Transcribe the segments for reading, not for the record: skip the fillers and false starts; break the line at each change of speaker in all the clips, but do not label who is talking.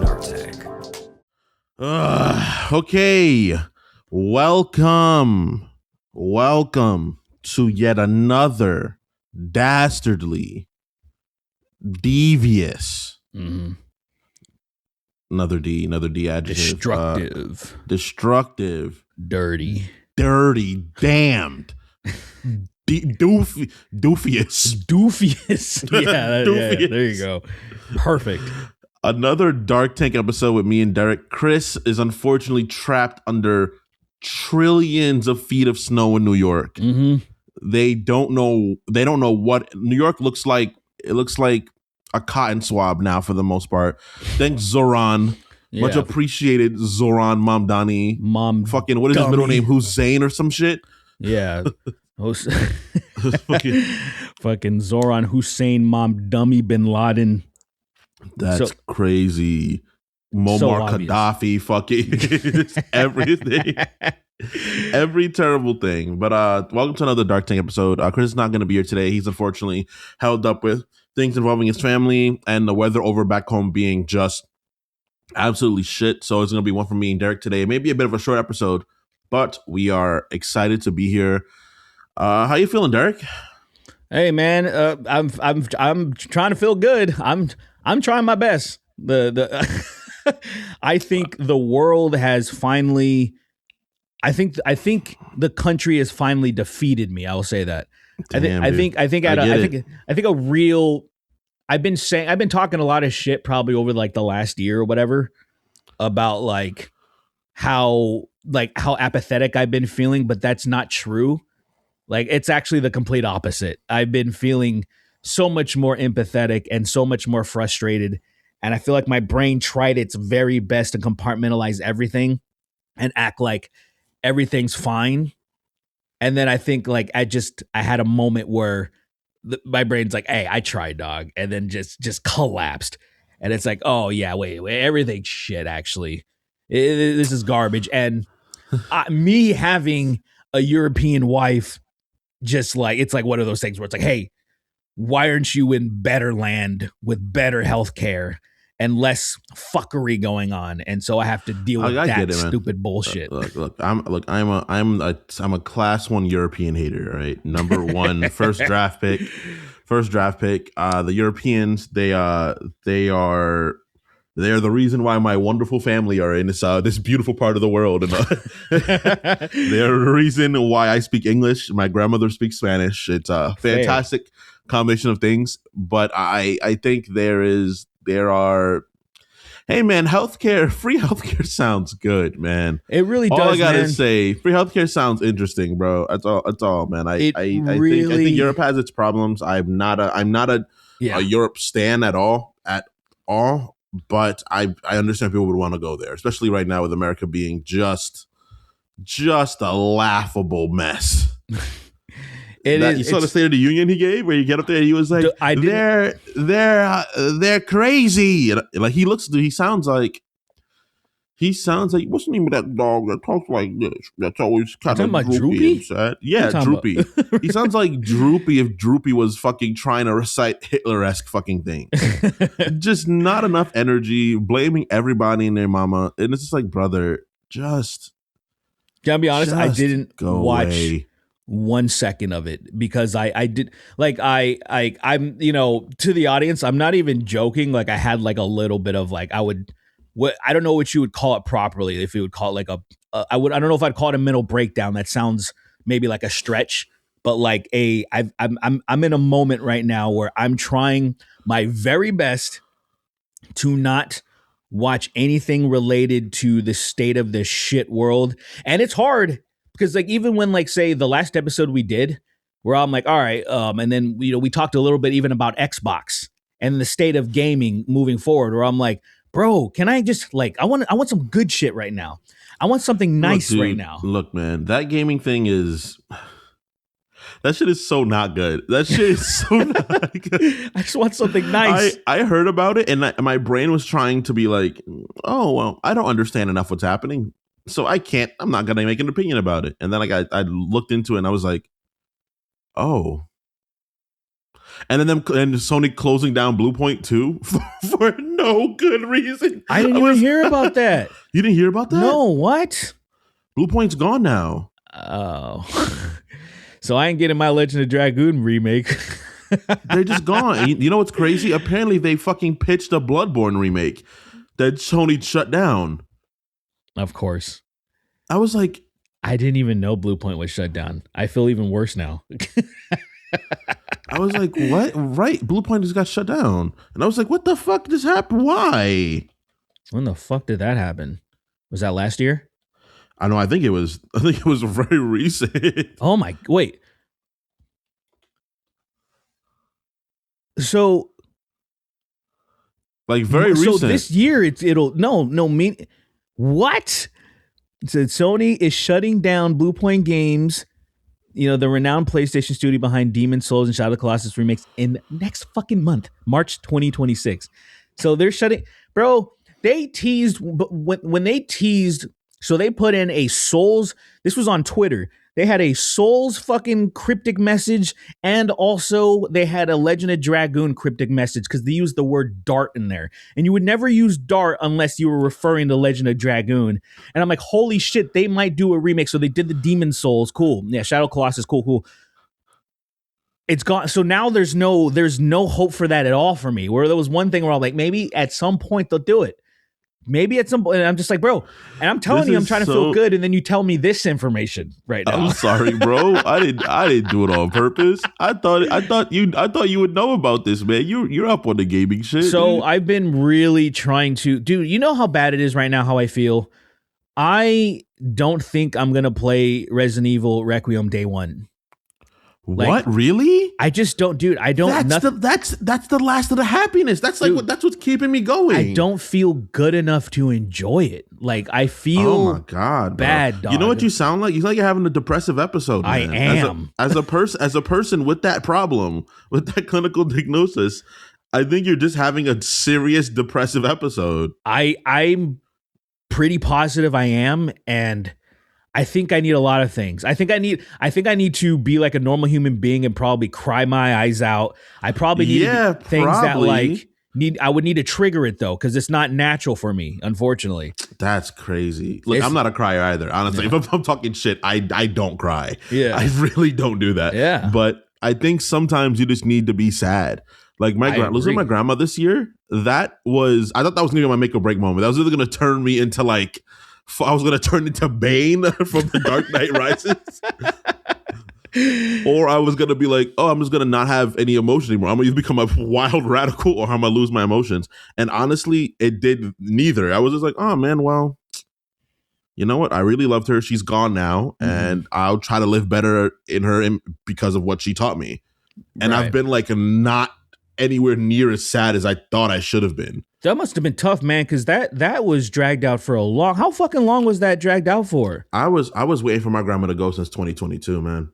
Snark.
Okay, welcome to yet another dastardly, devious, another D adjective, destructive,
dirty,
damned, doofious.
Yeah, there you go. Perfect.
Another Dark Tank episode with me and Derek. Chris is unfortunately trapped under trillions of feet of snow in New York. They don't know what New York looks like. It looks like a cotton swab now for the most part. Thanks, Zoran.
Yeah.
Much appreciated, Zoran Mamdani. Fucking, what is his middle name? Hussein or some shit?
Yeah. fucking Zoran Hussein Mamdani bin Laden.
That's crazy. Muammar Gaddafi, fucking everything. Every terrible thing. But welcome to another Dark Tank episode. Chris is not going to be here today. He's unfortunately held up with things involving his family and the weather over back home being just absolutely shit. So it's going to be one for me and Derek today. Maybe a bit of a short episode, but we are excited to be here. How you feeling, Derek?
Hey man, I'm trying to feel good. I'm trying my best. I think the world has finally. I think the country has finally defeated me. I will say that.
Damn,
I think a real. I've been talking a lot of shit probably over like the last year or whatever about like how apathetic I've been feeling, but that's not true. Like it's actually the complete opposite. I've been feeling so much more empathetic and so much more frustrated. And I feel like my brain tried its very best to compartmentalize everything and act like everything's fine. And then I think like I had a moment where my brain's like, hey, I tried, dog. And then just collapsed. And it's like, oh yeah, wait, everything's shit, actually. This is garbage. And me having a European wife, just like, it's like one of those things where it's like, hey, why aren't you in better land with better healthcare and less fuckery going on? And so I have to deal with that stupid bullshit.
Look, I'm a class 1 European hater, right? Number one, first draft pick. The Europeans, they are the reason why my wonderful family are in this beautiful part of the world. And they're the reason why I speak English. My grandmother speaks Spanish. It's a fantastic combination of things. But I think there are. Hey man, free healthcare sounds good, man.
It really does.
All I gotta say, free healthcare sounds interesting, bro. That's all, man. I think Europe has its problems. I'm not a Europe stan at all. But I understand people would want to go there, especially right now with America being just a laughable mess. You saw the State of the Union he gave, where you get up there, and he was like, "They're crazy." Like he sounds like what's the name of that dog that talks like this? That's always kind of droopy and sad. Yeah, Droopy. He sounds like Droopy if Droopy was fucking trying to recite Hitler-esque fucking things. Just not enough energy, blaming everybody and their mama, and it's just like, brother, just.
Gotta be honest, I didn't watch.
Away.
1 second of it because I did like I'm to the audience, I'm not even joking. Like I had like a little bit of like I don't know what you would call it properly. If you would call it like I don't know if I'd call it a mental breakdown. That sounds maybe like a stretch, but like I'm in a moment right now where I'm trying my very best to not watch anything related to the state of this shit world, and it's hard. Because like even when like say the last episode we did, where I'm like, all right, and then we talked a little bit even about Xbox and the state of gaming moving forward, where I'm like, bro, can I just like I want some good shit right now. I want something nice right now.
Look, man, that gaming thing that shit is so not good. That shit is so not good.
I just want something nice.
I heard about it and my brain was trying to be like, oh well, I don't understand enough what's happening. So I'm not going to make an opinion about it. And then I looked into it and I was like, oh, And then and Sony closing down Blue Point too for no good reason.
I didn't even hear about that.
You didn't hear about that?
No, what?
Blue Point's gone now.
Oh. So I ain't getting my Legend of Dragoon remake.
They're just gone. You know what's crazy? Apparently they fucking pitched a Bloodborne remake that Sony shut down.
Of course.
I was like,
I didn't even know Blue Point was shut down. I feel even worse now.
I was like, what? Right. Blue Point just got shut down. And I was like, what the fuck just happened? Why?
When the fuck did that happen? Was that last year?
I know. I think it was very recent.
Oh my, wait. So
like very recent.
So this year what? So Sony is shutting down Blue Point Games, the renowned PlayStation studio behind Demon's Souls and Shadow of the Colossus remakes in next fucking month, March 2026. So they're shutting, bro. They teased when they teased. So they put in a Souls. This was on Twitter. They had a Souls fucking cryptic message, and also they had a Legend of Dragoon cryptic message because they used the word Dart in there. And you would never use Dart unless you were referring to Legend of Dragoon. And I'm like, holy shit, they might do a remake. So they did the Demon Souls. Cool. Yeah, Shadow Colossus. Cool. It's gone. So now there's no hope for that at all for me. Where there was one thing where I'm like, maybe at some point they'll do it. Maybe at some point, and I'm just like, bro, and I'm telling you, I'm trying to feel good, and then you tell me this information right now.
I'm sorry, bro. I didn't do it on purpose. I thought you would know about this, man. You're up on the gaming shit.
So
dude.
I've been really trying to, dude. You know how bad it is right now. How I feel. I don't think I'm gonna play Resident Evil Requiem day one.
What, really?
I just don't, dude. I don't.
That's the last of the happiness. That's like, dude, that's what's keeping me going.
I don't feel good enough to enjoy it. Like I feel.
Oh my god,
bad. Dog.
You know what you sound like? You sound like you're having a depressive episode. Man.
I am.
As a person with that problem, with that clinical diagnosis. I think you're just having a serious depressive episode.
I'm pretty positive I am, and I think I need a lot of things. I think I need to be like a normal human being and probably cry my eyes out. I probably need things that like I would need to trigger it though, because it's not natural for me, unfortunately.
That's crazy. Look, I'm not a crier either. Honestly, if I'm talking shit, I don't cry.
Yeah,
I really don't do that.
Yeah,
but I think sometimes you just need to be sad. Like losing my grandma this year, I thought that was gonna be my make or break moment. That was either gonna turn me into like. I was going to turn into Bane from The Dark Knight Rises. Or I was going to be like, oh, I'm just going to not have any emotion anymore. I'm going to either become a wild radical or I'm going to lose my emotions. And honestly, it did neither. I was just like, oh, man, well, you know what? I really loved her. She's gone now. And I'll try to live better in her because of what she taught me. And I've been like not anywhere near as sad as I thought I should have been.
That must have been tough, man, because that was dragged out for a long. How fucking long was that dragged out for?
I was waiting for my grandma to go since 2022, man.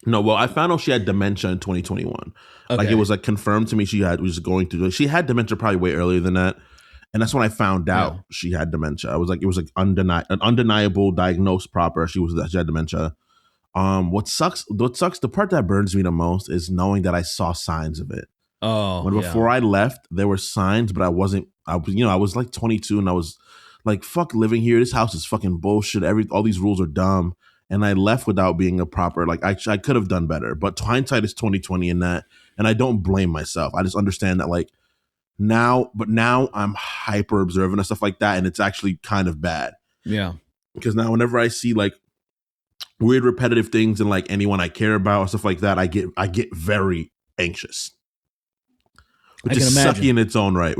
No, well, I found out she had dementia in 2021. Okay. Like it was like confirmed to me she was going through. She had dementia probably way earlier than that, and that's when I found out she had dementia. It was like an undeniable diagnosed proper. She had dementia. What sucks, the part that burns me the most is knowing that I saw signs of it. Before I left, there were signs, but I was like 22 and I was like, fuck living here. This house is fucking bullshit. All these rules are dumb. And I left without being a proper, like I could have done better, but hindsight is 2020 in that. And I don't blame myself. I just understand that like now I'm hyper observant and stuff like that. And it's actually kind of bad.
Yeah.
Because now whenever I see like weird repetitive things in like anyone I care about or stuff like that, I get very anxious, which is sucky in its own right.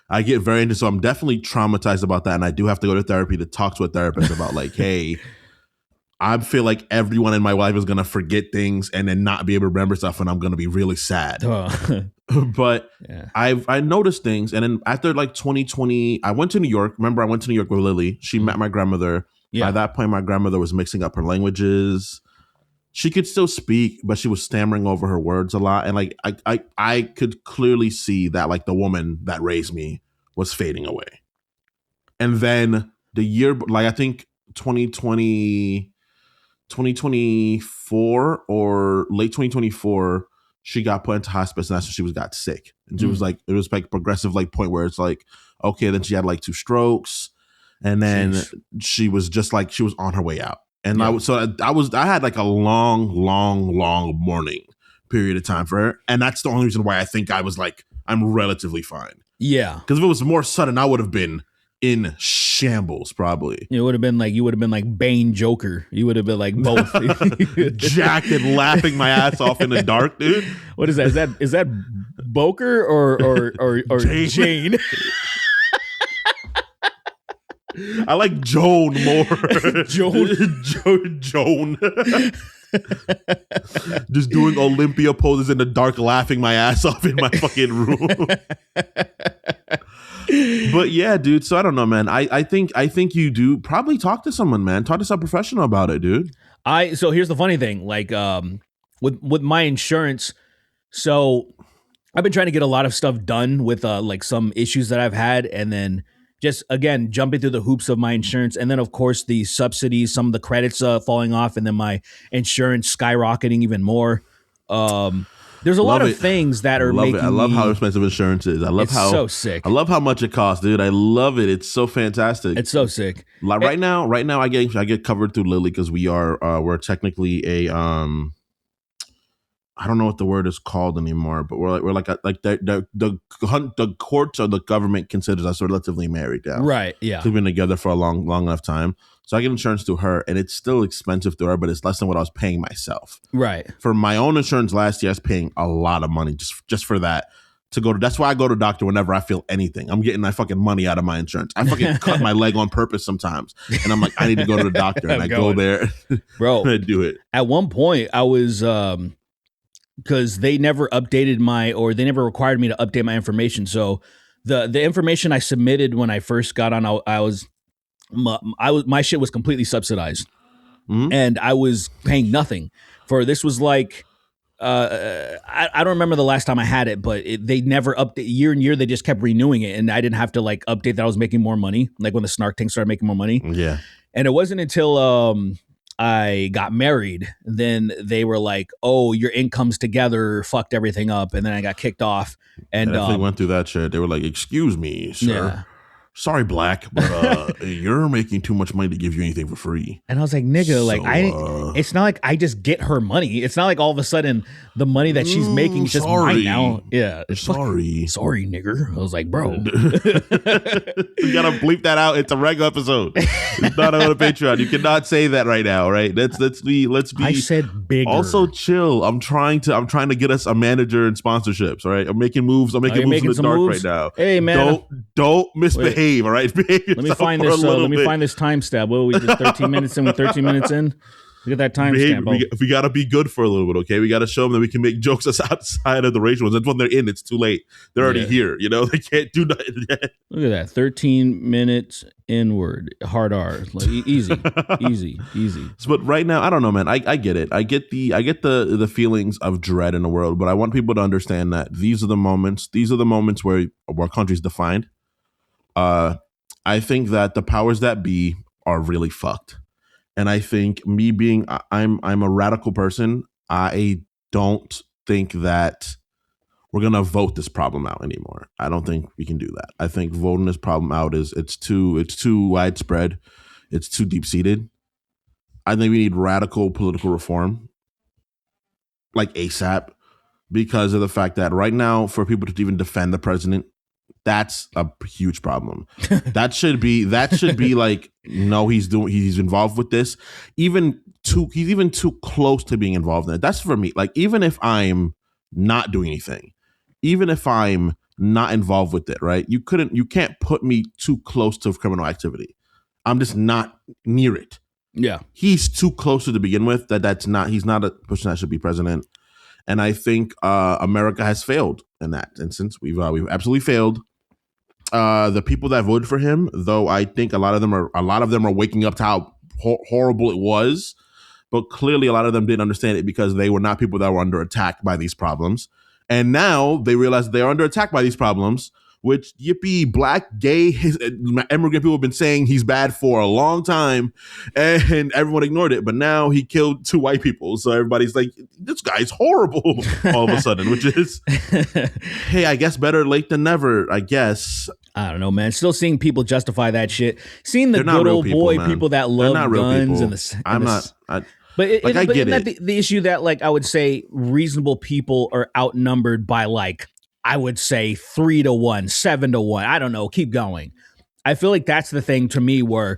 I get very anxious, so I'm definitely traumatized about that, and I do have to go to therapy to talk to a therapist about like, hey, I feel like everyone in my life is gonna forget things and then not be able to remember stuff, and I'm gonna be really sad. But I noticed things, and then after like 2020, I went to New York. Remember, I went to New York with Lily. She met my grandmother. Yeah. By that point, my grandmother was mixing up her languages. She could still speak, but she was stammering over her words a lot. And like I could clearly see that like the woman that raised me was fading away. And then the year, like I think 2020, 2024 or late 2024, she got put into hospice, and that's when she got sick. And she was like, it was like progressive like point where it's like, okay, then she had like 2 strokes, and then she was just like, she was on her way out. And I had like a long mourning period of time for her. And that's the only reason why I think I was like, I'm relatively fine.
Yeah.
Because if it was more sudden, I would have been in shambles, probably.
It would have been like, you would have been like Bane Joker. You would have been like both.
Jacked and laughing my ass off in the dark, dude.
What is that? Is that Boker or Jane?
I like Joan more. Joan. Just doing Olympia poses in the dark, laughing my ass off in my fucking room. But yeah, dude. So I don't know, man. I think you do probably talk to someone, man. Talk to some professional about it, dude.
So here's the funny thing, like with my insurance. So I've been trying to get a lot of stuff done with like some issues that I've had, and then just again jumping through the hoops of my insurance, and then of course the subsidies, some of the credits falling off, and then my insurance skyrocketing even more. There's a lot of things that are making.
I love how expensive insurance is. It's
so sick.
I love how much it costs, dude. I love it. It's so fantastic.
It's so sick.
Like right now, I get covered through Lilly because we're technically a I don't know what the word is called anymore, but we're like the courts or the government considers us relatively married now.
Right. Yeah.
We've been together for a long enough time. So I get insurance through her, and it's still expensive through her, but it's less than what I was paying myself.
Right.
For my own insurance last year, I was paying a lot of money just for that. That's why I go to doctor whenever I feel anything. I'm getting my fucking money out of my insurance. I fucking cut my leg on purpose sometimes, and I'm like, I need to go to the doctor, and I go there,
bro.
And I do it.
At one point, I was because they never updated they never required me to update my information. So the information I submitted when I first got on, my shit was completely subsidized, and I was paying nothing for. This was like. I don't remember the last time I had it, but they never update year and year. They just kept renewing it, and I didn't have to like update that I was making more money. Like when the Snark tank started making more money.
Yeah.
And it wasn't until I got married, then they were like, "Oh, your incomes together fucked everything up," and then I got kicked off. And
they went through that shit. They were like, "Excuse me, sir." Yeah. Sorry, Black, but you're making too much money to give you anything for free.
And I was like, nigga, it's not like I just get her money. It's not like all of a sudden the money that she's making is just mine now. Yeah.
Sorry,
nigger. I was like, bro.
You gotta bleep that out. It's a regular episode. It's not on a Patreon. You cannot say that right now, right? Let's be
I said bigger.
Also chill. I'm trying to get us a manager and sponsorships, all right? I'm making moves. I'm making moves in the dark right now.
Hey man.
Don't misbehave. All right,
let me find this. Let me find this timestamp. Well, we did 13 minutes in. With 13 minutes in, look at that timestamp.
We got to be good for a little bit, okay? We got to show them that we can make jokes that's outside of the racial ones. That's when they're in. It's too late. They're already here. You know, they can't do nothing yet.
Look at that. 13 minutes inward. Hard R. Like, easy.
But right now, I don't know, man. I get it. I get the feelings of dread in the world, but I want people to understand that these are the moments where our country's defined. I think that the powers that be are really fucked. And I think me being, I'm a radical person. I don't think that we're going to vote this problem out anymore. I don't think we can do that. I think voting this problem out it's too widespread. It's too deep seated. I think we need radical political reform, like ASAP, because of the fact that right now, for people to even defend the president, that's a huge problem. That should be like, no, he's involved with this. He's even too close to being involved in it. That's for me. Like, even if I'm not doing anything, even if I'm not involved with it, right? You can't put me too close to criminal activity. I'm just not near it.
Yeah.
He's too close to begin with. He's not a person that should be president. And I think America has failed in that instance. We've absolutely failed. The people that voted for him, though, I think a lot of them are waking up to how horrible it was. But clearly, a lot of them didn't understand it because they were not people that were under attack by these problems. And now they realize they are under attack by these problems. which yippee, black, gay, immigrant people have been saying he's bad for a long time, and everyone ignored it. But now he killed 2 white people, so everybody's like, this guy's horrible all of a sudden, which is, hey, I guess better late than never, I guess.
I don't know, man. Still seeing people justify that shit. Seeing the good old boy people that love guns and the.
I'm not.
But
I get
it. The issue that, like, I would say reasonable people are outnumbered by, like, I would say 3-1, 7-1. I don't know. Keep going. I feel like that's the thing to me where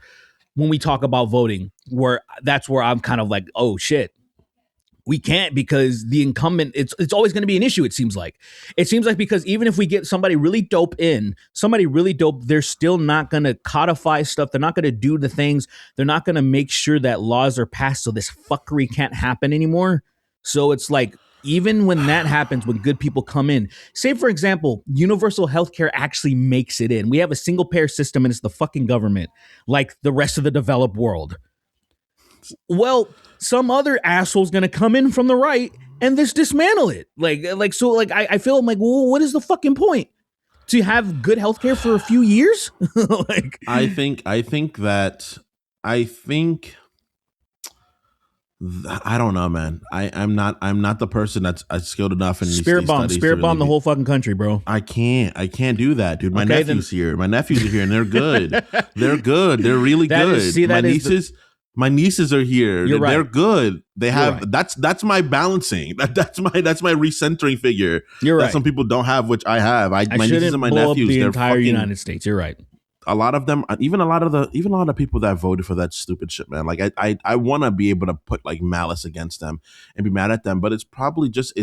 when we talk about voting, where that's where I'm kind of like, oh shit, we can't, because the incumbent, it's always going to be an issue. It seems like because even if we get somebody really dope, they're still not going to codify stuff. They're not going to do the things. They're not going to make sure that laws are passed so this fuckery can't happen anymore. So it's like, even when that happens, when good people come in, say, for example, universal healthcare actually makes it in. We have a single payer system and it's the fucking government, like the rest of the developed world. Well, some other asshole's going to come in from the right and just dismantle it. I feel like, well, what is the fucking point? To have good healthcare for a few years?
I think I don't know, man. I'm not the person that's skilled enough in
spirit bomb the whole fucking country, bro.
I can't do that, dude. My nephews are here and they're good. They're good. They're really good. My nieces are here.
You're right.
They're good. They have that's my balancing. That's my recentering figure.
You're right.
That some people don't have, which I have. My nieces and my
blow
nephews.
Up the entire United States. You're right.
A lot of them, even a lot of the people that voted for that stupid shit, man. Like I want to be able to put like malice against them and be mad at them, but it's probably just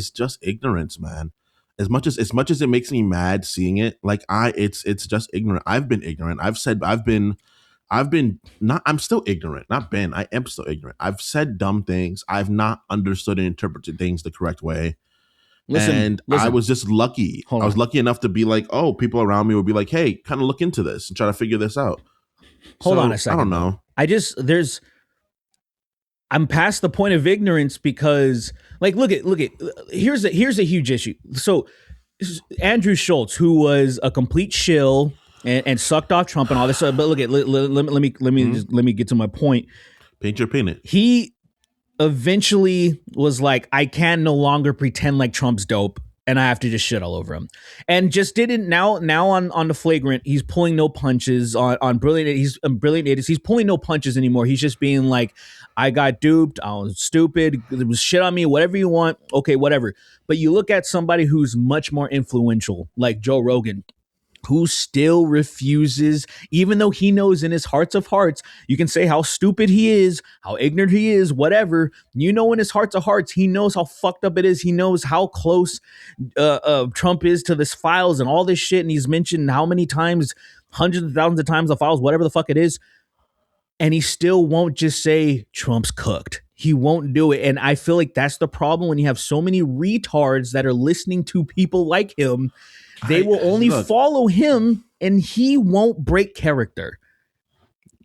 ignorance, man. As much as it makes me mad seeing it, like it's just ignorant. I've been ignorant. I'm still ignorant. I am still ignorant. I've said dumb things. I've not understood and interpreted things the correct way. Listen. I was just lucky. I was lucky enough to be like, oh, people around me would be like, hey, kind of look into this and try to figure this out.
Hold on a second.
I don't know.
I'm past the point of ignorance because, like, look at, here's a huge issue. So Andrew Schultz, who was a complete shill and sucked off Trump and all this, but look at, let me get to my point.
Paint your peanut.
He eventually was like, I can no longer pretend like Trump's dope and I have to just shit all over him, and just didn't. Now on the flagrant, he's pulling no punches on brilliant. He's brilliant. He's pulling no punches anymore. He's just being like, I got duped. I was stupid. There was shit on me. Whatever you want. Okay, whatever. But you look at somebody who's much more influential, like Joe Rogan, who still refuses, even though he knows in his hearts of hearts, you can say how stupid he is, how ignorant he is, whatever. You know, in his hearts of hearts, he knows how fucked up it is. He knows how close Trump is to this files and all this shit. And he's mentioned how many times, hundreds of thousands of times, the files, whatever the fuck it is. And he still won't just say Trump's cooked. He won't do it. And I feel like that's the problem when you have so many retards that are listening to people like him. They will only follow him and he won't break character.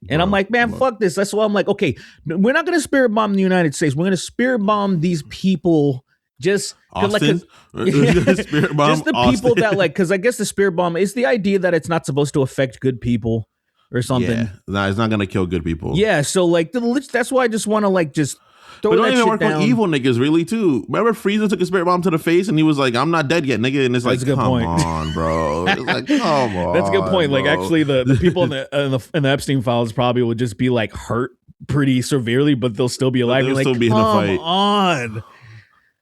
And I'm like, man, fuck this. That's why I'm like, okay, we're not going to spirit bomb the United States. We're going to spirit bomb these people. Just
Austin?
Spirit bomb just the Austin. People that like, because I guess the spirit bomb is the idea that it's not supposed to affect good people or something.
Yeah, no, it's not going to kill good people.
Yeah, so like, that's why I just want to like just throw
but
that
don't even work
down.
on evil niggas, really, too. Remember Frieza took a spirit bomb to the face and he was like, I'm not dead yet, nigga. And it's like, come on, bro. It's like, come on.
That's a good point.
Bro.
Like, actually, the people in the Epstein files probably would just be like hurt pretty severely, but they'll still be alive.
They'll
like,
still be in the fight.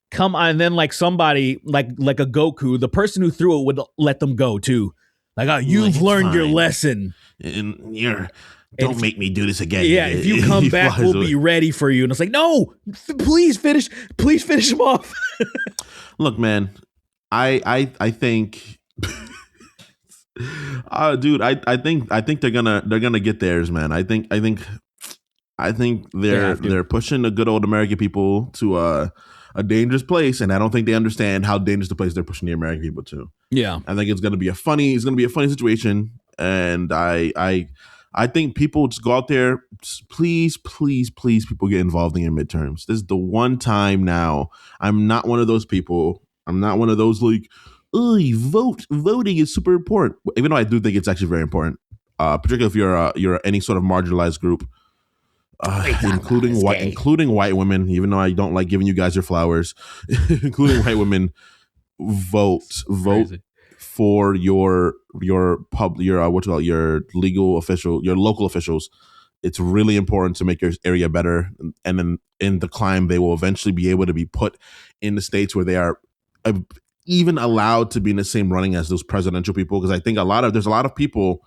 Come on. And then like somebody like a Goku, the person who threw it would let them go too. Like, oh, you've learned your lesson.
And don't make me do this again.
Yeah, if you come back, we'll be ready for you. And it's like, no, please finish him off.
Look, man, I think, dude, I think they're gonna get theirs, man. I think they're pushing the good old American people to a dangerous place, and I don't think they understand how dangerous the place they're pushing the American people to.
Yeah,
I think it's gonna be a funny situation, and I think people just go out there. Please, people get involved in your midterms. This is the one time now. I'm not one of those people. I'm not one of those like, voting is super important. Even though I do think it's actually very important, particularly if you're any sort of marginalized group, including white women. Even though I don't like giving you guys your flowers, including white women, vote for your legal official, your local officials. It's really important to make your area better, and then in the climb, they will eventually be able to be put in the states where they are even allowed to be in the same running as those presidential people. Because I think there's a lot of people,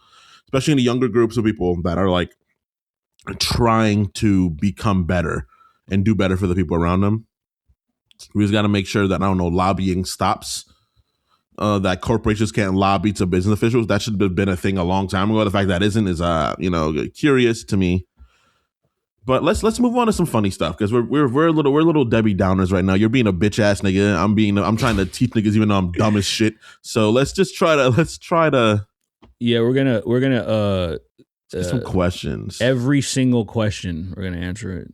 especially in the younger groups of people, that are like trying to become better and do better for the people around them. We just got to make sure that, I don't know, lobbying stops. That corporations can't lobby to business officials. That should have been a thing a long time ago. The fact that isn't is curious to me. But let's move on to some funny stuff, because we're little Debbie Downers right now. You're being a bitch ass nigga. I'm trying to teach niggas even though I'm dumb as shit. So let's try to.
Yeah, we're gonna
get some questions.
Every single question we're gonna answer it.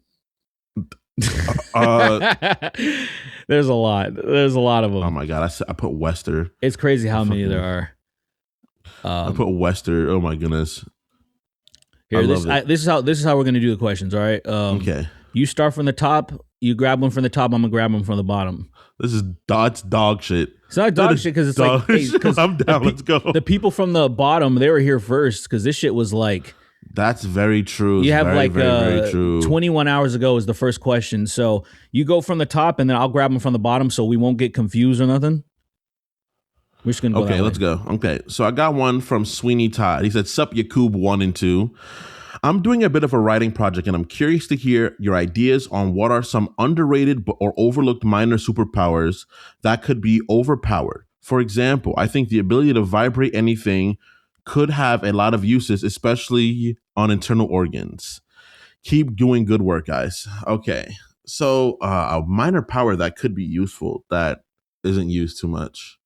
There's a lot of them.
Oh my god, I put Wester.
It's crazy how many there are.
I put Wester. Oh my goodness.
Here, this is how we're gonna do the questions. All right.
Okay.
You start from the top. You grab one from the top. I'm gonna grab one from the bottom.
This is dog shit.
It's not dog shit because it's like, hey,
I'm down. Let's go.
The people from the bottom, they were here first because this shit was like.
That's very true.
You have
very, very true.
21 hours ago is the first question. So you go from the top, and then I'll grab them from the bottom, so we won't get confused or nothing. We're just gonna go.
Okay, let's go. Okay, so I got one from Sweeney Todd. He said, "Sup, Yakub 1 and 2. I'm doing a bit of a writing project, and I'm curious to hear your ideas on what are some underrated or overlooked minor superpowers that could be overpowered. For example, I think the ability to vibrate anything could have a lot of uses, especially on internal organs. Keep doing good work, guys." Okay, so a minor power that could be useful that isn't used too much.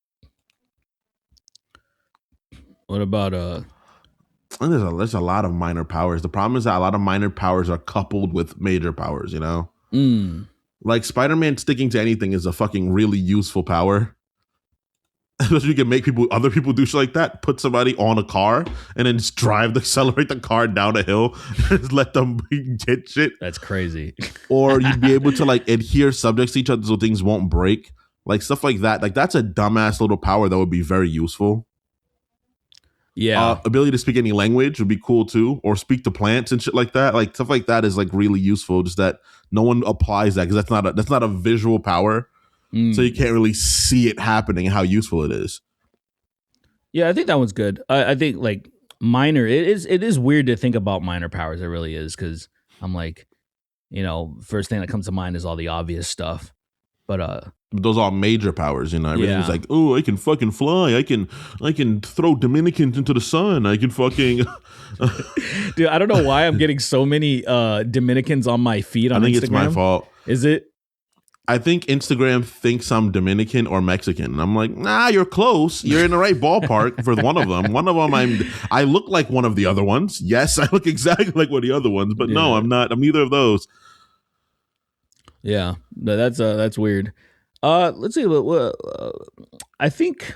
What about
And there's a lot of minor powers. The problem is that a lot of minor powers are coupled with major powers, you know? Like Spider-Man sticking to anything is a fucking really useful power. Especially you can make other people do shit like that. Put somebody on a car and then just accelerate the car down a hill and just let them get shit.
That's crazy.
Or you'd be able to like adhere subjects to each other so things won't break. Like stuff like that. Like that's a dumbass little power that would be very useful.
Yeah.
Ability to speak any language would be cool too. Or speak to plants and shit like that. Like stuff like that is like really useful. Just that no one applies that because that's not a visual power. So you can't really see it happening, how useful it is.
Yeah, I think that one's good. I think like minor, it is weird to think about minor powers. It really is, because I'm like, first thing that comes to mind is all the obvious stuff. But
those are major powers, everything's like, oh, I can fucking fly. I can throw Dominicans into the sun. I can fucking
Dude, I don't know why I'm getting so many Dominicans on my feed on Instagram. I think
it's my fault.
Is it?
I think Instagram thinks I'm Dominican or Mexican. And I'm like, nah, you're close. You're in the right ballpark for one of them. One of them, I look like one of the other ones. Yes, I look exactly like one of the other ones. But no, I'm not. I'm neither of those.
Yeah, that's weird. Let's see. I think.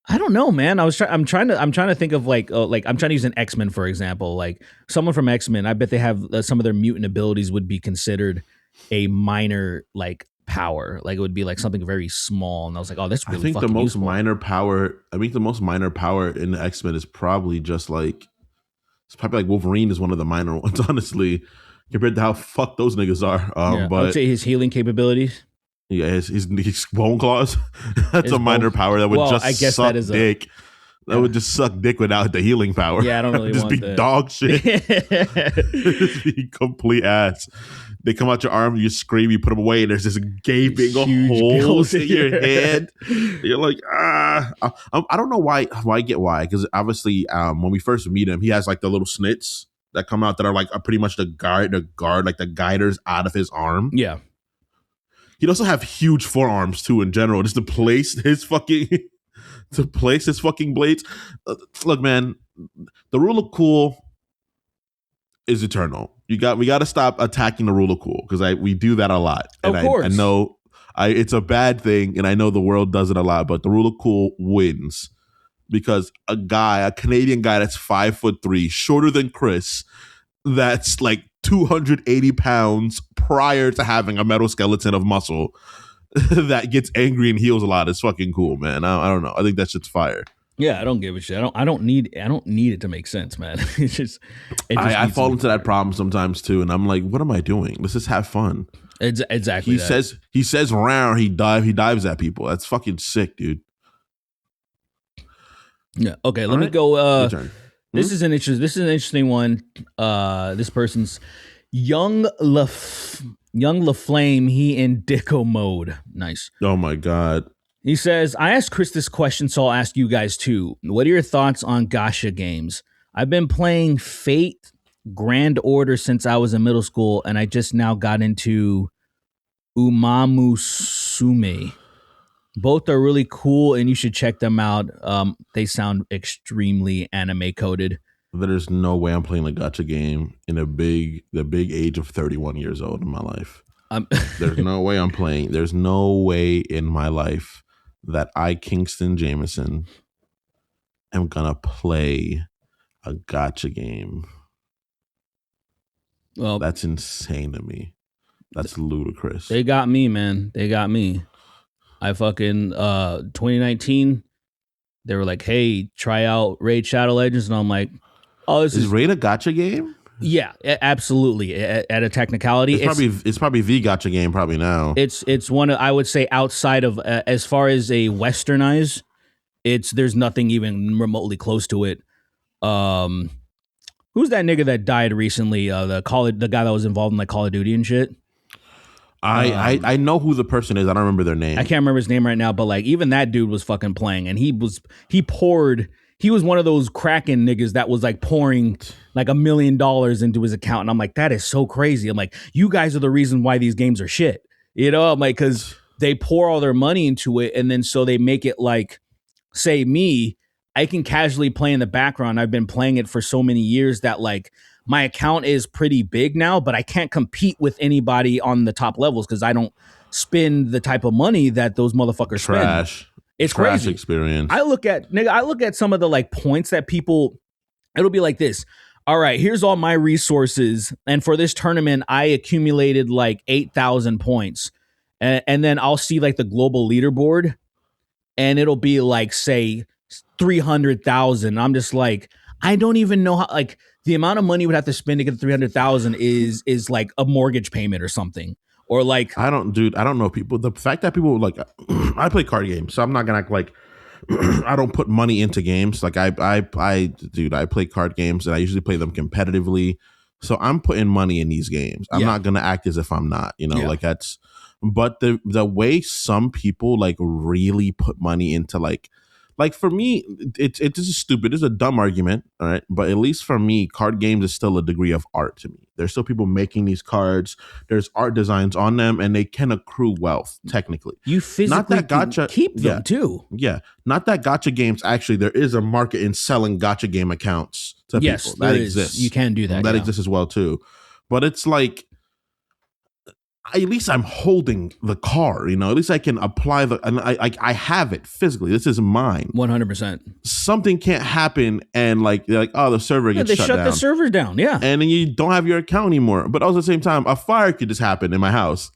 I don't know, man. I'm trying to think of like I'm trying to use an X-Men, for example. Like someone from X-Men, I bet they have some of their mutant abilities would be considered a minor like power. Like it would be like something very small. And I was like, oh, that's really fucking useful.
minor power. I think the most minor power in the X-Men is probably just like, it's probably like Wolverine is one of the minor ones, honestly, compared to how fucked those niggas are. But
I would say his healing capabilities.
Yeah, his bone claws. That's a minor power that would just suck dick. That would just suck dick without the healing power.
Yeah, I don't really
just
want
be dog shit. Just be complete ass. They come out your arm, you scream, you put them away, and there's this gaping holes in your head. You're like, I don't know why. Because obviously, when we first meet him, he has like the little snits that come out that are like pretty much the guard, like the guiders out of his arm.
Yeah.
He'd also have huge forearms too in general, just to place his fucking blades. Look, man, the rule of cool is eternal. We got to stop attacking the rule of cool, because we do that a lot. And
of course.
It's a bad thing, and I know the world does it a lot, but the rule of cool wins because a Canadian guy that's 5'3", shorter than Chris, that's like 280 pounds prior to having a metal skeleton of muscle that gets angry and heals a lot. It's fucking cool, man. I don't know. I think that shit's fire.
Yeah, I don't give a shit. I don't need it to make sense, man.
I fall into that problem sometimes too, and I'm like, what am I doing? Let's just have fun.
Exactly.
He says round, he dives at people. That's fucking sick, dude.
Yeah. Okay, let me go. This is an interesting one. This person's Young LaFlame, he in Dicko mode. Nice.
Oh my God.
He says, I asked Chris this question, so I'll ask you guys too. What are your thoughts on gacha games? I've been playing Fate Grand Order since I was in middle school, and I just now got into Umamusume. Both are really cool, and you should check them out. They sound extremely anime coded.
There's no way I'm playing a gacha game in the big age of 31 years old in my life. There's no way I'm playing. There's no way in my life that I, Kingston Jameson, am gonna play a gacha game. Well, that's insane to me. That's ludicrous.
They got me, man. They got me. I fucking 2019. They were like, "Hey, try out Raid Shadow Legends," and I'm like, "Oh, this is
Raid a gacha game?"
Yeah, absolutely. At a technicality,
it's probably the gacha game probably now.
It's one of, I would say, outside of as far as a westernized, there's nothing even remotely close to it. Who's that nigga that died recently? The guy that was involved in like Call of Duty and shit.
I know who the person is. I don't remember their name.
I can't remember his name right now, but like even that dude was fucking playing, and he was one of those Kraken niggas that was like pouring like $1 million into his account. And I'm like, that is so crazy. I'm like, you guys are the reason why these games are shit. You know, I'm like, because they pour all their money into it. And then so they make it like, say me, I can casually play in the background. I've been playing it for so many years that like my account is pretty big now, but I can't compete with anybody on the top levels because I don't spend the type of money that those motherfuckers spend. It's
trash
crazy
experience.
I look at some of the like points that people, it'll be like this. All right, here's all my resources. And for this tournament, I accumulated like 8,000 points. And then I'll see like the global leaderboard and it'll be like, say, 300,000. I'm just like, I don't even know how, like the amount of money you would have to spend to get 300,000 is like a mortgage payment or something. Or like,
I don't know people. The fact that people like, I play card games, so I'm not gonna act like I don't put money into games. Like I play card games and I usually play them competitively. So I'm putting money in these games. I'm not gonna act as if I'm not, like that's, but the way some people like really put money into like for me, it's just stupid. It's a dumb argument, all right? But at least for me, card games is still a degree of art to me. There's still people making these cards. There's art designs on them, and they can accrue wealth, technically.
You physically keep them, too.
Yeah. Not that gacha games, actually, there is a market in selling gacha game accounts to people. That exists.
You can do that.
That exists as well, too. But it's like, at least I'm holding the card, At least I can apply and I have it physically. This is mine.
100%.
Something can't happen, and like they're like, oh, the server gets shut down.
They shut the servers down, yeah.
And then you don't have your account anymore. But also at the same time, a fire could just happen in my house,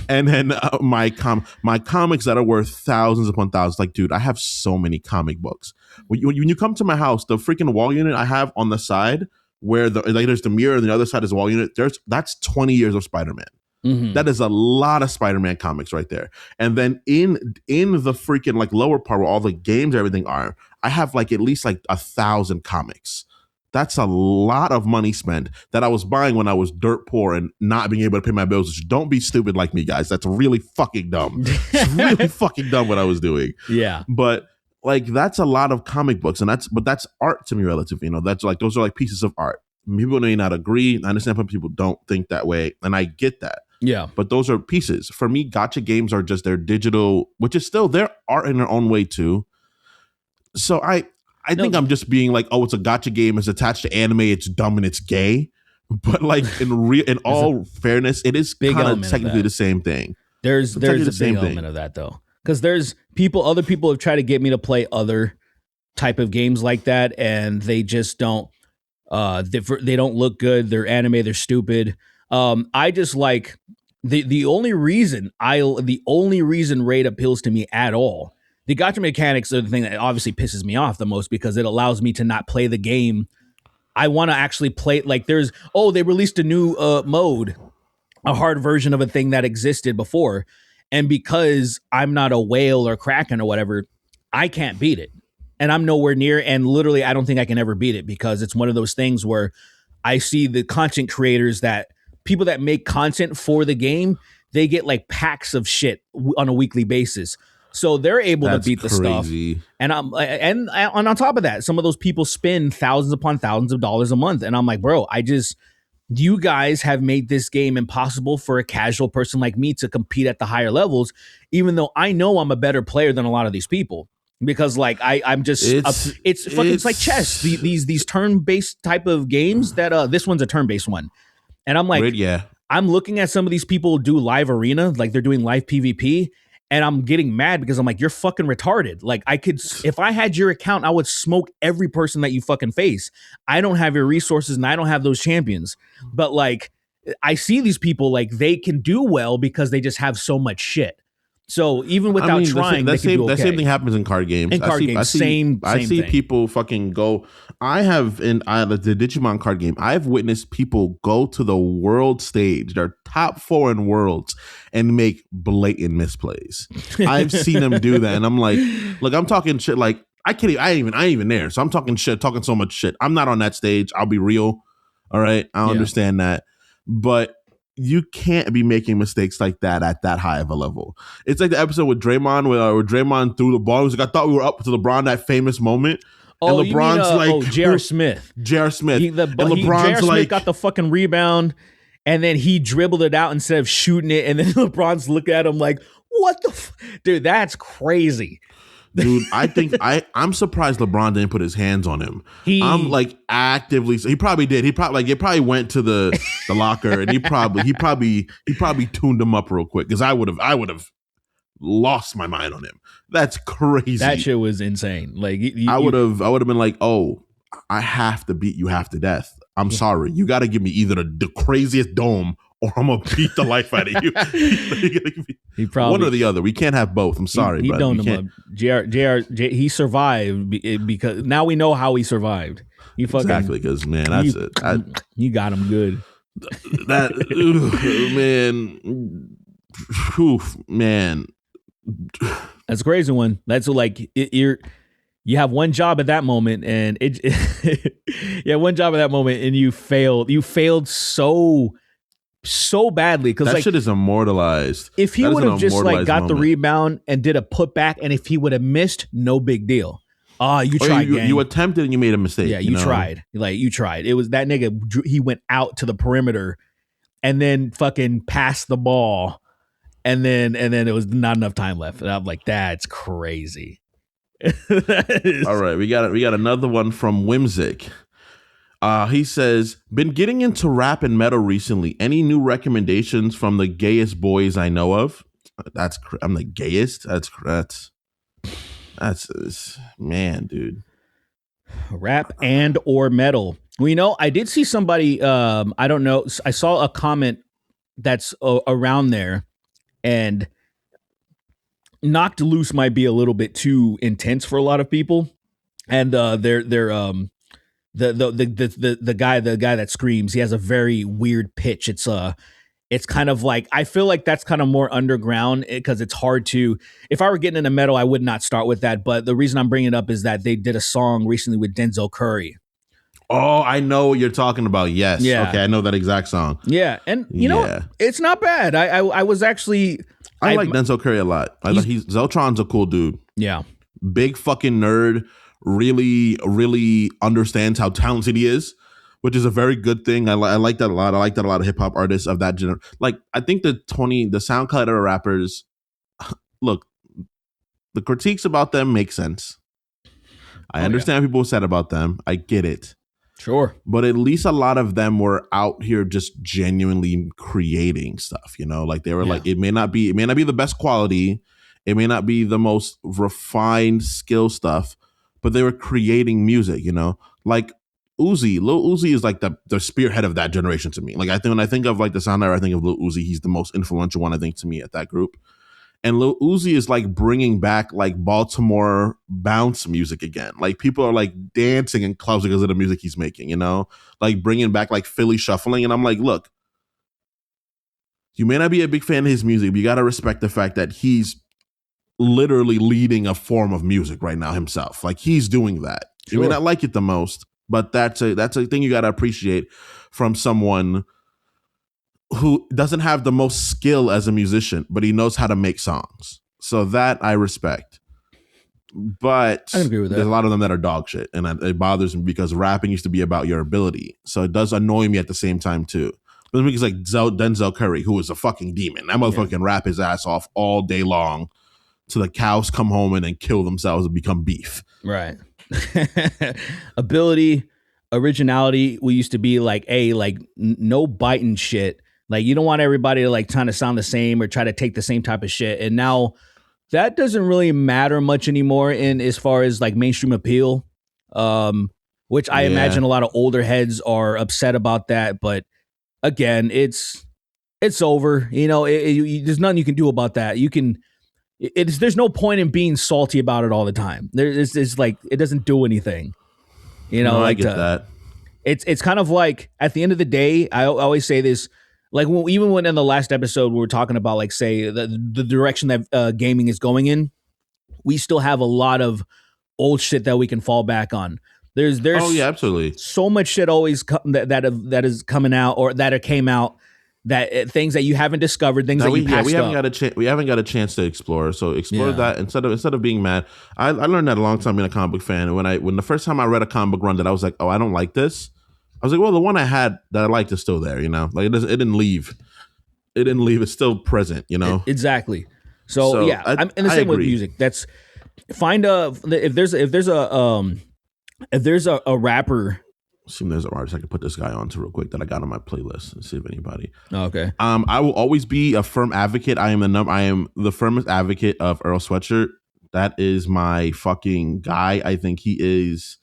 and then my comics that are worth thousands upon thousands. Like, dude, I have so many comic books. When you come to my house, the freaking wall unit I have on the side where there's the mirror, and the other side is the wall unit. That's 20 years of Spider-Man. Mm-hmm. That is a lot of Spider-Man comics right there. And then in the freaking like lower part where all the games and everything are, I have like at least like 1,000 comics. That's a lot of money spent that I was buying when I was dirt poor and not being able to pay my bills. Don't be stupid like me, guys. That's really fucking dumb. It's really fucking dumb what I was doing.
Yeah.
But like that's a lot of comic books, and that's art to me relatively. That's like those are like pieces of art. People may not agree. I understand when people don't think that way, and I get that.
Yeah.
But those are pieces. For me, gacha games are just their digital, which is still their art in their own way too. So I think I'm just being like, oh, it's a gacha game, it's attached to anime, it's dumb and it's gay. But like in all fairness, it is kind of technically the same thing.
There's a big element of that though, because there's other people have tried to get me to play other type of games like that, and they just don't. They don't look good. They're anime. They're stupid. I just like the only reason Raid appeals to me at all. The gacha mechanics are the thing that obviously pisses me off the most because it allows me to not play the game. I want to actually play. Like they released a new mode, a hard version of a thing that existed before, and because I'm not a whale or Kraken or whatever, I can't beat it. And I'm nowhere near, and literally I don't think I can ever beat it because it's one of those things where I see the content creators people that make content for the game, they get like packs of shit on a weekly basis. So they're able to beat the stuff. And on top of that, some of those people spend thousands upon thousands of dollars a month. And I'm like, bro, you guys have made this game impossible for a casual person like me to compete at the higher levels, even though I know I'm a better player than a lot of these people. Because like it's like chess. These turn-based type of games that this one's a turn-based one. And I'm like, I'm looking at some of these people do live arena, like they're doing live PvP, and I'm getting mad because I'm like, you're fucking retarded. Like if I had your account, I would smoke every person that you fucking face. I don't have your resources and I don't have those champions. But like I see these people like they can do well because they just have so much shit. So even without trying,
that same thing happens in card games. I see people fucking go. I have the Digimon card game. I've witnessed people go to the world stage, their top 4 in worlds, and make blatant misplays. I've seen them do that, and I'm like, look, I'm talking shit. Like I ain't even there. So I'm talking shit, talking so much shit. I'm not on that stage. I'll be real. All right, I understand that, but you can't be making mistakes like that at that high of a level. It's like the episode with Draymond where Draymond threw the ball. He was like, I thought we were up to LeBron, that famous moment.
Oh, and LeBron's J.R. Smith.
J.R. Smith.
J.R. Smith got the fucking rebound, and then he dribbled it out instead of shooting it, and then LeBron's looking at him like, what the dude, that's crazy.
Dude, I think I'm surprised LeBron didn't put his hands on him. I'm like actively. He probably did. He probably went to the locker and he probably tuned him up real quick because I would have lost my mind on him. That's crazy.
That shit was insane. Like
I would have been like, oh, I have to beat you half to death. I'm sorry. You got to give me either the craziest dome or I'm gonna beat the life out of you. He probably one or the other. We can't have both. I'm sorry,
he
but
him up. JR, he survived because now we know how he survived. He fucking
exactly because man, that's it.
You got him good.
Man,
that's a crazy one. That's like you have one job at that moment, and one job at that moment, and you failed. You failed so badly because
that
like
shit is immortalized.
If he would have just like got the rebound and did a putback, and if he would have missed, no big deal. You tried.
You attempted and you made a mistake.
Yeah, you tried. Like you tried. It was that nigga. He went out to the perimeter, and then fucking passed the ball, and then it was not enough time left. And I'm like, that's crazy.
All right, we got another one from Whimsic. He says, been getting into rap and metal recently. Any new recommendations from the gayest boys I know of? I'm the gayest? That's man, dude.
Rap and or metal. Well, I did see somebody, I don't know. I saw a comment that's around there, and Knocked Loose might be a little bit too intense for a lot of people. And the guy that screams, he has a very weird pitch. It's kind of like, I feel like that's kind of more underground because it's hard to, if I were getting into metal, I would not start with that. But the reason I'm bringing it up is that they did a song recently with Denzel Curry.
Oh, I know what you're talking about. Yes.
Yeah.
Okay. I know that exact song.
Yeah. And you know, it's not bad. I was actually,
I like Denzel Curry a lot. Zeltron's a cool dude.
Yeah. Big
fucking nerd. Really, really understands how talented he is, which is a very good thing. I like that a lot. I like that a lot of hip hop artists of that genre. Like, I think the SoundCloud era rappers, look, the critiques about them make sense. I understand what people said about them. I get it.
Sure.
But at least a lot of them were out here just genuinely creating stuff, you know, like they were like, it may not be the best quality, it may not be the most refined skill stuff, but they were creating music, you know, like Lil Uzi is like the spearhead of that generation to me. Like I think when I think of like the sound era, I think of Lil Uzi. He's the most influential one, I think, to me at that group. And Lil Uzi is like bringing back like Baltimore bounce music again. Like people are like dancing in clubs because of the music he's making, you know, like bringing back like Philly shuffling. And I'm like, look, you may not be a big fan of his music, but you got to respect the fact that he's literally leading a form of music right now himself. Like he's doing that. Sure. You may not like it the most, but that's a thing you got to appreciate from someone who doesn't have the most skill as a musician, but he knows how to make songs. So that I respect. But
I agree with that.
There's a lot of them that are dog shit. And it bothers me because rapping used to be about your ability. So it does annoy me at the same time too. But then because like Denzel Curry, who is a fucking demon. That motherfucker can rap his ass off all day long till the cows come home and then kill themselves and become beef.
Right. Ability, originality, we used to be like, no biting shit. Like you don't want everybody to like trying to sound the same or try to take the same type of shit. And now that doesn't really matter much anymore in as far as like mainstream appeal, which I imagine a lot of older heads are upset about that. But again, it's over. You know, there's nothing you can do about that. There's no point in being salty about it all the time. It's like it doesn't do anything. You know,
I get that.
It's kind of like at the end of the day, I always say this. Like even when in the last episode we were talking about like say the direction that gaming is going in, we still have a lot of old shit that we can fall back on. There's
absolutely
so much shit always that is coming out or that came out that things that you haven't discovered, things that you passed up.
We haven't got a chance to explore. So explore that instead of being mad. I learned that a long time being a comic book fan. When the first time I read a comic book run that I was like, oh, I don't like this. I was like, well, the one I had that I liked is still there, you know? Like it didn't leave. It didn't leave. It's still present, you know?
Exactly. So yeah, I'm in the same with music. That's if there's a rapper.
Assume there's an artist I can put this guy on to real quick that I got on my playlist and see if anybody.
Oh, okay.
I will always be a firm advocate. I am the firmest advocate of Earl Sweatshirt. That is my fucking guy. I think he is.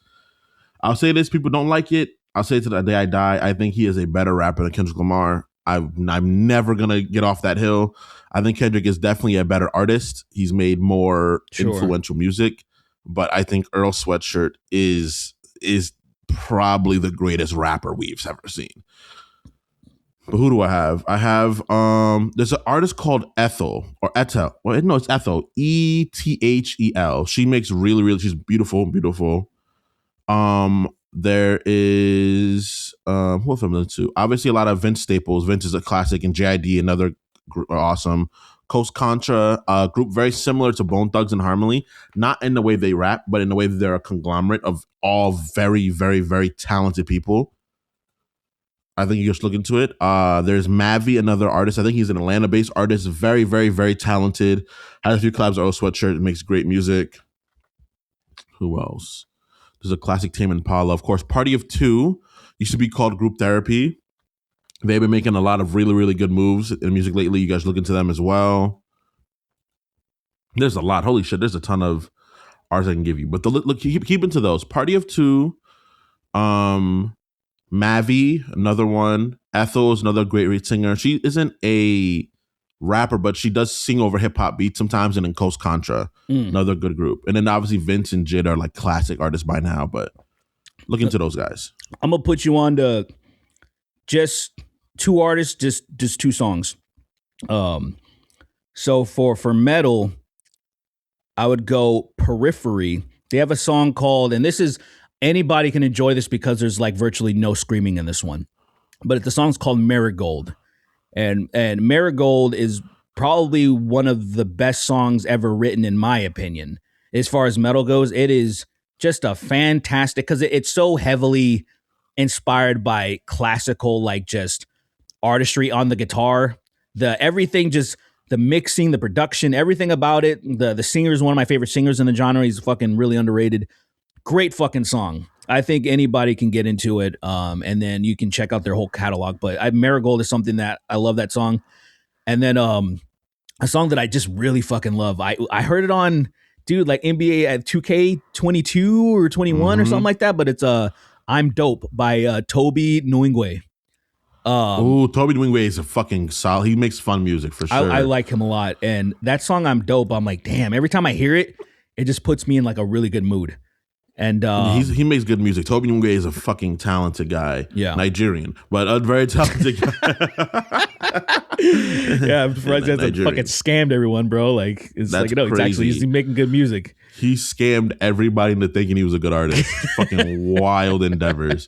I'll say this: people don't like it. I'll say it to the day I die. I think he is a better rapper than Kendrick Lamar. I'm never gonna get off that hill. I think Kendrick is definitely a better artist. He's made more influential music, but I think Earl Sweatshirt is probably the greatest rapper we've ever seen. But who do I have? I have there's an artist called Ethel or Ethel. Well, no, it's Ethel. Ethel. She makes really she's beautiful. There is who else I'm listening to? Obviously a lot of Vince staples. Vince is a classic, and JID, another awesome. Coast Contra, a group very similar to Bone Thugs and Harmony, not in the way they rap, but in the way that they're a conglomerate of all very, very, very talented people. I think you just look into it. There's Mavi, another artist. I think he's an Atlanta-based artist, very, very, very talented. Has a few collabs with Earl Sweatshirt, makes great music. Who else? There's a classic Tame Impala. Of course, Party of Two used to be called Group Therapy. They've been making a lot of really, really good moves in music lately. You guys look into them as well. There's a lot. Holy shit, there's a ton of artists I can give you. But look, keep into those. Party of Two, Mavi, another one. Ethel is another great singer. She isn't a rapper, but she does sing over hip hop beats sometimes. And then Coast Contra, another good group. And then obviously Vince and Jid are like classic artists by now. But look into those guys.
I'm gonna put you on to just two artists, just two songs. So for metal, I would go Periphery. They have a song called, and this is, anybody can enjoy this because there's like virtually no screaming in this one. But the song's called Marigold. And Marigold is probably one of the best songs ever written, in my opinion. As far as metal goes, it is just a fantastic, because it's so heavily inspired by classical, like just artistry on the guitar. Everything, just the mixing, the production, everything about it. The singer is one of my favorite singers in the genre. He's fucking really underrated. Great fucking song. I think anybody can get into it, and then you can check out their whole catalog. But Marigold is something that I love that song. And then a song that I just really fucking love. I heard it on, dude, like NBA at 2K22 or 21 or something like that. But it's I'm Dope by Toby Nwingwe.
Toby Nwingwe is a fucking solid. He makes fun music for sure.
I like him a lot. And that song I'm Dope, I'm like, damn, every time I hear it, it just puts me in like a really good mood. And
he makes good music. Toby Nwingwe is a fucking talented guy.
Yeah.
Nigerian, but a very talented guy.
Yeah, I'm surprised he hasn't fucking scammed everyone, bro. Like, it's
That's
like, no,
crazy.
he's making good music.
He scammed everybody into thinking he was a good artist. Fucking wild endeavors.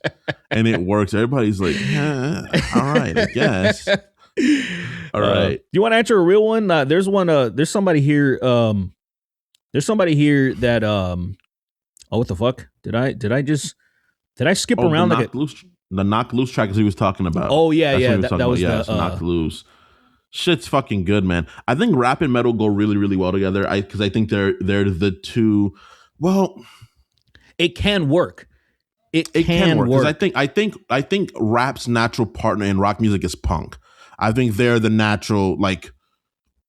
And it works. Everybody's like, all right, I guess. All right.
You want to answer a real one? There's one. There's somebody here. There's somebody here that. Oh, what the fuck? Did I skip around like
the Knock Loose track as he was talking about?
Oh yeah, that was
Knock Loose. Shit's fucking good, man. I think rap and metal go really, really well together. Because I think they're the two. Well,
it can work. It can work.
Because I think rap's natural partner in rock music is punk. I think they're the natural, like,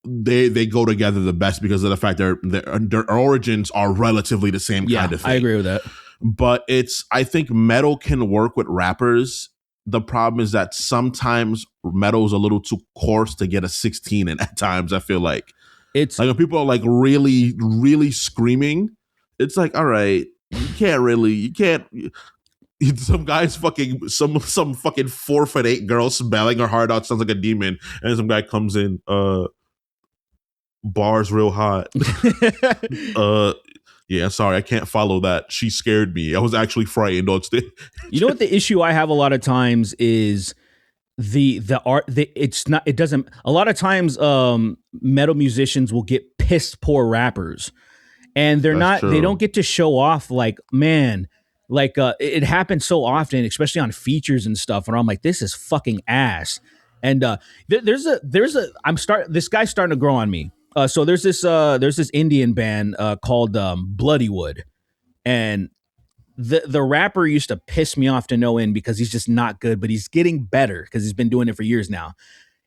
they go together the best because of the fact their origins are relatively the same kind of thing.
I agree with that.
But I think metal can work with rappers. The problem is that sometimes metal is a little too coarse to get a 16 in at times. I feel like it's like when people are like really, really screaming, it's like, all right, you can't. Some guy's fucking some fucking 4'8" girl smelling her heart out sounds like a demon, and some guy comes in, bars real hot. Yeah, sorry, I can't follow that. She scared me. I was actually frightened on stage.
You know what the issue I have a lot of times is the art. It's not. It doesn't. A lot of times, metal musicians will get piss poor rappers, and they're not. True. They don't get to show off. Like, man, like it happens so often, especially on features and stuff. And I'm like, this is fucking ass. And this guy's starting to grow on me. So there's this Indian band called Bloodywood, and the rapper used to piss me off to no end because he's just not good, but he's getting better because he's been doing it for years now.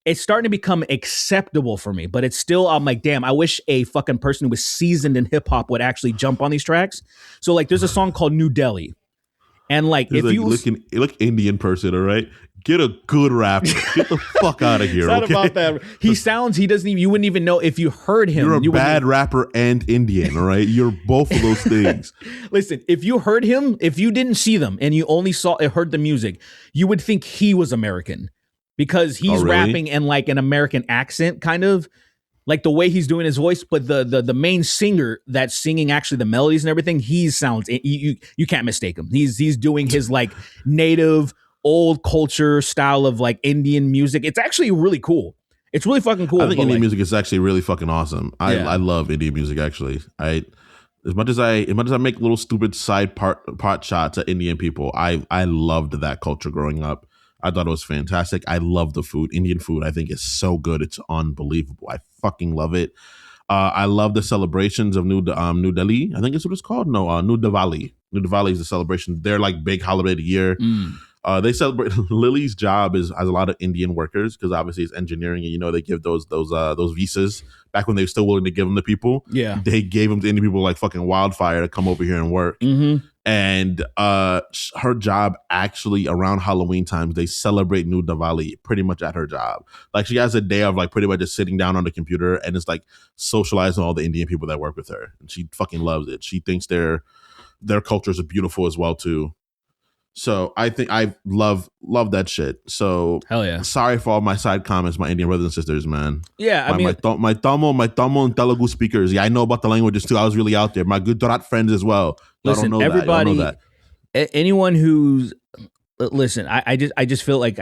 It's starting to become acceptable for me, but it's still, I'm like, damn, I wish a fucking person who was seasoned in hip hop would actually jump on these tracks. So like, there's a song called New Delhi. And like, if you
look Indian person, all right, get a good rapper. Get the fuck out of here.
It's not
okay?
about that. You wouldn't even know if you heard him.
You're a bad rapper and Indian, all right? You're both of those things.
Listen, if you heard him, if you didn't see them and you only heard the music, you would think he was American because he's rapping in like an American accent, kind of. Like the way he's doing his voice, but the main singer that's singing actually the melodies and everything, you can't mistake him. He's doing his like native old culture style of like Indian music. It's actually really cool. It's really fucking cool.
I think Indian music is actually really fucking awesome. I love Indian music actually. As much as I make little stupid side pot shots at Indian people, I loved that culture growing up. I thought it was fantastic. I love the food. Indian food, I think, is so good. It's unbelievable. I fucking love it. I love the celebrations of New Delhi. I think that's what it's called. No, New Diwali. New Diwali is the celebration. They're like big holiday of the year. They celebrate. Lily's job has a lot of Indian workers because obviously it's engineering, and they give those visas back when they were still willing to give them to people.
Yeah,
they gave them to Indian people like fucking wildfire to come over here and work.
Mm-hmm.
And her job actually around Halloween times, they celebrate New Diwali pretty much at her job. Like she has a day of like pretty much just sitting down on the computer and it's like socializing all the Indian people that work with her. And she fucking loves it. She thinks their cultures are beautiful as well too. So I think I love that shit. So
hell yeah.
Sorry for all my side comments, my Indian brothers and sisters, man.
Yeah,
my Tamil and Telugu speakers. Yeah, I know about the languages too. I was really out there. My Gujarat friends as well.
Listen,
don't know
everybody,
that.
Anyone who's listen, I just feel like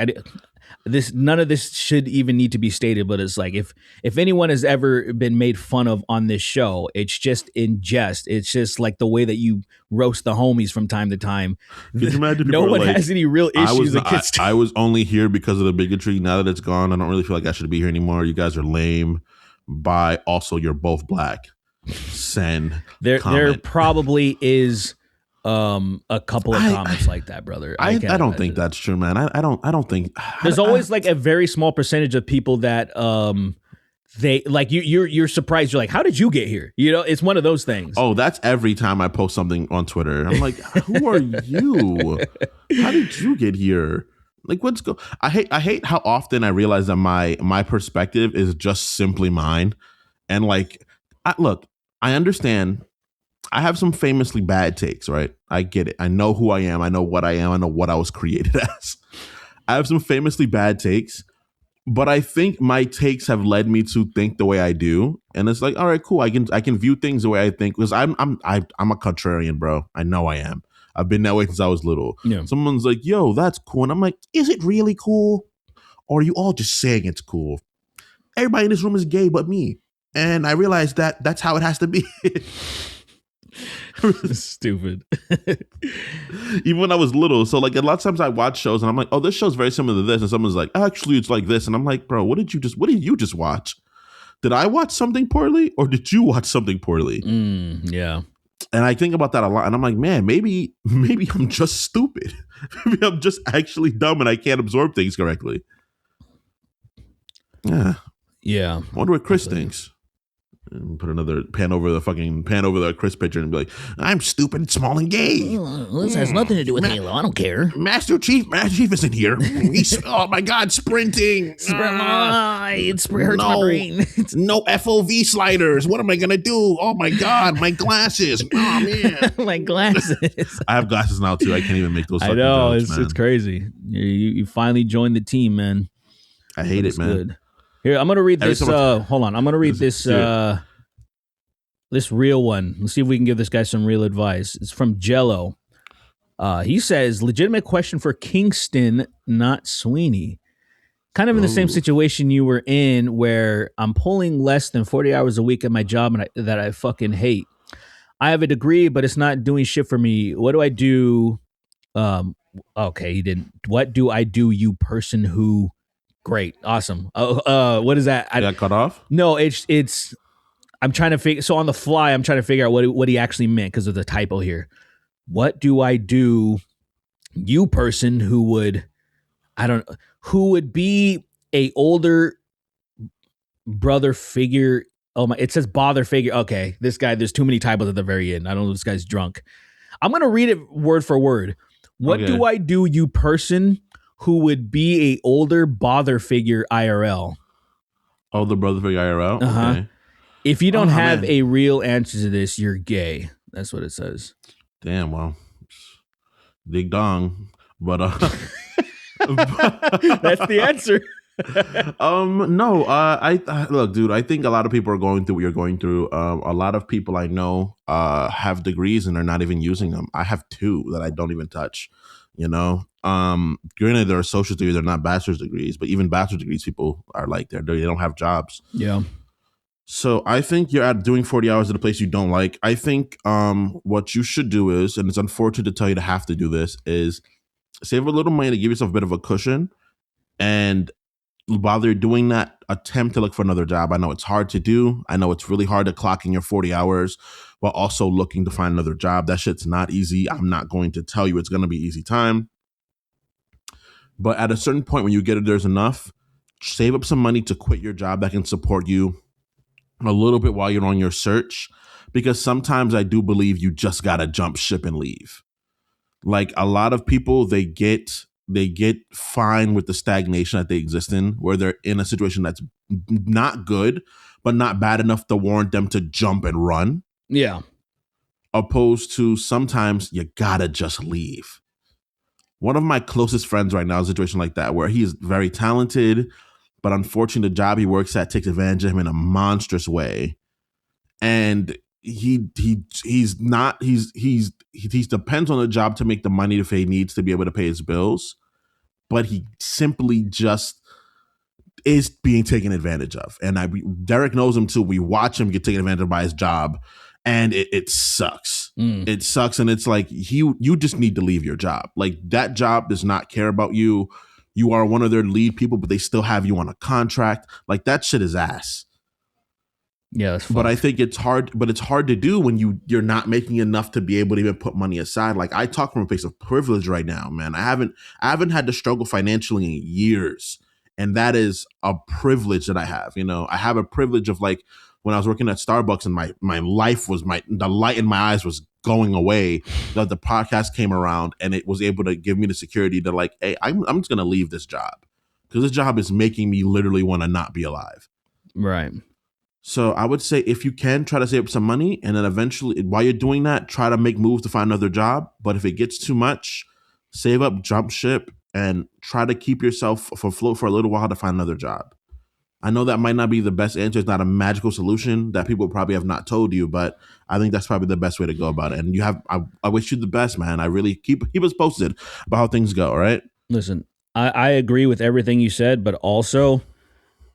none of this should even need to be stated, but it's like if anyone has ever been made fun of on this show, it's just in jest. It's just like the way that you roast the homies from time to time.
Could you imagine
no one has any real issues against
I was only here because of the bigotry. Now that it's gone, I don't really feel like I should be here anymore. You guys are lame. Bye. Also, you're both black. Send.
There probably is a couple of comments like that, brother.
I don't think that's true, man. I don't think
there's always like a very small percentage of people that they like you're surprised. You're like, how did you get here? You know, it's one of those things.
Oh, that's every time I post something on Twitter. I'm like, who are you? How did you get here? Like, I hate how often I realize that my perspective is just simply mine. And like, I understand. I have some famously bad takes, right? I get it. I know who I am. I know what I am. I know what I was created as. I have some famously bad takes, but I think my takes have led me to think the way I do. And it's like, all right, cool. I can view things the way I think because I'm a contrarian, bro. I know I am. I've been that way since I was little.
Yeah.
Someone's like, yo, that's cool. And I'm like, is it really cool? Or are you all just saying it's cool? Everybody in this room is gay but me. And I realized that that's how it has to be.
Stupid.
Even when I was little. So like a lot of times I watch shows and I'm like, oh, this show's very similar to this. And someone's like, actually, it's like this. And I'm like, bro, what did you just watch? Did I watch something poorly or did you watch something poorly?
Yeah.
And I think about that a lot. And I'm like, man, maybe I'm just stupid. Maybe I'm just actually dumb and I can't absorb things correctly. Yeah.
Yeah.
I wonder what Chris thinks. And put another pan over the Chris picture and be like, I'm stupid, small, and gay.
This has nothing to do with Halo. I don't care.
Master Chief isn't here. He's, oh my God, sprinting.
It hurts my brain.
No FOV sliders. What am I going to do? Oh my God, my glasses. Oh man.
My glasses.
I have glasses now too. I can't even make those fucking jokes,
it's crazy. You finally joined the team, man.
I hate it, man.
Good. Here, I'm gonna read this. Hold on, I'm gonna read this. This real one. Let's see if we can give this guy some real advice. It's from Jello. He says, "Legitimate question for Kingston, not Sweeney. Kind of in the same situation you were in, where I'm pulling less than 40 hours a week at my job that I fucking hate. I have a degree, but it's not doing shit for me. What do I do?" Okay, he didn't. What do I do, you person who? Great. Awesome. What is that?
I got cut off?
No, it's I'm trying to figure. So on the fly, I'm trying to figure out what he actually meant because of the typo here. What do I do, you person who would be a older brother figure? Oh my, it says bother figure. Okay, this guy, there's too many typos at the very end. I don't know if this guy's drunk. I'm going to read it word for word. What do I do, you person who would be a older bother figure IRL?
Older brother figure IRL?
Uh-huh.
Okay.
If you don't have a real answer to this, you're gay. That's what it says.
Damn, well, dig dong. But
that's the answer.
No, I look, dude, I think a lot of people are going through what you're going through. A lot of people I know have degrees and they're not even using them. I have 2 that I don't even touch, you know. Granted, they're associate degrees, they're not bachelor's degrees, but even bachelor's degrees, people are like they don't have jobs.
Yeah.
So I think you're doing 40 hours at a place you don't like. I think what you should do is, and it's unfortunate to tell you to have to do this, is save a little money to give yourself a bit of a cushion. And while you're doing that, attempt to look for another job. I know it's hard to do. I know it's really hard to clock in your 40 hours while also looking to find another job. That shit's not easy. I'm not going to tell you it's going to be easy time. But at a certain point when you get it, there's enough. Save up some money to quit your job that can support you a little bit while you're on your search. Because sometimes I do believe you just got to jump ship and leave. Like a lot of people, they get fine with the stagnation that they exist in, where they're in a situation that's not good, but not bad enough to warrant them to jump and run.
Yeah.
Opposed to sometimes you gotta just leave. One of my closest friends right now is a situation like that, where he is very talented, but unfortunately the job he works at takes advantage of him in a monstrous way. And he depends on the job to make the money if he needs to be able to pay his bills, but he simply just is being taken advantage of. And Derek knows him too. We watch him get taken advantage of by his job, and it sucks. It sucks, and it's like you just need to leave your job. Like that job does not care about you. You are one of their lead people, but they still have you on a contract. Like that shit is ass.
Yeah,
but I think it's hard. But it's hard to do when you're not making enough to be able to even put money aside. Like I talk from a place of privilege right now, man. I haven't had to struggle financially in years, and that is a privilege that I have. You know, I have a privilege of like when I was working at Starbucks and my life was the light in my eyes was going away. That the podcast came around and it was able to give me the security to like, hey, I'm just gonna leave this job because this job is making me literally want to not be alive.
Right.
So I would say if you can, try to save up some money, and then eventually, while you're doing that, try to make moves to find another job. But if it gets too much, save up, jump ship, and try to keep yourself afloat for a little while to find another job. I know that might not be the best answer. It's not a magical solution that people probably have not told you, but I think that's probably the best way to go about it. And I wish you the best, man. I really keep us posted about how things go. All right.
Listen, I agree with everything you said, but also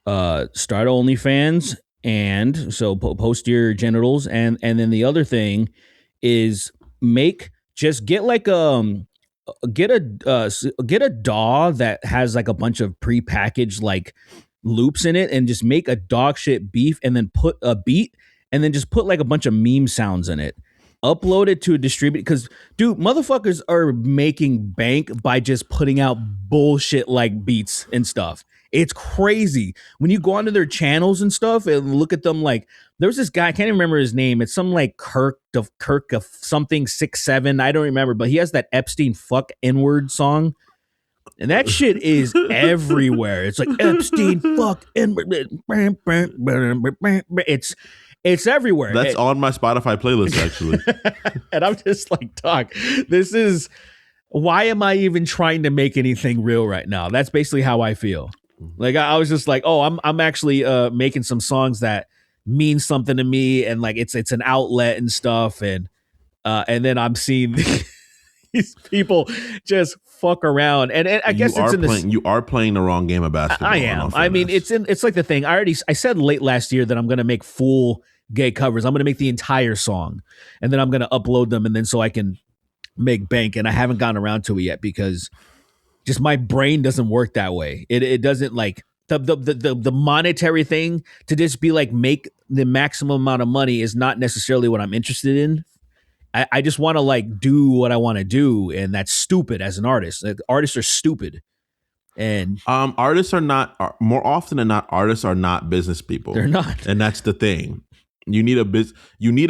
start OnlyFans. And so post your genitals, and then the other thing is get like get a DAW that has like a bunch of prepackaged like loops in it, and just make a dog shit beef, and then put a beat, and then just put like a bunch of meme sounds in it. Upload it to a distributor, because dude, motherfuckers are making bank by just putting out bullshit like beats and stuff. It's crazy when you go onto their channels and stuff and look at them. Like there's this guy, I can't even remember his name. It's some like Kirk of something 6'7". I don't remember, but he has that Epstein fuck N-word song. And that shit is everywhere. It's like Epstein fuck N-word. It's everywhere.
That's on my Spotify playlist, actually.
And I'm just like, dog, why am I even trying to make anything real right now? That's basically how I feel. Like I was just like, oh, I'm actually making some songs that mean something to me, and like it's an outlet and stuff, and then I'm seeing these people just fuck around, and I guess
you are playing the wrong game of basketball.
I am. I mean, it's like the thing. I said late last year that I'm gonna make full gay covers. I'm gonna make the entire song, and then I'm gonna upload them, and then so I can make bank. And I haven't gotten around to it yet because just my brain doesn't work that way. It doesn't like the monetary thing to just be like make the maximum amount of money is not necessarily what I'm interested in. I just want to like do what I want to do, and that's stupid as an artist. Like, artists are stupid, and
artists are not more often than not. Artists are not business people.
They're not,
and that's the thing. You need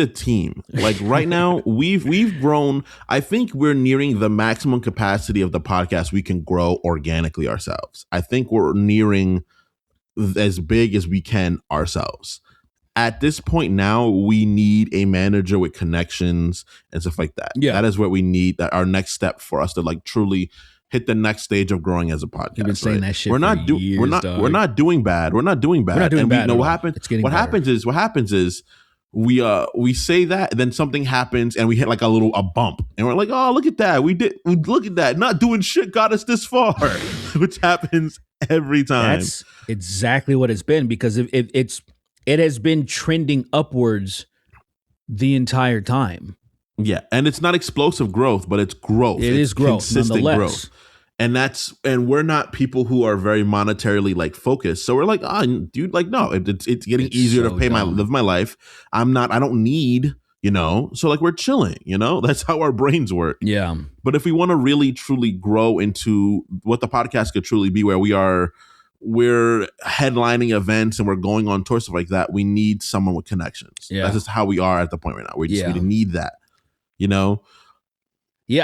a team. Like right now, we've grown. I think we're nearing the maximum capacity of the podcast we can grow organically ourselves. I think we're nearing as big as we can ourselves. At this point now, we need a manager with connections and stuff like that.
Yeah.
That is what we need. That our next step for us to like truly hit the next stage of growing as a podcast.
You've been saying that shit.
We're not doing bad. We're not doing bad.
And
we know what happens. What happens is we say that, and then something happens, and we hit like a bump, and we're like, oh, look at that. Look at that. Not doing shit got us this far, which happens every time.
That's exactly what it's been, because it has been trending upwards the entire time.
Yeah, and it's not explosive growth, but it's growth.
It is growth,
consistent growth. And we're not people who are very monetarily like focused. So we're like, dude, like, no, it's getting easier to live my life. I don't need, so like we're chilling, that's how our brains work.
Yeah.
But if we want to really truly grow into what the podcast could truly be, where we're headlining events and we're going on tours, stuff like that, we need someone with connections.
Yeah.
That's just how we are at the point right now. We need that,
Yeah.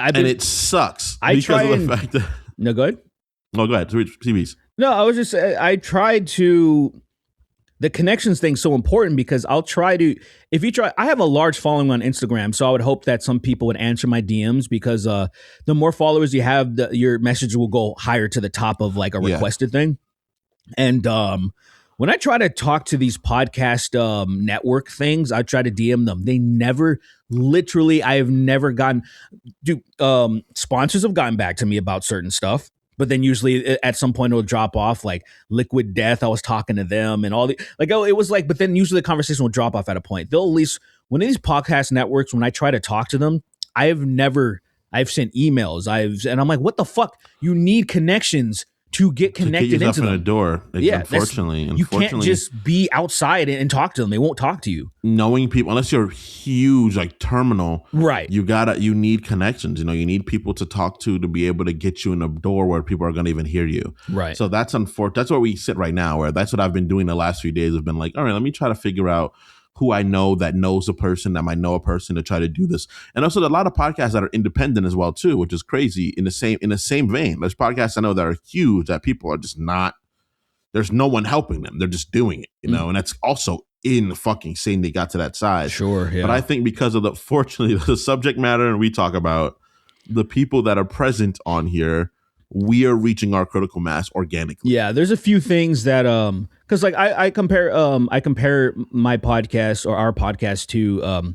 And it sucks because of the fact that.
No, go ahead.
Oh, go ahead. TVs.
No, I was just, I tried to, the connections thing's so important, because I have a large following on Instagram, so I would hope that some people would answer my DMs, because the more followers you have, your message will go higher to the top of like a requested thing. And when I try to talk to these podcast network things, I try to DM them. They never, I have never gotten, sponsors have gotten back to me about certain stuff, but then usually at some point it'll drop off. Like Liquid Death, I was talking to them and all it was like, but then usually the conversation will drop off at a point. They'll at least, one of these podcast networks, when I try to talk to them, I've sent emails, and I'm like, what the fuck? You need connections to get connected
to get
into them.
in the door.
Yeah,
unfortunately,
you can't just be outside and talk to them. They won't talk to you.
Knowing people, unless you're huge, like terminal,
right?
You need connections. You need people to talk to be able to get you in a door where people are going to even hear you.
Right.
So that's unfortunate. That's where we sit right now. Where that's what I've been doing the last few days. I've been like, all right, let me try to figure out who I know that knows a person that might know a person to try to do this. And also a lot of podcasts that are independent as well too, which is crazy in the same vein. There's podcasts I know that are huge that people are just not, there's no one helping them. They're just doing it, and that's also in fucking insane they got to that size.
Sure. Yeah.
But I think because of fortunately the subject matter and we talk about the people that are present on here, we are reaching our critical mass organically.
Yeah, there's a few things that because like I compare my podcast or our podcast to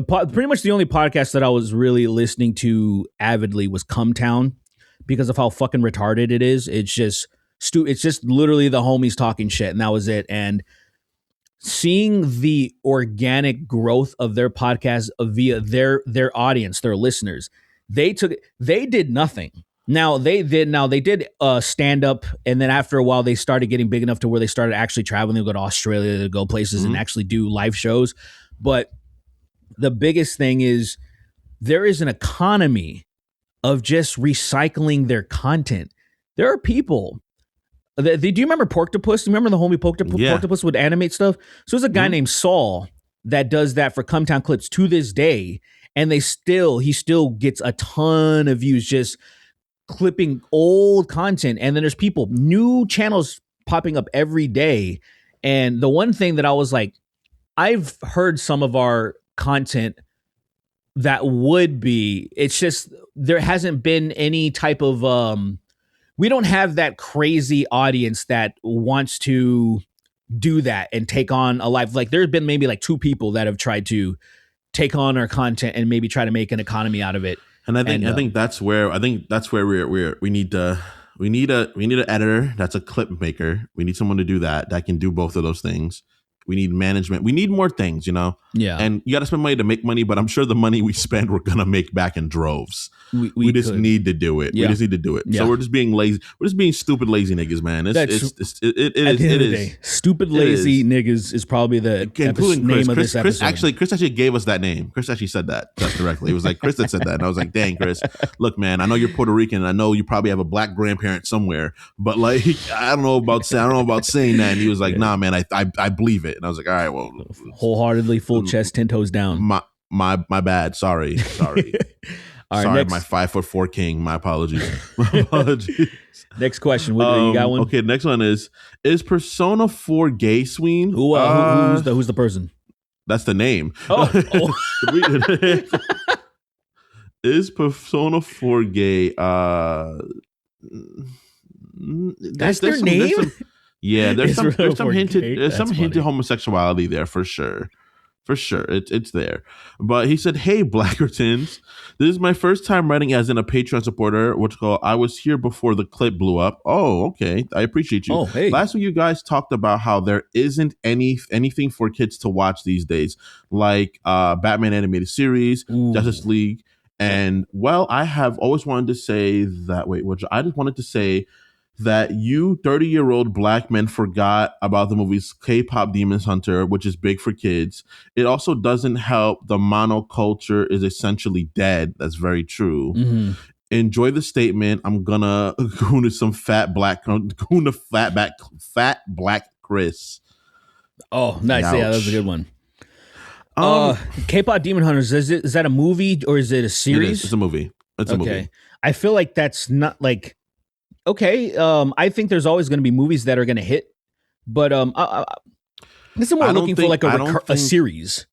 pretty much the only podcast that I was really listening to avidly was Come Town because of how fucking retarded it is. It's just it's just literally the homies talking shit, and that was it. And seeing the organic growth of their podcast via their audience, their listeners, they did nothing. Now they did stand up, and then after a while they started getting big enough to where they started actually traveling. They go to Australia, to go places and actually do live shows. But the biggest thing is there is an economy of just recycling their content. There are people. Do you remember Porktopus? Do you remember the homie Porktopus would animate stuff? So there's a guy named Saul that does that for Come Town Clips to this day, and he still gets a ton of views just clipping old content. And then there's new channels popping up every day. And the one thing that I was like, I've heard some of our content that would be, it's just, there hasn't been any type of, we don't have that crazy audience that wants to do that and take on a life. Like there's been maybe like 2 people that have tried to take on our content and maybe try to make an economy out of it.
And I think that's where we need an editor that's a clip maker. We need someone to do that can do both of those things. We need management. We need more things,
Yeah.
And you got to spend money to make money, but I'm sure the money we spend, we're going to make back in droves. We just need to do it.
Yeah.
We just need to do it.
Yeah.
So we're just being lazy. We're just being stupid, lazy niggas, man. It is.
Stupid, lazy niggas is probably the name of this episode.
Chris actually gave us that name. Chris actually said that directly. It was like Chris that said that. And I was like, dang, Chris, look, man, I know you're Puerto Rican and I know you probably have a black grandparent somewhere, but like, I don't know about saying that. And he was like, nah, man, I believe it. And I was like, all right, well,
wholeheartedly, full chest, 10 toes down.
My bad. Sorry.
All right,
sorry, my 5'4" king. My apologies.
Next question. You got one?
Okay, next one is Persona 4 gay, Sween?
Who's the person?
That's the name.
Oh.
Is Persona 4 gay?
That's their name?
There's some hinted homosexuality there for sure. For sure, it's there. But he said, "Hey, Blackertons, this is my first time writing as in a Patreon supporter. What's called? I was here before the clip blew up. Oh, okay. I appreciate you.
Oh, hey.
Last week you guys talked about how there isn't anything for kids to watch these days, like Batman animated series, Justice League, and well, I have always wanted to say that. I just wanted to say." That you 30-year-old black men forgot about the movies K-pop Demon Hunter, which is big for kids. It also doesn't help the monoculture is essentially dead. That's very true.
Mm-hmm.
Enjoy the statement. I'm gonna go to some fat black Chris.
Oh, nice.
Ouch.
Yeah, that was a good one. K-pop Demon Hunters, is that a movie or is it a series?
It's a movie. It's a movie.
I feel like that's not like... Okay, I think there's always going to be movies that are going to hit, but this is more looking for like a series.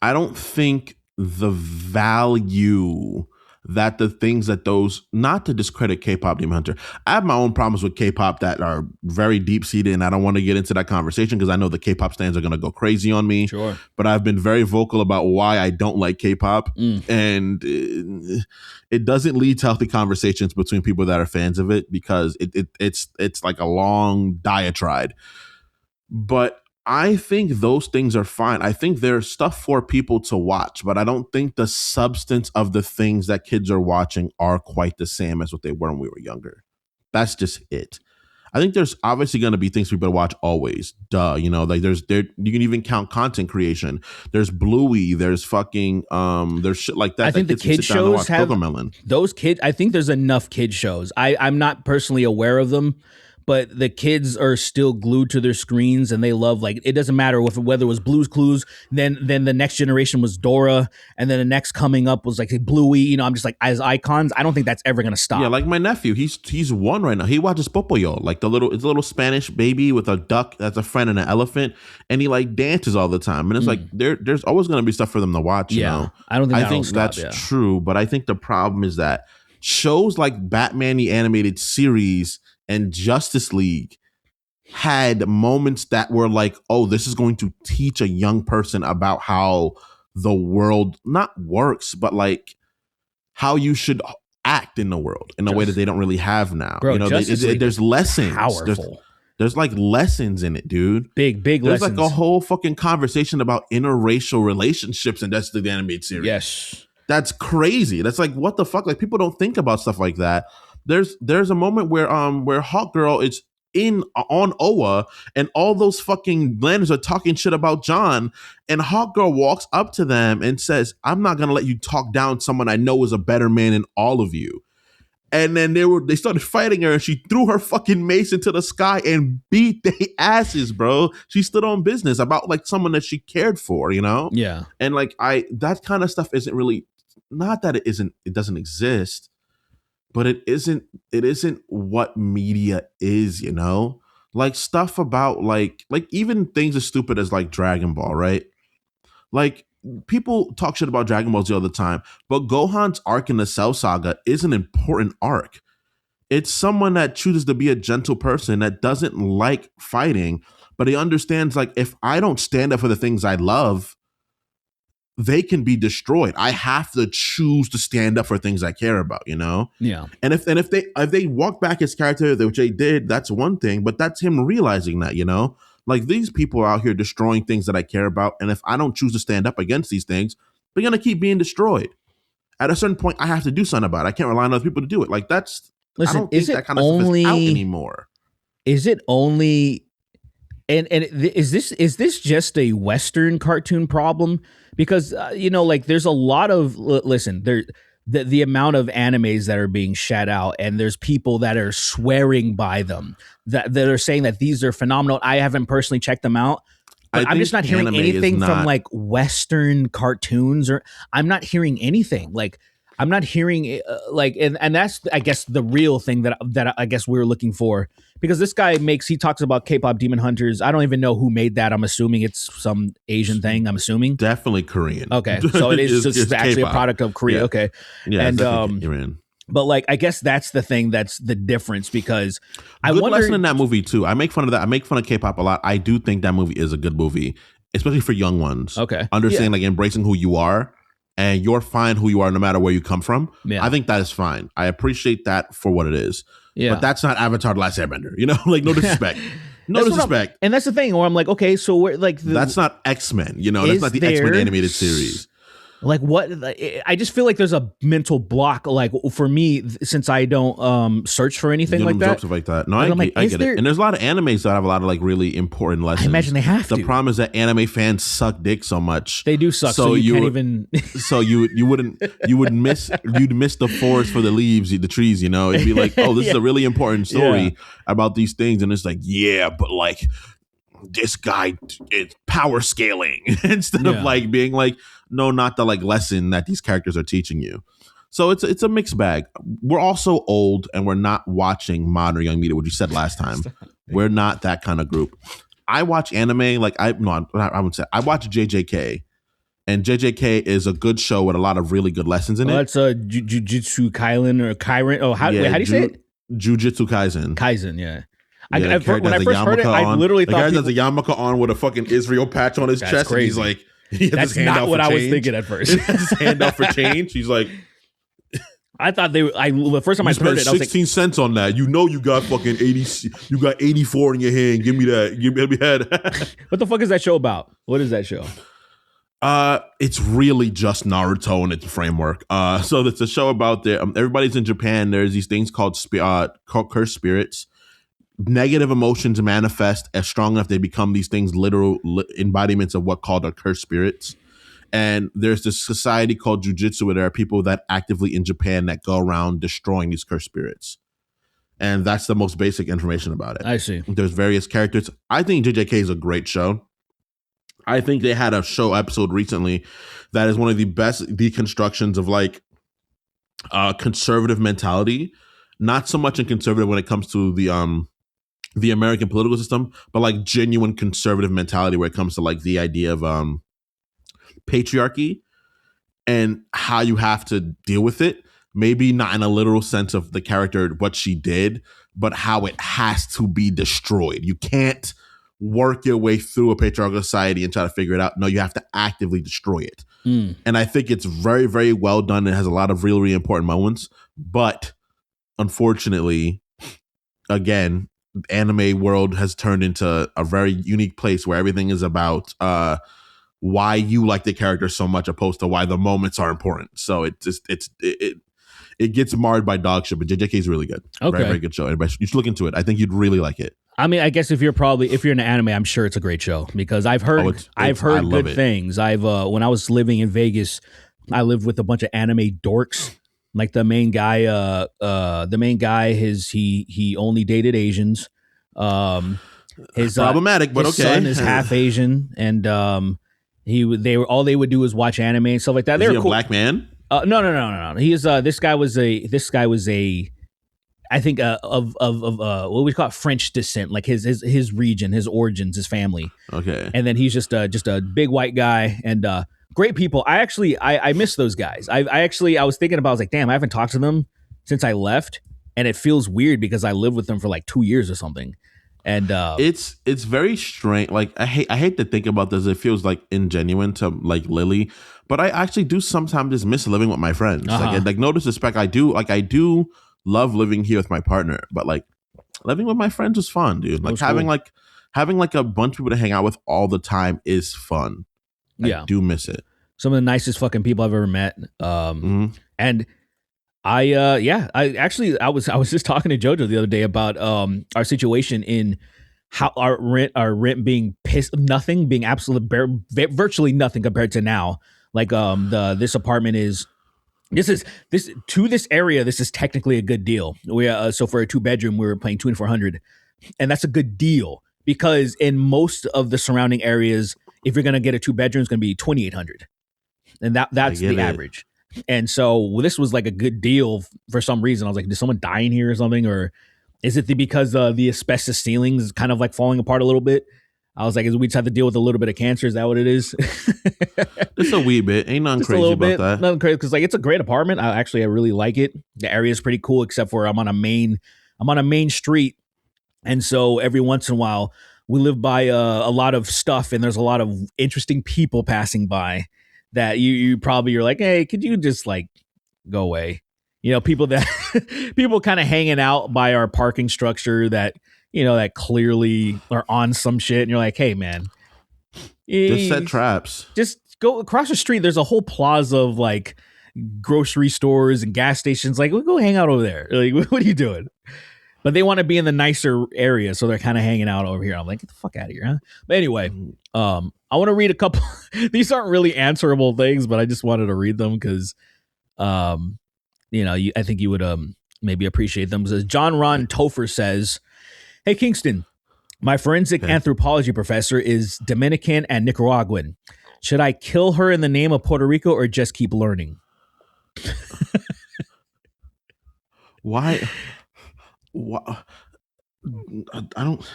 I don't think the value that the things that those, not to discredit K-pop Demon Hunter, I have my own problems with K-pop that are very deep-seated, and I don't want to get into that conversation because I know the K-pop stands are going to go crazy on me.
Sure.
But I've been very vocal about why I don't like K-pop, and it doesn't lead to healthy conversations between people that are fans of it because it's like a long diatribe. But I think those things are fine. I think there's stuff for people to watch, but I don't think the substance of the things that kids are watching are quite the same as what they were when we were younger. That's just it. I think there's obviously going to be things people watch always. Duh, you know, like you can even count content creation. There's Bluey, there's fucking there's shit like that.
I think the kid shows have
Cocomelon.
Those kids. I think there's enough kid shows. I'm not personally aware of them, but the kids are still glued to their screens and they love, like, it doesn't matter whether it was Blue's Clues, then the next generation was Dora, and then the next coming up was like Bluey. You know, I'm just like, as icons, I don't think that's ever gonna stop.
Yeah, like my nephew, he's one right now. He watches Popoyo, like it's a little Spanish baby with a duck that's a friend and an elephant, and he like dances all the time. And it's like there's always gonna be stuff for them to watch. You know?
I don't think
that's true, but I think the problem is that shows like Batman the Animated Series and Justice League had moments that were like, oh, this is going to teach a young person about how the world not works, but like how you should act in the world in a way that they don't really have now.
Bro,
you know, there's lessons.
Powerful.
There's like lessons in it, dude.
Big
there's
lessons.
There's like a whole fucking conversation about interracial relationships, and that's the Animated Series.
Yes.
That's crazy. That's like, what the fuck? Like, people don't think about stuff like that. There's a moment where Hawkgirl is on Oa, and all those fucking landers are talking shit about John, and Hawkgirl walks up to them and says, I'm not gonna let you talk down someone I know is a better man than all of you. And then they started fighting her, and she threw her fucking mace into the sky and beat their asses, bro. She stood on business about like someone that she cared for, you know?
Yeah.
And like that kind of stuff isn't really, not that it doesn't exist, but it isn't what media is, you know? Like stuff about like even things as stupid as like Dragon Ball, right? Like, people talk shit about Dragon Ball Z all the time, but Gohan's arc in the Cell Saga is an important arc. It's someone that chooses to be a gentle person that doesn't like fighting, but he understands, like, if I don't stand up for the things I love, they can be destroyed. I have to choose to stand up for things I care about, you know?
Yeah.
And if they walk back his character, which they did, that's one thing, but that's him realizing that, you know? Like, these people are out here destroying things that I care about, and if I don't choose to stand up against these things, they're gonna keep being destroyed. At a certain point, I have to do something about it. I can't rely on other people to do it. Like, that's
listen.
I don't think that kind of stuff is out anymore.
Is it only? And is this just a Western cartoon problem? Because you know, like, there's a lot of the amount of animes that are being shat out, and there's people that are swearing by them, that are saying that these are phenomenal. I haven't personally checked them out, but I'm just not hearing anything from like Western cartoons, or I'm not hearing anything. Like, I'm not hearing and that's, I guess, the real thing that I guess we're looking for, because this guy he talks about K-pop Demon Hunters. I don't even know who made that. I'm assuming it's some Asian thing. I'm assuming
definitely Korean.
Okay, so it is just actually K-pop. A product of Korea. Yeah. Okay,
yeah, and
Iran. But like, I guess that's the thing, that's the difference, because I
good
wonder,
lesson in that movie too. I make fun of that. I make fun of K-pop a lot. I do think that movie is a good movie, especially for young ones.
Okay,
understanding like embracing who you are. And you're fine who you are no matter where you come from. Yeah. I think that is fine. I appreciate that for what it is. Yeah. But that's not Avatar: The Last Airbender. You know, like, no disrespect. No disrespect.
And that's the thing where I'm like, okay, so we're like,
that's not X-Men. You know, that's not the X-Men animated series.
Like, what? I just feel like there's a mental block, like, for me, since I don't search for anything like that.
Stuff like that. No, I get it. And there's a lot of animes that have a lot of like really important lessons.
I imagine they have to.
The problem is that anime fans suck dick so much.
They do suck. So you can't even.
So you'd miss the forest for the leaves, the trees. You know, it'd be like, oh, this is a really important story about these things, and it's like, yeah, but like, this guy is power scaling instead of like being like, no, not the like lesson that these characters are teaching you. So it's a mixed bag. We're also old, and we're not watching modern young media, which you said last time. We're not that kind of group. I watch anime, like I would say I watch JJK, and JJK is a good show with a lot of really good lessons in it.
That's Jujutsu Kaisen or Kairen. Oh, how do you say it?
Jujutsu Kaisen.
Kaisen, yeah.
When I first heard it, I literally thought the guy has a yarmulke on with a fucking Israel patch on his chest, crazy. And he's like,
that's not what I was thinking at first.
His hand out for change. He's like,
I thought the first time I heard it, I was
16 cents on that. You know, you got fucking 80. You got 84 in your hand. Give me that. Give me that.
What the fuck is that show about? What is that show?
It's really just Naruto and its framework. So it's a show about everybody's in Japan. There's these things called cursed spirits. Negative emotions manifest as strong enough they become these things, literal embodiments of what called are cursed spirits. And there's this society called jujitsu where there are people that actively in Japan that go around destroying these cursed spirits. And that's the most basic information about it.
I see.
There's various characters. I think JJK is a great show. I think they had a show episode recently that is one of the best deconstructions of like conservative mentality. Not so much in conservative when it comes to the American political system, but like genuine conservative mentality where it comes to like the idea of patriarchy and how you have to deal with it. Maybe not in a literal sense of the character, what she did, but how it has to be destroyed. You can't work your way through a patriarchal society and try to figure it out. No, you have to actively destroy it. And I think it's very, very well done. It has a lot of really, really important moments. But unfortunately, again, anime world has turned into a very unique place where everything is about why you like the character so much opposed to why the moments are important. So it gets marred by dog shit, but JJK is really good.
Okay.
Very, very good show. Anybody, you should look into it. I think you'd really like it.
I mean, I guess if you're an anime, I'm sure it's a great show because I've heard good things. When I was living in Vegas, I lived with a bunch of anime dorks. Like the main guy, he only dated Asians. His
problematic, but
his
okay.
Son is half Asian, and all they would do is watch anime and stuff like that.
Is he a black man?
No. He is. This guy was a. I think of what we call it, French descent, like his region, his origins, his family.
Okay.
And then he's just a big white guy and great people. I miss those guys. I was thinking about, I was like, damn, I haven't talked to them since I left, and it feels weird because I lived with them for like 2 years or something. And
it's very strange. Like I hate to think about this. It feels like ingenuine to like Lily, but I actually do sometimes just miss living with my friends. Like no disrespect, I do love living here with my partner, but like living with my friends was fun, dude. Like having like a bunch of people to hang out with all the time is fun. I do miss it.
Some of the nicest fucking people I've ever met. And I was just talking to JoJo the other day about our situation in how our rent being nothing, being virtually nothing compared to now. Like this apartment is. This area. This is technically a good deal. So for a 2-bedroom, we were paying $2,400, and that's a good deal because in most of the surrounding areas, if you're gonna get a 2-bedroom, it's gonna be $2,800, and that's the average. And so this was like a good deal for some reason. I was like, did someone die in here or something, or is it because the asbestos ceilings is kind of like falling apart a little bit? I was like, we just have to deal with a little bit of cancer. Is that what it is?
Just a wee bit. Ain't nothing crazy about that.
Nothing crazy because like it's a great apartment. I really like it. The area is pretty cool, except for I'm on a main street, and so every once in a while we live by a lot of stuff, and there's a lot of interesting people passing by that you're like, hey, could you just like go away? You know, people kind of hanging out by our parking structure that. You know, that clearly are on some shit, and you're like, hey, man.
Just set traps.
Just go across the street. There's a whole plaza of, like, grocery stores and gas stations. Like, we'll go hang out over there. Like, what are you doing? But they want to be in the nicer area, so they're kind of hanging out over here. I'm like, get the fuck out of here, huh? But anyway, I want to read a couple. These aren't really answerable things, but I just wanted to read them because, I think you would maybe appreciate them. So John Ron Topher says, hey, Kingston, my forensic anthropology professor is Dominican and Nicaraguan. Should I kill her in the name of Puerto Rico or just keep learning?
Why? I don't.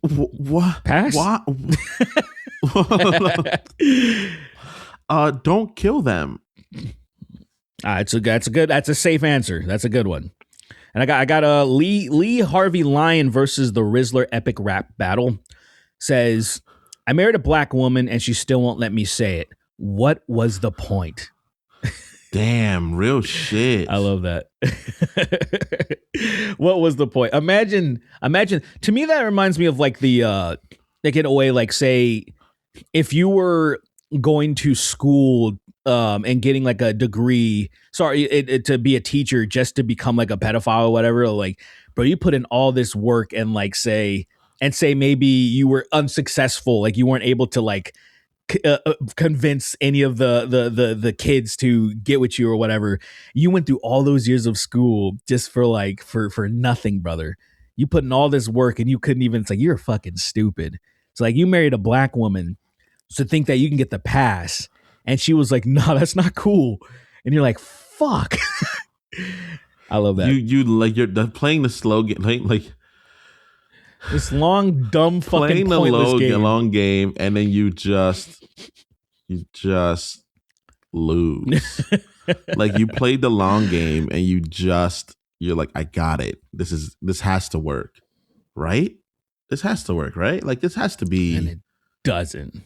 What?
Pass?
Don't kill them.
That's a safe answer. That's a good one. And I got a Lee Harvey Lyon versus the Rizzler epic rap battle. Says, I married a black woman and she still won't let me say it. What was the point?
Damn, real shit.
I love that. What was the point? Imagine. To me, that reminds me of like the like in a way, like say, if you were going to school and getting like a degree, to be a teacher just to become like a pedophile or whatever. Like, bro, you put in all this work and like say maybe you were unsuccessful, like you weren't able to like convince any of the kids to get with you or whatever. You went through all those years of school just for like for nothing, brother. You put in all this work and you couldn't even. It's like, you're fucking stupid. It's like you married a black woman to think that you can get the pass, and she was like, "No, that's not cool." And you're like, "Fuck." I love that.
You like you're playing the slow game, like
this long, dumb, fucking pointless game.
long game, and then you just lose. Like you played the long game, and you're like, I got it. This has to work, right? This has to work, right? Like this has to be.
And it doesn't.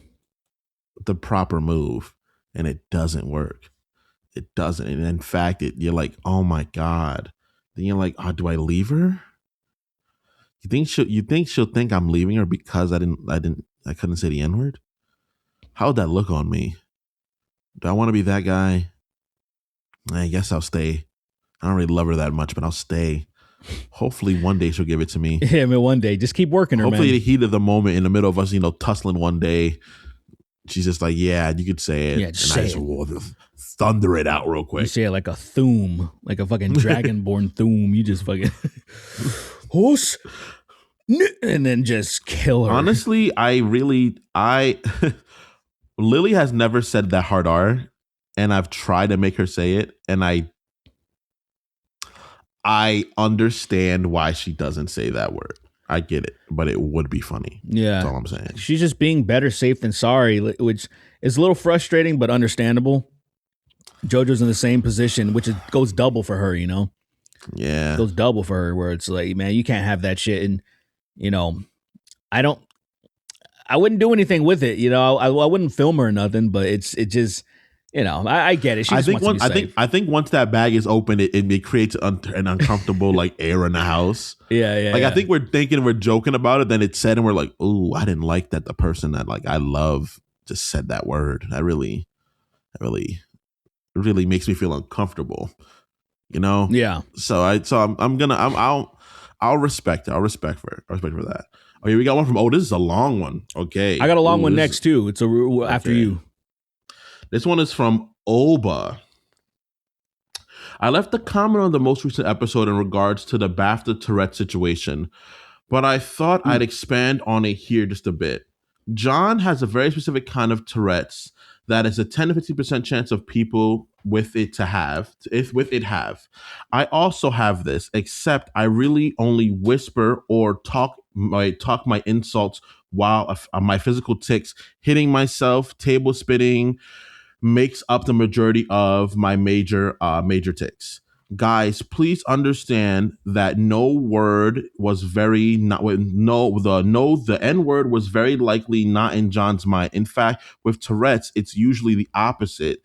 The proper move, and it doesn't work. It doesn't. And in fact, you're like, oh my God. Then you're like, oh, do I leave her? You think she'll think I'm leaving her because I couldn't say the N-word? How would that look on me? Do I want to be that guy? I guess I'll stay. I don't really love her that much, but I'll stay. Hopefully one day she'll give it to me.
Yeah, I mean, one day. Just keep working her,
Hopefully
man.
the heat of the moment in the middle of us, tussling one day, she's just like, yeah, you could say it.
Yeah, just say
it. Thunder it out real quick.
You say it like a Thum, like a fucking dragonborn Thum. You just fucking horse, and then just kill her.
Honestly, Lily has never said that hard R, and I've tried to make her say it, and I understand why she doesn't say that word. I get it, but it would be funny.
Yeah.
That's all I'm saying.
She's just being better safe than sorry, which is a little frustrating, but understandable. JoJo's in the same position, which goes double for her,
Yeah.
It goes double for her, where it's like, man, you can't have that shit. And, I wouldn't do anything with it. I wouldn't film her or nothing, but it just, I get it. She just wants to be safe.
I think once that bag is open, it creates an uncomfortable like air in the house.
Yeah.
Like I think we're joking about it. Then it's said, and we're like, "Ooh, I didn't like that." The person that like I love just said that word. That really makes me feel uncomfortable.
Yeah.
So I'll respect it. I'll respect for that. Okay, we got one from. Oh, this is a long one. Okay,
I got a long one next too. It's after you.
This one is from Oba. I left a comment on the most recent episode in regards to the BAFTA Tourette situation, but I thought I'd expand on it here just a bit. John has a very specific kind of Tourette's that is a 10 to 50% chance of people with it have. I also have this, except I really only whisper or talk my insults while my physical tics, hitting myself, table spitting, makes up the majority of my major tics. Guys, please understand that the N-word was very likely not in John's mind. In fact, with Tourette's, it's usually the opposite.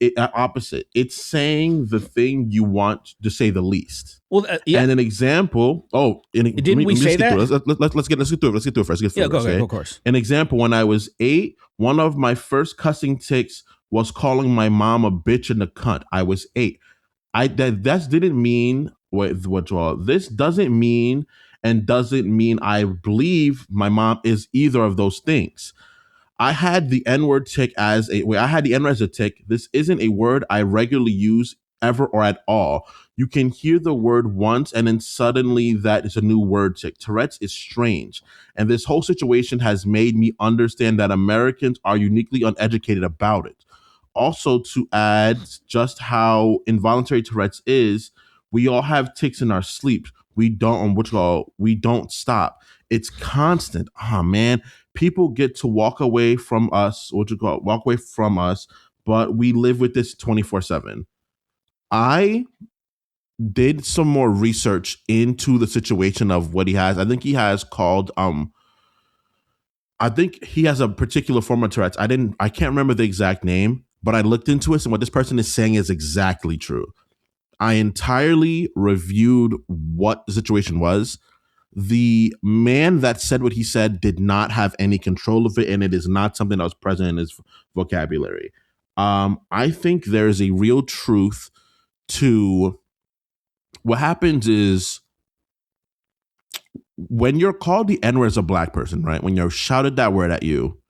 It's saying the thing you want to say the least.
Well, yeah.
And an example.
Didn't we say that?
Let's get through it first.
Yeah, go ahead, of course.
An example: when I was 8, one of my first cussing tics was calling my mom a bitch and a cunt. I was 8. This doesn't mean I believe my mom is either of those things. I had the N-word tick as a tick. This isn't a word I regularly use ever or at all. You can hear the word once and then suddenly that is a new word tick. Tourette's is strange. And this whole situation has made me understand that Americans are uniquely uneducated about it. Also, to add just how involuntary Tourette's is, we all have tics in our sleep. We don't stop. It's constant. Oh man, people get to walk away from us, but we live with this 24/7. I did some more research into the situation of what he has. I think he has a particular form of Tourette's. I can't remember the exact name, but I looked into it, and what this person is saying is exactly true. I entirely reviewed what the situation was. The man that said what he said did not have any control of it, and it is not something that was present in his vocabulary. I think there is a real truth to what happens is when you're called the N-word as a black person, right? When you're shouted that word at you,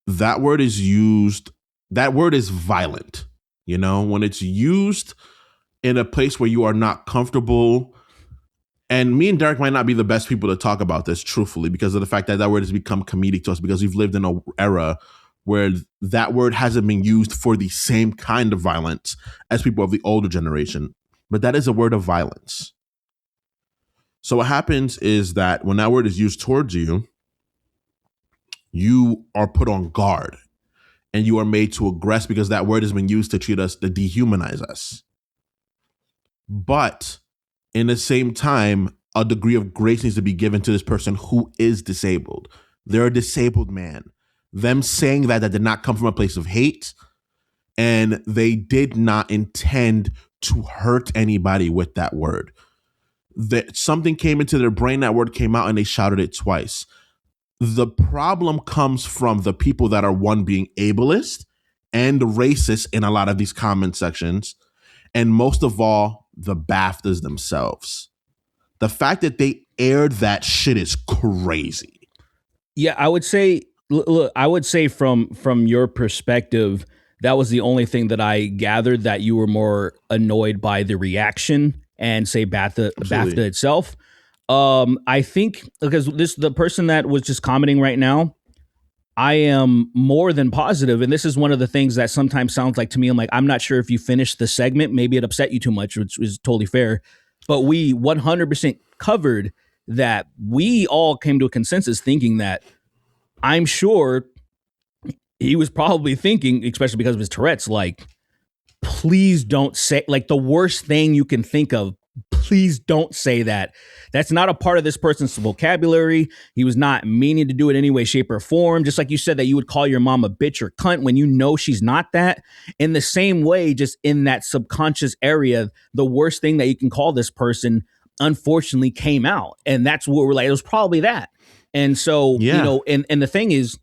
that word is used, that word is violent. You know, when it's used in a place where you are not comfortable, and me and Derek might not be the best people to talk about this truthfully because of the fact that that word has become comedic to us because we've lived in an era where that word hasn't been used for the same kind of violence as people of the older generation. But that is a word of violence. So what happens is that when that word is used towards you, you are put on guard and you are made to aggress because that word has been used to treat us, to dehumanize us. But in the same time, a degree of grace needs to be given to this person who is disabled. They're a disabled man. Them saying that did not come from a place of hate, and they did not intend to hurt anybody with that word. That something came into their brain, that word came out, and they shouted it twice. The problem comes from the people that are, one, being ableist and racist in a lot of these comment sections, and most of all, the BAFTAs themselves. The fact that they aired that shit is crazy.
Yeah, I would say, look, I would say from your perspective, that was the only thing that I gathered, that you were more annoyed by the reaction and say BAFTA itself. I think because the person that was just commenting right now, I am more than positive, and this is one of the things that sometimes sounds like to me, I'm like, I'm not sure if you finished the segment, maybe it upset you too much, which is totally fair, but we 100% covered that. We all came to a consensus thinking that, I'm sure he was probably thinking, especially because of his Tourette's, like, please don't say, like, the worst thing you can think of, please don't say that. That's not a part of this person's vocabulary. He was not meaning to do it in any way, shape, or form. Just like you said that you would call your mom a bitch or cunt when you know she's not that. In the same way, just in that subconscious area, the worst thing that you can call this person, unfortunately, came out. And that's what we're like, it was probably that. And so, you know, and the thing is,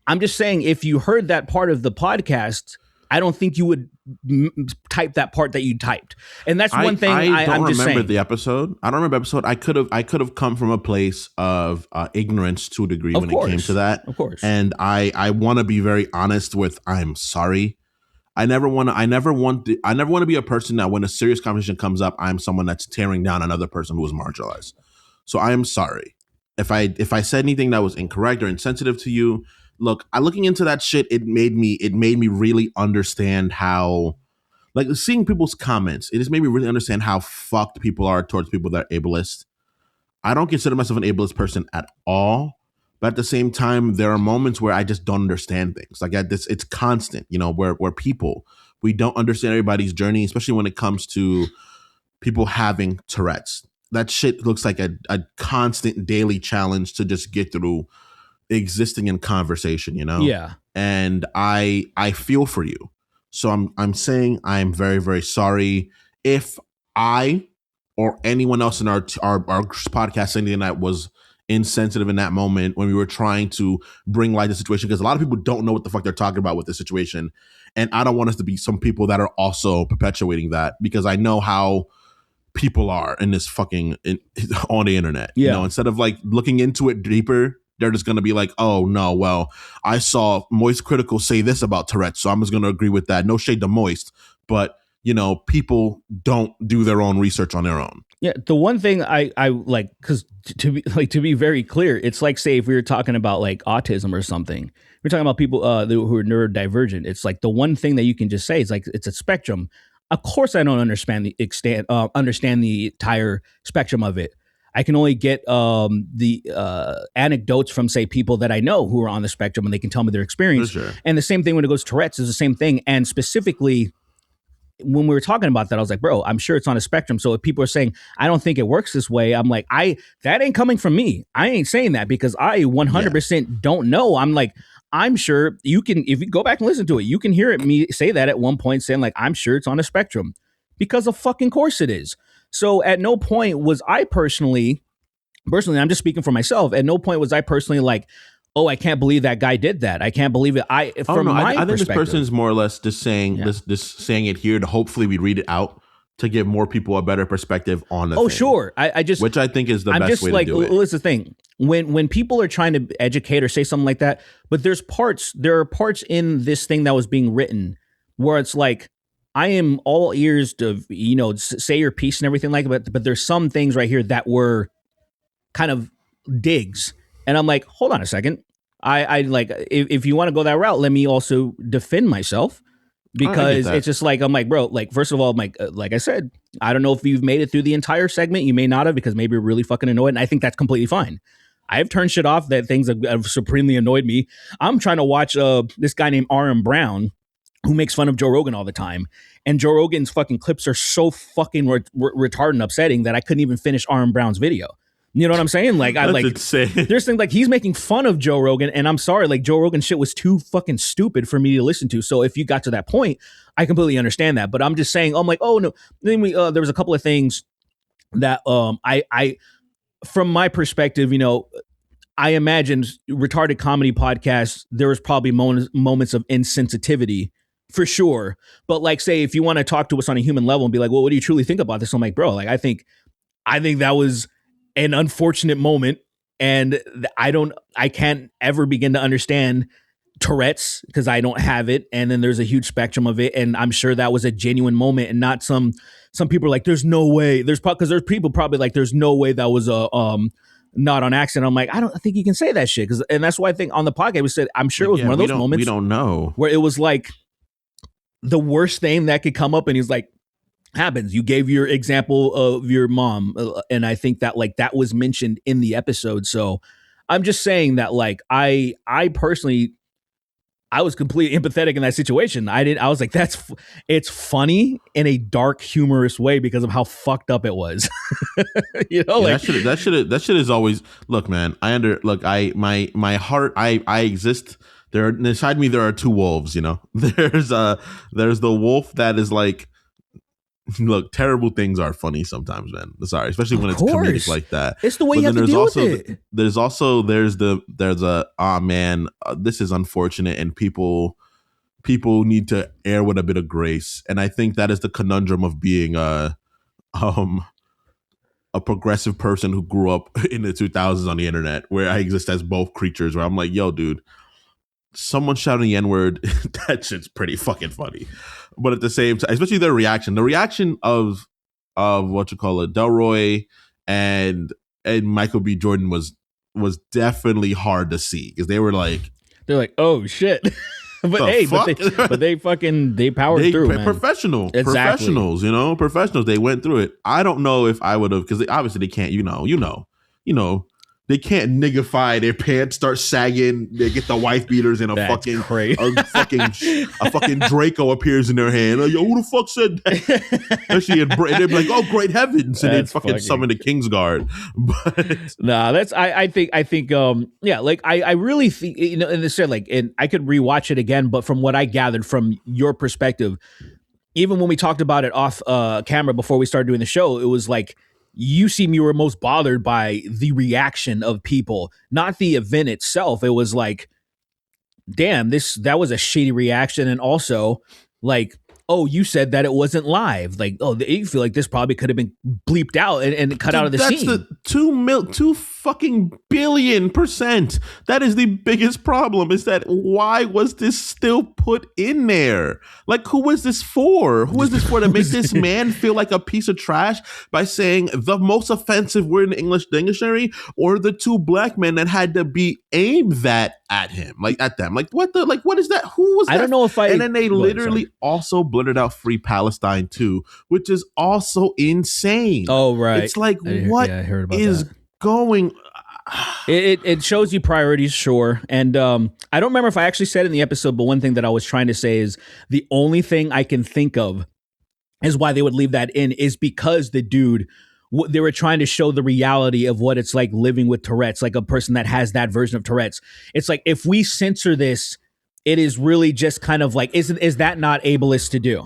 I'm just saying, if you heard that part of the podcast, I don't think you would type that part that you typed. And that's one thing I'm just saying. I don't remember
the episode. I don't remember episode. I could have come from a place of ignorance to a degree when it came to that.
Of course.
And I want to be very honest with, I'm sorry. I never want to be a person that when a serious conversation comes up, I'm someone that's tearing down another person who was marginalized. So I am sorry. If I said anything that was incorrect or insensitive to you, look, looking into that shit, it made me really understand how, like, seeing people's comments, it just made me really understand how fucked people are towards people that are ableist. I don't consider myself an ableist person at all, but at the same time, there are moments where I just don't understand things. Like, it's constant, you know, where people, we don't understand everybody's journey, especially when it comes to people having Tourette's. That shit looks like a constant daily challenge to just get through existing in conversation, you know?
Yeah.
And I feel for you. So I'm saying I'm very, very sorry if I or anyone else in our podcast anything that was insensitive in that moment when we were trying to bring light to the situation, because a lot of people don't know what the fuck they're talking about with this situation. And I don't want us to be some people that are also perpetuating that, because I know how people are in this fucking on the internet.
Yeah.
You know, instead of like looking into it deeper, they're just going to be like, oh no, well, I saw Moist Critical say this about Tourette's, so I'm just going to agree with that. No shade to Moist, but you know, people don't do their own research on their own.
Yeah, the one thing I like, because to be very clear, it's like, say, if we were talking about like autism or something, we're talking about people who are neurodivergent. It's like the one thing that you can just say is like, it's a spectrum. Of course, I don't understand the entire spectrum of it. I can only get the anecdotes from, say, people that I know who are on the spectrum, and they can tell me their experience.
For sure.
And the same thing when it goes to Tourette's is the same thing. And specifically, when we were talking about that, I was like, bro, I'm sure it's on a spectrum. So if people are saying, I don't think it works this way, I'm like, that ain't coming from me. I ain't saying that because I 100% don't know. I'm like, I'm sure you can, if you go back and listen to it, you can hear me say that at one point, saying like, I'm sure it's on a spectrum, because of fucking course it is. So at no point was I personally, I'm just speaking for myself. At no point was I personally like, oh, I can't believe that guy did that. I can't believe it. I think
this person is more or less just saying this saying it here to hopefully we read it out to give more people a better perspective on the thing.
Sure. I just,
which I think is the best way to do it.
Well, it's the thing. When people are trying to educate or say something like that, but there are parts in this thing that was being written where it's like, I am all ears to, say your piece and everything like that. But there's some things right here that were kind of digs. And I'm like, hold on a second. I like, if you want to go that route, let me also defend myself. Because it's just like, I'm like, bro, like, first of all, like I said, I don't know if you've made it through the entire segment. You may not have, because maybe you're really fucking annoyed. And I think that's completely fine. I've turned shit off that things have supremely annoyed me. I'm trying to watch this guy named R.M. Brown, who makes fun of Joe Rogan all the time. And Joe Rogan's fucking clips are so fucking retarded and upsetting that I couldn't even finish R.M. Brown's video. You know what I'm saying? Like,
insane.
There's things like he's making fun of Joe Rogan, and I'm sorry, like Joe Rogan shit was too fucking stupid for me to listen to. So if you got to that point, I completely understand that. But I'm just saying, I'm like, oh no. Then there was a couple of things that I from my perspective, I imagined retarded comedy podcasts. There was probably moments of insensitivity for sure. But like, say if you want to talk to us on a human level and be like, well, what do you truly think about this? I'm like, bro, like I think that was an unfortunate moment, and I can't ever begin to understand Tourette's because I don't have it, and then there's a huge spectrum of it, and I'm sure that was a genuine moment and not some people are like, there's no way, because there's people probably like, there's no way that was a not on accident. I'm like, I don't think you can say that shit, and that's why I think on the podcast we said, I'm sure it was one of those moments
we don't know,
where it was like the worst thing that could come up, and he's like, happens. You gave your example of your mom, and I think that like that was mentioned in the episode. So I'm just saying that like I personally, I was completely empathetic in that situation. I was like, it's funny in a dark, humorous way because of how fucked up it was. Like
that shit is always, look, man. My heart. I exist. There inside me there are two wolves. There's the wolf that is like, look, terrible things are funny sometimes, man. Sorry, especially when it's comedic like that.
It's the way you have to deal with it.
There's man, this is unfortunate, and people need to err with a bit of grace. And I think that is the conundrum of being a progressive person who grew up in the 2000s on the internet, where I exist as both creatures. Where I'm like, yo, dude, someone shouting the N-word, that shit's pretty fucking funny. But at the same time, especially the reaction of what you call it, Delroy and Michael B. Jordan was definitely hard to see, because they're like,
oh shit. but they powered through, man.
Professionals, professionals. They went through it. I don't know if I would have, because obviously they can't, they can't niggify their pants, start sagging. They get the wife beaters, and a fucking Draco appears in their hand. Like, yo, who the fuck said that? Especially they'd be like, oh, great heavens, and they'd fucking summon the Kingsguard. But
that's I think like I really think, and they said like, and I could rewatch it again, but from what I gathered from your perspective, even when we talked about it off camera before we started doing the show, it was like, you were most bothered by the reaction of people, not the event itself. It was like, damn, that was a shitty reaction. And also like, oh, you said that it wasn't live. Like, oh, you feel like this probably could have been bleeped out and cut out of the scene.
That's the 2 fucking billion%. That is the biggest problem, is that why was this still put in there? Like, who was this for? Who is this for, to make this man feel like a piece of trash by saying the most offensive word in the English dictionary, or the 2 black men that had to be aimed at him, like at them? Like, what is that? Who was that?
I don't know if
And then they literally also blurted out Free Palestine too, which is also insane.
Oh, right.
It's like, what is going?
It shows you priorities, sure. And I don't remember if I actually said in the episode, but one thing that I was trying to say is the only thing I can think of is why they would leave that in is because the dude, they were trying to show the reality of what it's like living with Tourette's, like a person that has that version of Tourette's. It's like, if we censor this, it is really just kind of like, is that not ableist to do?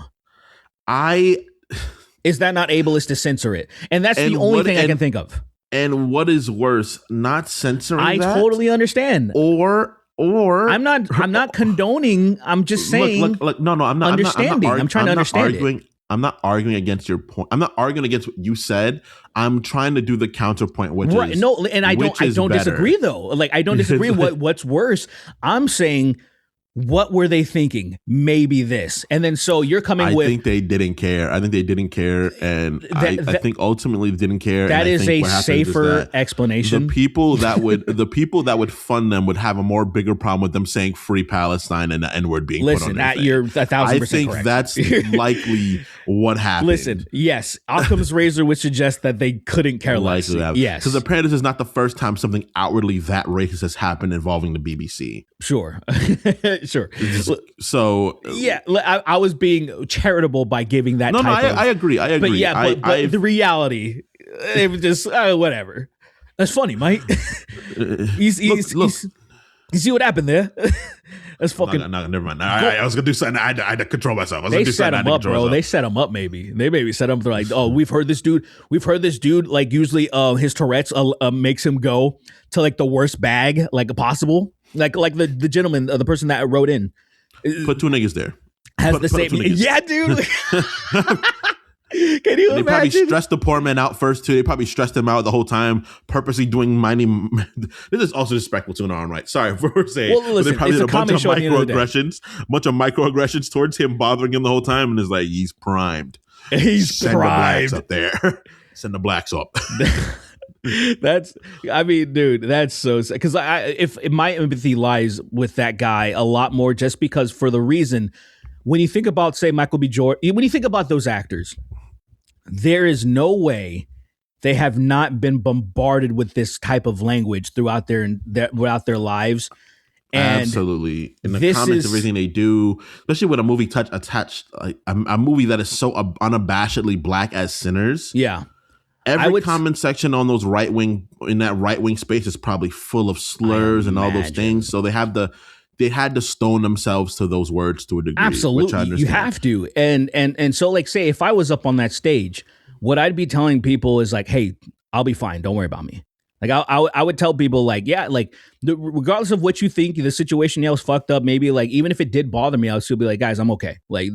Is that not ableist to censor it? And that's the only thing I can think of.
And what is worse, not censoring
I
that?
totally understand.
Or I'm
not condoning. I'm just saying.
Look, no, I'm not
understanding. I'm trying to understand it.
I'm not arguing against your point. I'm not arguing against what you said. I'm trying to do the counterpoint, which
right.
is
no, and I don't disagree though. Like I don't disagree. What's worse? I'm saying, what were they thinking? Maybe this, and then so you're coming with.
I think they didn't care. I think ultimately they didn't care.
That is a safer explanation.
The people that would fund them would have a more bigger problem with them saying "Free Palestine" and the N-word being put on their thing.
You're 1,000%
I think
correct.
that's likely what happened.
Listen, yes, Occam's razor would suggest that they couldn't care less. Yes,
because apparently this is not the first time something outwardly that racist has happened involving the BBC.
Sure. Sure.
So
yeah, I was being charitable by giving that.
I agree.
But yeah, but the reality, it was just whatever. That's funny, Mike. You see what happened there? That's fucking.
No, never mind. I was gonna do something. I had to control myself.
They set him up, bro. They set him up. Maybe set him. They're like, oh, we've heard this dude. Like usually, his Tourette's makes him go to like the worst bag like possible. Like the gentleman, the person that wrote in.
Put two niggas there.
Has the same. Yeah, dude. Can you imagine?
They probably stressed the poor man out first too. They probably stressed him out the whole time, purposely doing mining. This is also disrespectful to an arm, right? Sorry for saying.
Well, listen,
they probably did a bunch of microaggressions towards him, bothering him the whole time, and it's like he's primed.
Send
the blacks up there. Send the blacks up.
Dude, that's so sad. Because if my empathy lies with that guy a lot more, just because for the reason when you think about, say, Michael B. Jordan, when you think about those actors, there is no way they have not been bombarded with this type of language throughout their lives. And
absolutely, in the comments, everything they do, especially with a movie attached, like a movie that is so unabashedly black as Sinners.
Yeah.
Every comment section on those right wing space is probably full of slurs and all those things. So they had to stone themselves to those words to a degree.
Absolutely,
which I understand.
You have to. And so, like, say if I was up on that stage, what I'd be telling people is like, "Hey, I'll be fine. Don't worry about me." Like I would tell people like, yeah, like regardless of what you think, the situation was fucked up. Maybe like even if it did bother me, I would still be like, guys, I'm okay. Like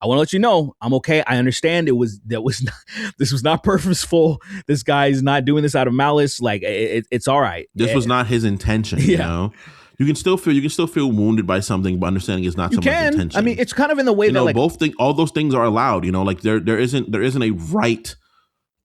I want to let you know I'm okay. I understand this was not purposeful. This guy's not doing this out of malice. Like it's all right.
This was not his intention. Yeah. You know, you can still feel wounded by something, but understanding it's not someone's intention.
I mean, it's kind of in the way that like
all those things are allowed. You know, like there isn't a right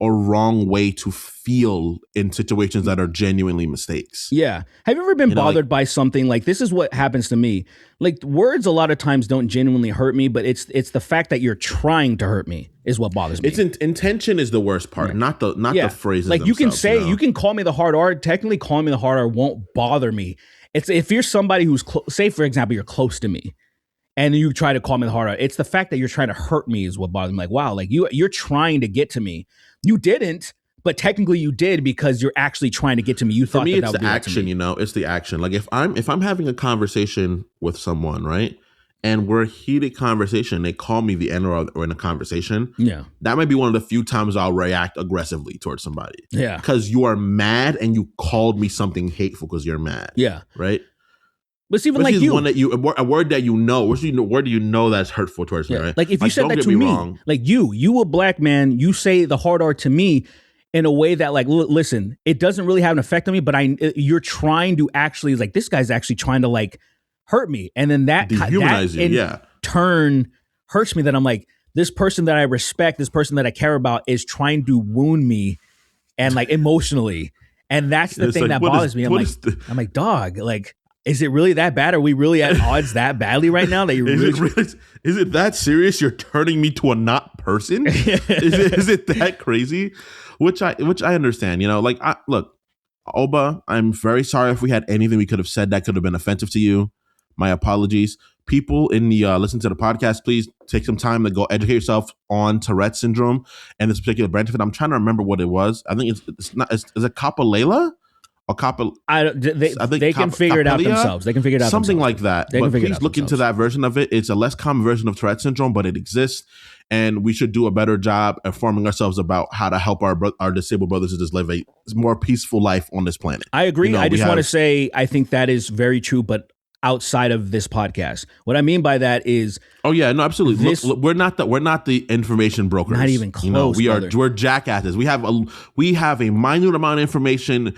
or wrong way to feel in situations that are genuinely mistakes.
Yeah. Have you ever been bothered by something like this? Is what happens to me. Like words a lot of times don't genuinely hurt me, but it's the fact that you're trying to hurt me is what bothers me.
It's intention is the worst part, not the phrases.
Like you can say, you can call me the hard R. Technically calling me the hard R won't bother me. It's if you're somebody who's say for example, you're close to me and you try to call me the hard R. It's the fact that you're trying to hurt me is what bothers me. Like, wow, like you're trying to get to me. You didn't, but technically you did because you're actually trying to get to me. You thought
for me,
that
it's
would
the action. You know, it's the action. Like if I'm having a conversation with someone, right, and we're a heated conversation, they call me the N-word or in a conversation. Yeah, that might be one of the few times I'll react aggressively towards somebody. Yeah, because you are mad and you called me something hateful because you're mad. Yeah, right.
But it's even like you,
one that a word that you know, word do you know that's hurtful towards me, right?
Like if you said that to me, like you a black man, you say the hard R to me in a way that like, listen, it doesn't really have an effect on me, but you're trying to actually like this guy's actually trying to like hurt me, and then that
dehumanize you, in
turn hurts me. That I'm like this person that I respect, this person that I care about is trying to wound me, and like emotionally, and that's the thing that bothers me. I'm like, dog, like. Is it really that bad? Are we really at odds that badly right now? That you're
is it that serious? You're turning me to a not person? Is it that crazy? Which I understand. You know, like look, Oba, I'm very sorry if we had anything we could have said that could have been offensive to you. My apologies. People in the listen to the podcast, please take some time to go educate yourself on Tourette syndrome and this particular branch of it. I'm trying to remember what it was. I think it's not. Is it Capoeira? They
can figure it out themselves. They can figure it out
something
themselves.
Like that. But please look into that version of it. It's a less common version of Tourette syndrome, but it exists. and we should do a better job informing ourselves about how to help our disabled brothers and sisters live a more peaceful life on this planet.
I agree. I just want to say I think that is very true, but outside of this podcast. What I mean by that is,
oh yeah, no, absolutely. Look, we're not the information brokers.
Not even close.
We're jackasses. We have a minute amount of information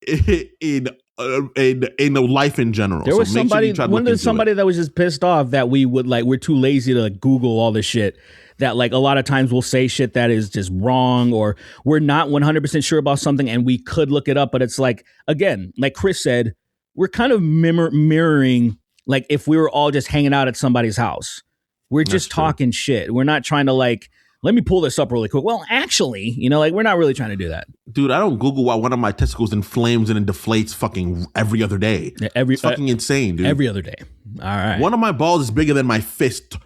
in life in general.
There was somebody that was just pissed off that we're too lazy to Google all this shit. That like a lot of times we'll say shit that is just wrong, or we're not 100% sure about something and we could look it up, but it's like, again, like Chris said, we're kind of mirroring like if we were all just hanging out at somebody's house. We're just talking shit. We're not trying to like, let me pull this up really quick. Well, actually, like we're not really trying to do that.
Dude, I don't Google why one of my testicles inflames and deflates fucking every other day. It's fucking insane, dude.
Every other day. All right.
One of my balls is bigger than my fist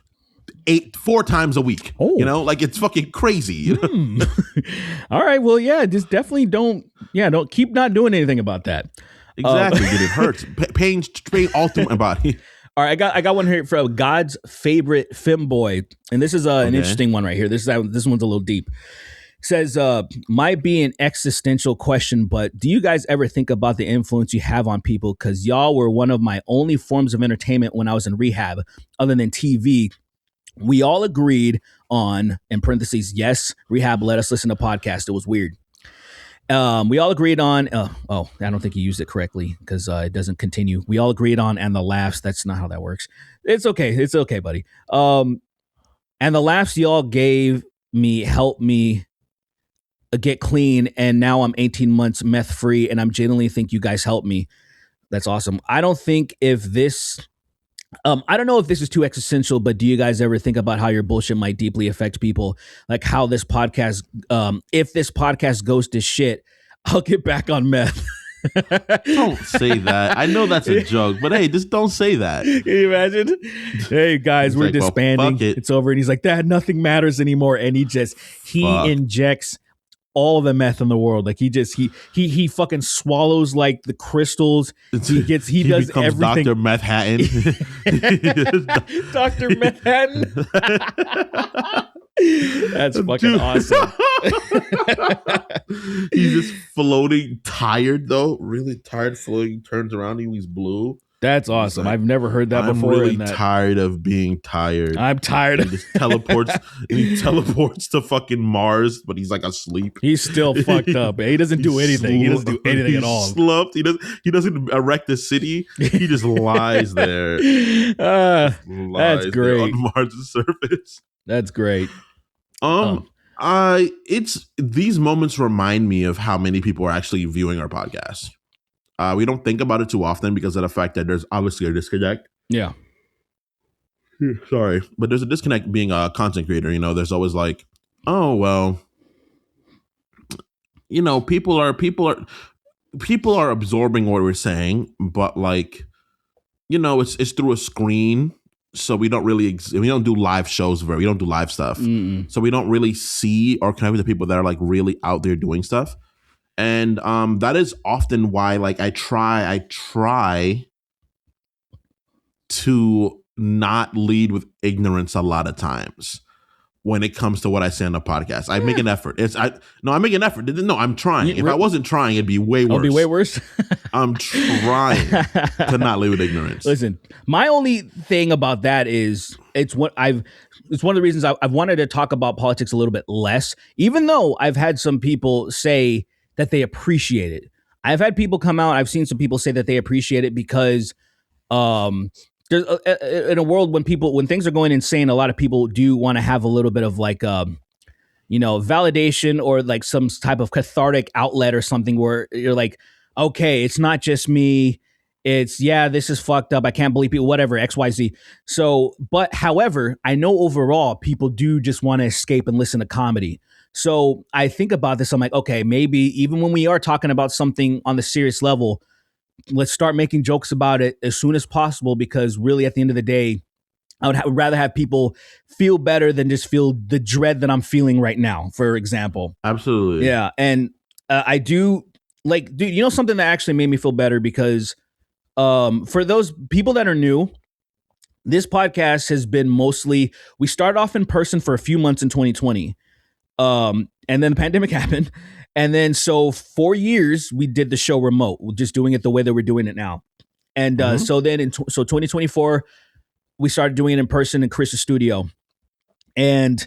4 times a week. Oh. Like it's fucking crazy.
All right. Well, yeah, just definitely don't keep not doing anything about that.
Exactly, dude. It hurts. Pain all through my body.
All right, I got one here from God's favorite femboy, and this is an interesting one right here. This one's a little deep. It says, might be an existential question, but do you guys ever think about the influence you have on people? Because y'all were one of my only forms of entertainment when I was in rehab, other than TV. We all agreed on, in parentheses, yes, rehab let us listen to podcasts. It was weird. We all agreed on, I don't think you used it correctly because it doesn't continue. We all agreed on, and the laughs. That's not how that works. It's okay. It's okay, buddy. And the laughs y'all gave me helped me get clean. And now I'm 18 months meth free, and I'm genuinely think you guys helped me. That's awesome. I don't think if this, I don't know if this is too existential, but do you guys ever think about how your bullshit might deeply affect people? Like how this podcast, if this podcast goes to shit, I'll get back on meth.
Don't say that. I know that's a joke, but hey, just don't say that.
Can you imagine? Hey guys, we're disbanding. Well, it's over. And he's like, Dad, nothing matters anymore. And he injects all the meth in the world. Like he fucking swallows like the crystals. He does everything.
Dr. Methattan.
Dr. Methattan. That's fucking awesome.
He's just floating, tired though, really tired, floating. Turns around, he's blue.
That's awesome. Like, I've never heard that before.
I'm really tired of being tired.
I'm tired.
He just teleports. He teleports to fucking Mars, but he's like asleep.
He's still fucked up. He doesn't do anything. He doesn't do anything at all.
Slumped. He doesn't erect the city. He just lies there.
That's great.
On Mars' surface.
That's great.
It's these moments remind me of how many people are actually viewing our podcast. We don't think about it too often because of the fact that there's obviously a disconnect.
Yeah.
Sorry, but there's a disconnect being a content creator. There's always like, oh well, people are absorbing what we're saying, but like, it's through a screen. So we don't really we don't do live shows we don't do live stuff. Mm-mm. So we don't really see or connect with the people that are like really out there doing stuff. And that is often why like I try to not lead with ignorance a lot of times when it comes to what I say on the podcast. I make an effort. I make an effort. No, I'm trying. If I wasn't trying, it'd be way worse.
It'd be way worse.
I'm trying to not live with ignorance.
Listen, my only thing about that is it's one of the reasons I've wanted to talk about politics a little bit less, even though I've had some people say that they appreciate it. I've had people come out. I've seen some people say that they appreciate it because there's in a world when things are going insane, a lot of people do want to have a little bit of like, validation or like some type of cathartic outlet or something where you're like, okay, it's not just me. It's, this is fucked up. I can't believe people, whatever, XYZ. So, but however, I know overall people do just want to escape and listen to comedy. So I think about this. I'm like, okay, maybe even when we are talking about something on the serious level, let's start making jokes about it as soon as possible, because really at the end of the day, I would rather have people feel better than just feel the dread that I'm feeling right now, for example.
Absolutely.
Yeah. And I do like, dude, something that actually made me feel better because for those people that are new, this podcast has been mostly, we started off in person for a few months in 2020. And then the pandemic happened. And then so 4 years we did the show remote. We're just doing it the way that we're doing it now. And so then so 2024, we started doing it in person in Chris's studio. And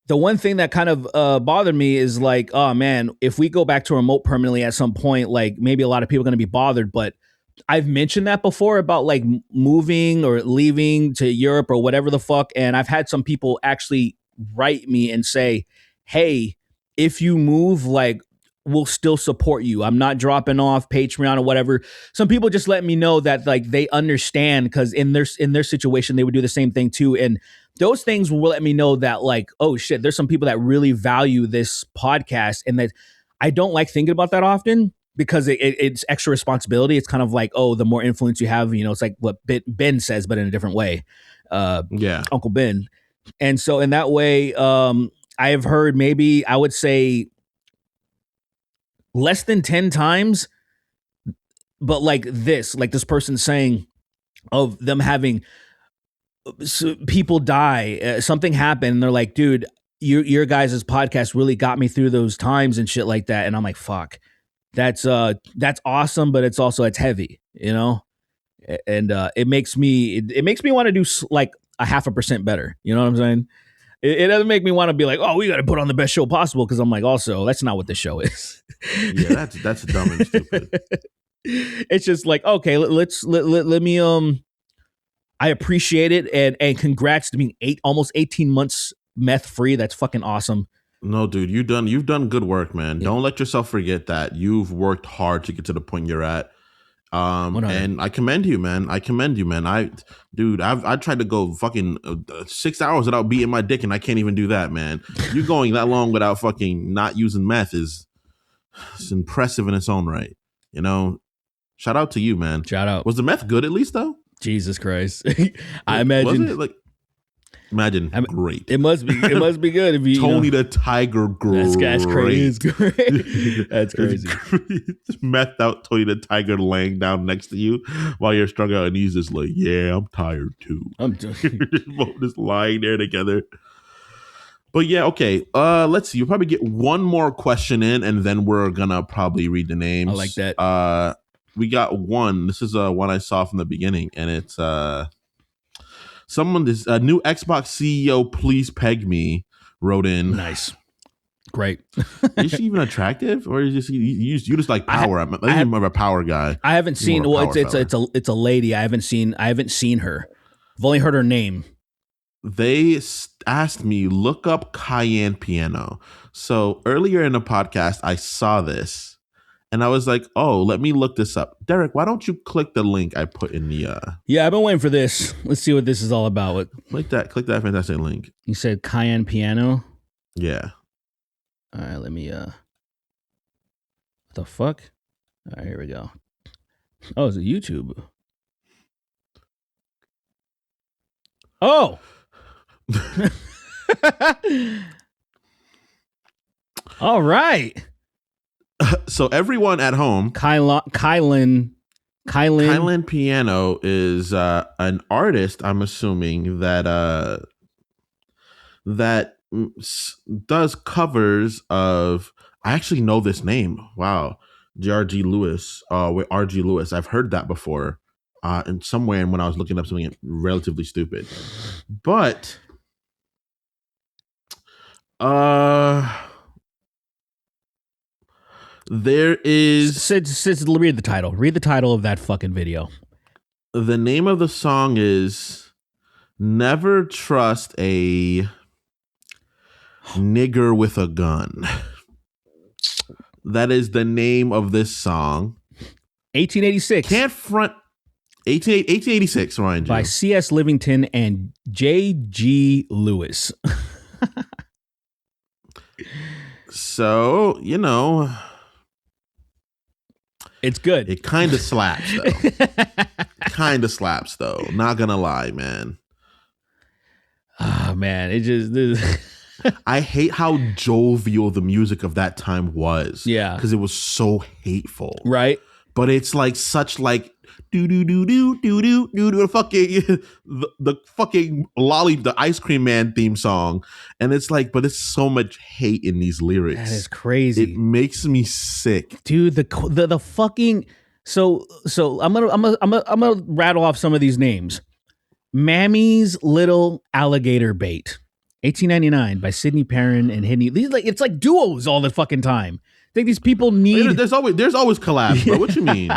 the one thing that kind of bothered me is like, oh man, if we go back to remote permanently at some point, like maybe a lot of people are going to be bothered. But I've mentioned that before about like moving or leaving to Europe or whatever the fuck. And I've had some people actually write me and say, hey, if you move, like, we'll still support you. I'm not dropping off Patreon or whatever. Some people just let me know that like they understand, because in their situation, they would do the same thing too. And those things will let me know that like, oh shit, there's some people that really value this podcast, and that I don't like thinking about that often, because it's extra responsibility. It's kind of like, oh, the more influence you have, it's like what Ben says, but in a different way. Uncle Ben. And so in that way, I have heard, maybe I would say less than 10 times, but like this person saying of them having people die, something happened, and they're like, dude, your guys' podcast really got me through those times and shit like that. And I'm like, fuck, that's awesome, but it's heavy, and it makes me want to do like a 0.5% better. You know what I'm saying? It doesn't make me want to be like, oh, we got to put on the best show possible, because I'm like, also, that's not what the show is.
Yeah, that's dumb and stupid.
It's just like, okay, let me I appreciate it, and congrats to being almost 18 months meth free. That's fucking awesome.
No, dude, you've done good work, man. Yeah. Don't let yourself forget that you've worked hard to get to the point you're at. And I commend you, man. I tried to go fucking 6 hours without beating my dick, and I can't even do that, man. You going that long without fucking not using meth it's impressive in its own right. Shout out to you, man.
Shout out.
Was the meth good at least though?
Jesus Christ. I imagine.
Was it like? Imagine, great.
It must be good if you.
Tony the Tiger, great.
That's crazy. It's great. That's crazy.
Methed out Tony the Tiger laying down next to you while you're strung out, and he's just like, "Yeah, I'm tired too." Just lying there together. But yeah, okay. Let's see. You'll probably get one more question in, and then we're gonna probably read the names.
I like that.
We got one. This is one I saw from the beginning, and it's someone, a new Xbox CEO, please peg me, wrote in.
Nice. Great.
Is she even attractive, or is you just like power? I'm a power guy.
I haven't seen. Well, it's a lady. I haven't seen her. I've only heard her name.
They asked me, look up Cayenne Piano. So earlier in the podcast, I saw this. And I was like, oh, let me look this up. Derek, why don't you click the link I put in the...
Yeah, I've been waiting for this. Let's see what this is all about.
Click that fantastic link.
You said Cayenne Piano?
Yeah.
All right, let me... What the fuck? All right, here we go. Oh, it's a YouTube. Oh! All right.
So everyone at home,
Kylan
Piano is an artist, I'm assuming, that does covers of, I actually know this name. Wow. R.G. Lewis. R.G. Lewis. I've heard that before in somewhere when I was looking up something relatively stupid. But there is...
Sid, read the title. Read the title of that fucking video.
The name of the song is Never Trust a Nigger with a Gun. That is the name of this song.
1886.
Can't front... 1886, mind you.
By C.S. Livington and J.G. Lewis.
So,
it's good.
It kind of slaps, though. Not gonna lie, man.
Oh, man. It just...
I hate how jovial the music of that time was.
Yeah.
Because it was so hateful.
Right.
But it's like such like... do do do do do do do do fucking the fucking the ice cream man theme song, and it's like, but it's so much hate in these lyrics.
That is crazy.
It makes me sick,
dude. The fucking so I'm gonna rattle off some of these names. Mammy's Little Alligator Bait, 1899 by Sidney Perrin and Hidney. These it's like duos all the fucking time. I think these people need.
There's always collabs, bro. What you mean?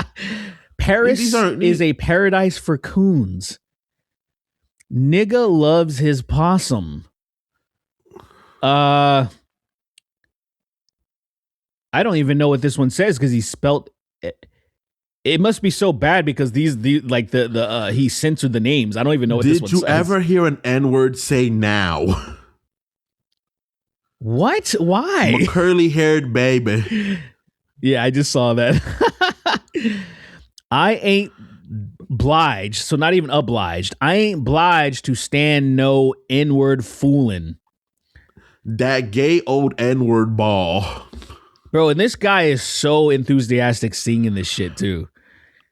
Paris is a paradise for coons. Nigga loves his possum. I don't even know what this one says because he spelt it. It must be so bad because he censored the names. I don't even know what this one says.
Did you ever hear an N-word say now?
What? Why?
I'm a curly-haired baby.
Yeah, I just saw that. I ain't obliged, so not even obliged. I ain't obliged to stand no N-word fooling.
That gay old N-word ball.
Bro, and this guy is so enthusiastic singing this shit too.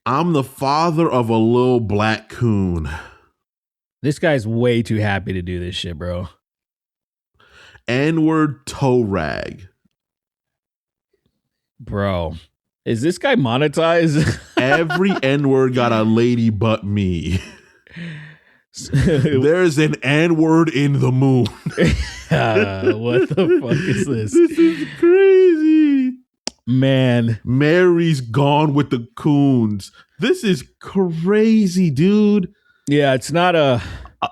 I'm the father of a little black coon.
This guy's way too happy to do this shit, bro.
N-word toe rag.
Bro, is this guy monetized?
Every N-word got a lady but me. There's an N-word in the moon.
What the fuck is this?
This is crazy.
Man.
Mary's gone with the coons. This is crazy, dude.
Yeah, it's not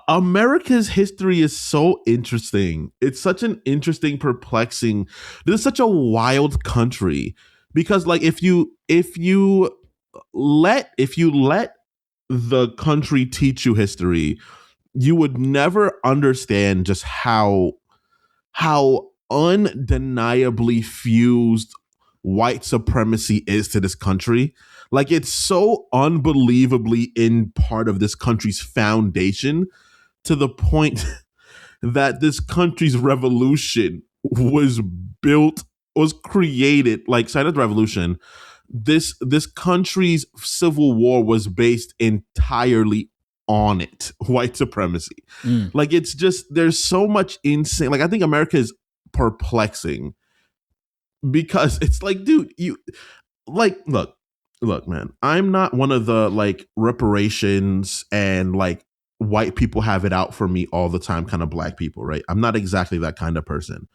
America's history is so interesting. It's such an interesting, perplexing. This is such a wild country because, like, if you let the country teach you history, you would never understand just how undeniably fused white supremacy is to this country. Like, it's so unbelievably in part of this country's foundation to the point that this country's revolution was created, like, side of the revolution, this country's civil war was based entirely on it, white supremacy. Like, it's just, there's so much insane. Like, I think America is perplexing because it's like, dude, you like, look, man, I'm not one of the like reparations and like white people have it out for me all the time kind of black people, right? I'm not exactly that kind of person.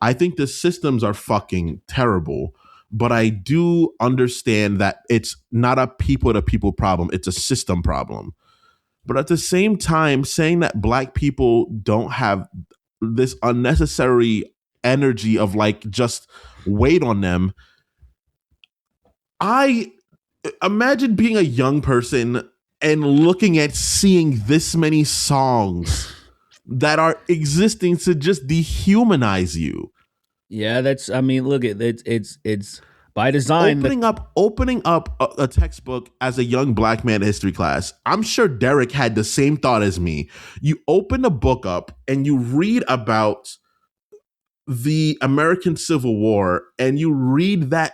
I think the systems are fucking terrible, but I do understand that it's not a people to people problem. It's a system problem. But at the same time, saying that black people don't have this unnecessary energy of like just weight on them. I imagine being a young person and looking at seeing this many songs that are existing to just dehumanize you.
Yeah, that's, I mean, look, it's by design.
Opening up a textbook as a young black man in history class. I'm sure Derek had the same thought as me. You open the book up and you read about the American Civil War and you read that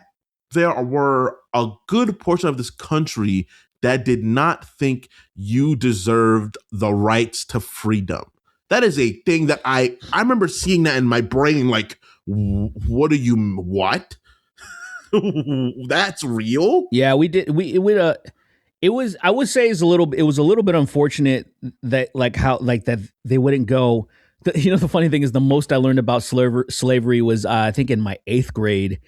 there were a good portion of this country that did not think you deserved the rights to freedom. That is a thing that I remember seeing that in my brain, like, what? That's real?
Yeah, we did. It was, I would say, it was a little bit unfortunate that like how like that they wouldn't go. The funny thing is the most I learned about slavery was I think in my 8th grade.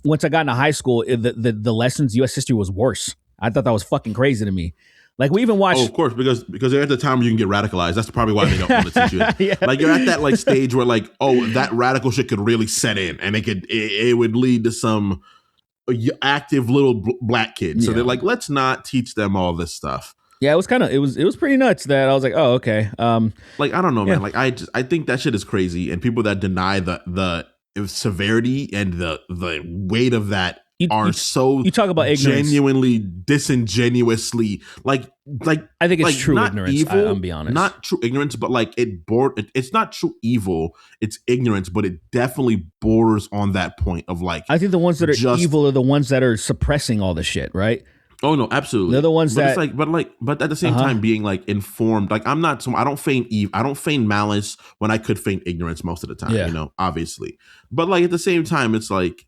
Once I got into high school, the lessons U.S. history was worse. I thought that was fucking crazy to me. Like, we even watched.
Oh, of course, because they're at the time where you can get radicalized. That's probably why they don't want to teach you it. Yeah. Like, you're at that like stage where like, oh, that radical shit could really set in, and it would lead to some active little black kids. So they're like, let's not teach them all this stuff.
Yeah, it was pretty nuts that I was like, oh, okay.
Like, I don't know, man. Like, I think that shit is crazy, and people that deny the severity and the weight of that you
talk about ignorance.
Genuinely disingenuously like
I think it's true ignorance.
Evil,
I'll be honest,
not true ignorance, but like it's not true evil. It's ignorance, but it definitely borders on that point of like.
I think the ones that are evil are the ones that are suppressing all the shit, right?
Oh no, absolutely.
They're the ones
but
that
it's like, but at the same time, being like informed. Like I'm not. I don't feign I don't feign malice when I could feign ignorance most of the time.
Yeah.
You know, obviously. But like at the same time, it's like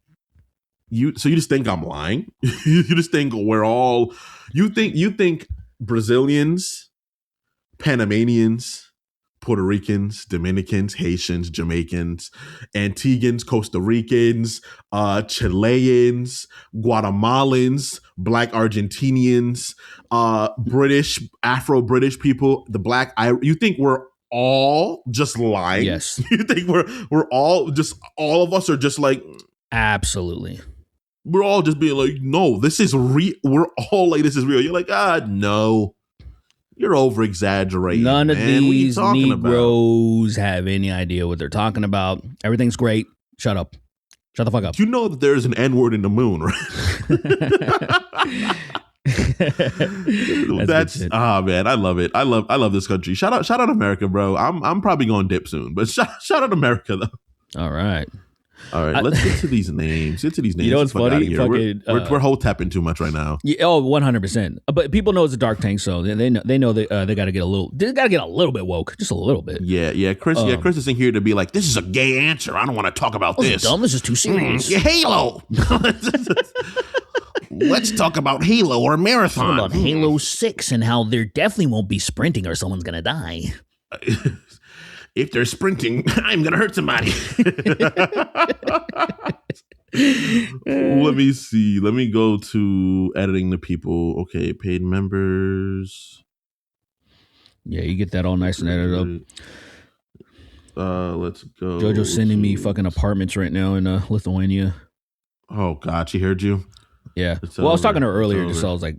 So you just think I'm lying? You just think we're all. You think Brazilians, Panamanians, Puerto Ricans, Dominicans, Haitians, Jamaicans, Antiguans, Costa Ricans, Chileans, Guatemalans, Black Argentinians, British, Afro-British people, the Black you think we're all just lying?
Yes.
You think we're all of us are just like
absolutely.
We're all just being like, no, this is real. We're all like, this is real. You're like, no. You're over exaggerating.
None of these Negroes
about?
Have any idea what they're talking about. Everything's great. Shut up. Shut the fuck up.
You know that there's an N-word in the moon, right? That's man, I love it. I love this country. Shout out America, bro. I'm probably going dip soon, but shout out America though.
All right.
Let's get to these names.
You know what's funny?
We're whole tapping too much right now.
Yeah, 100%. But people know it's a dark tank, so they know they got to get a little. They got to get a little bit woke, just a little bit.
Yeah. Chris isn't here to be like, this is a gay answer. I don't want to talk about this.
Dumb. This is too serious.
Halo. Let's talk about Halo or Marathon.
About Halo 6 and how there definitely won't be sprinting or someone's gonna die.
If they're sprinting, I'm going to hurt somebody. Let me see. Let me go to editing the people. Okay, paid members.
Yeah, you get that all nice and edited
up. Let's go.
Jojo's sending me fucking apartments right now in Lithuania.
Oh, God, she heard you?
Yeah. I was talking to her earlier, just so I was like,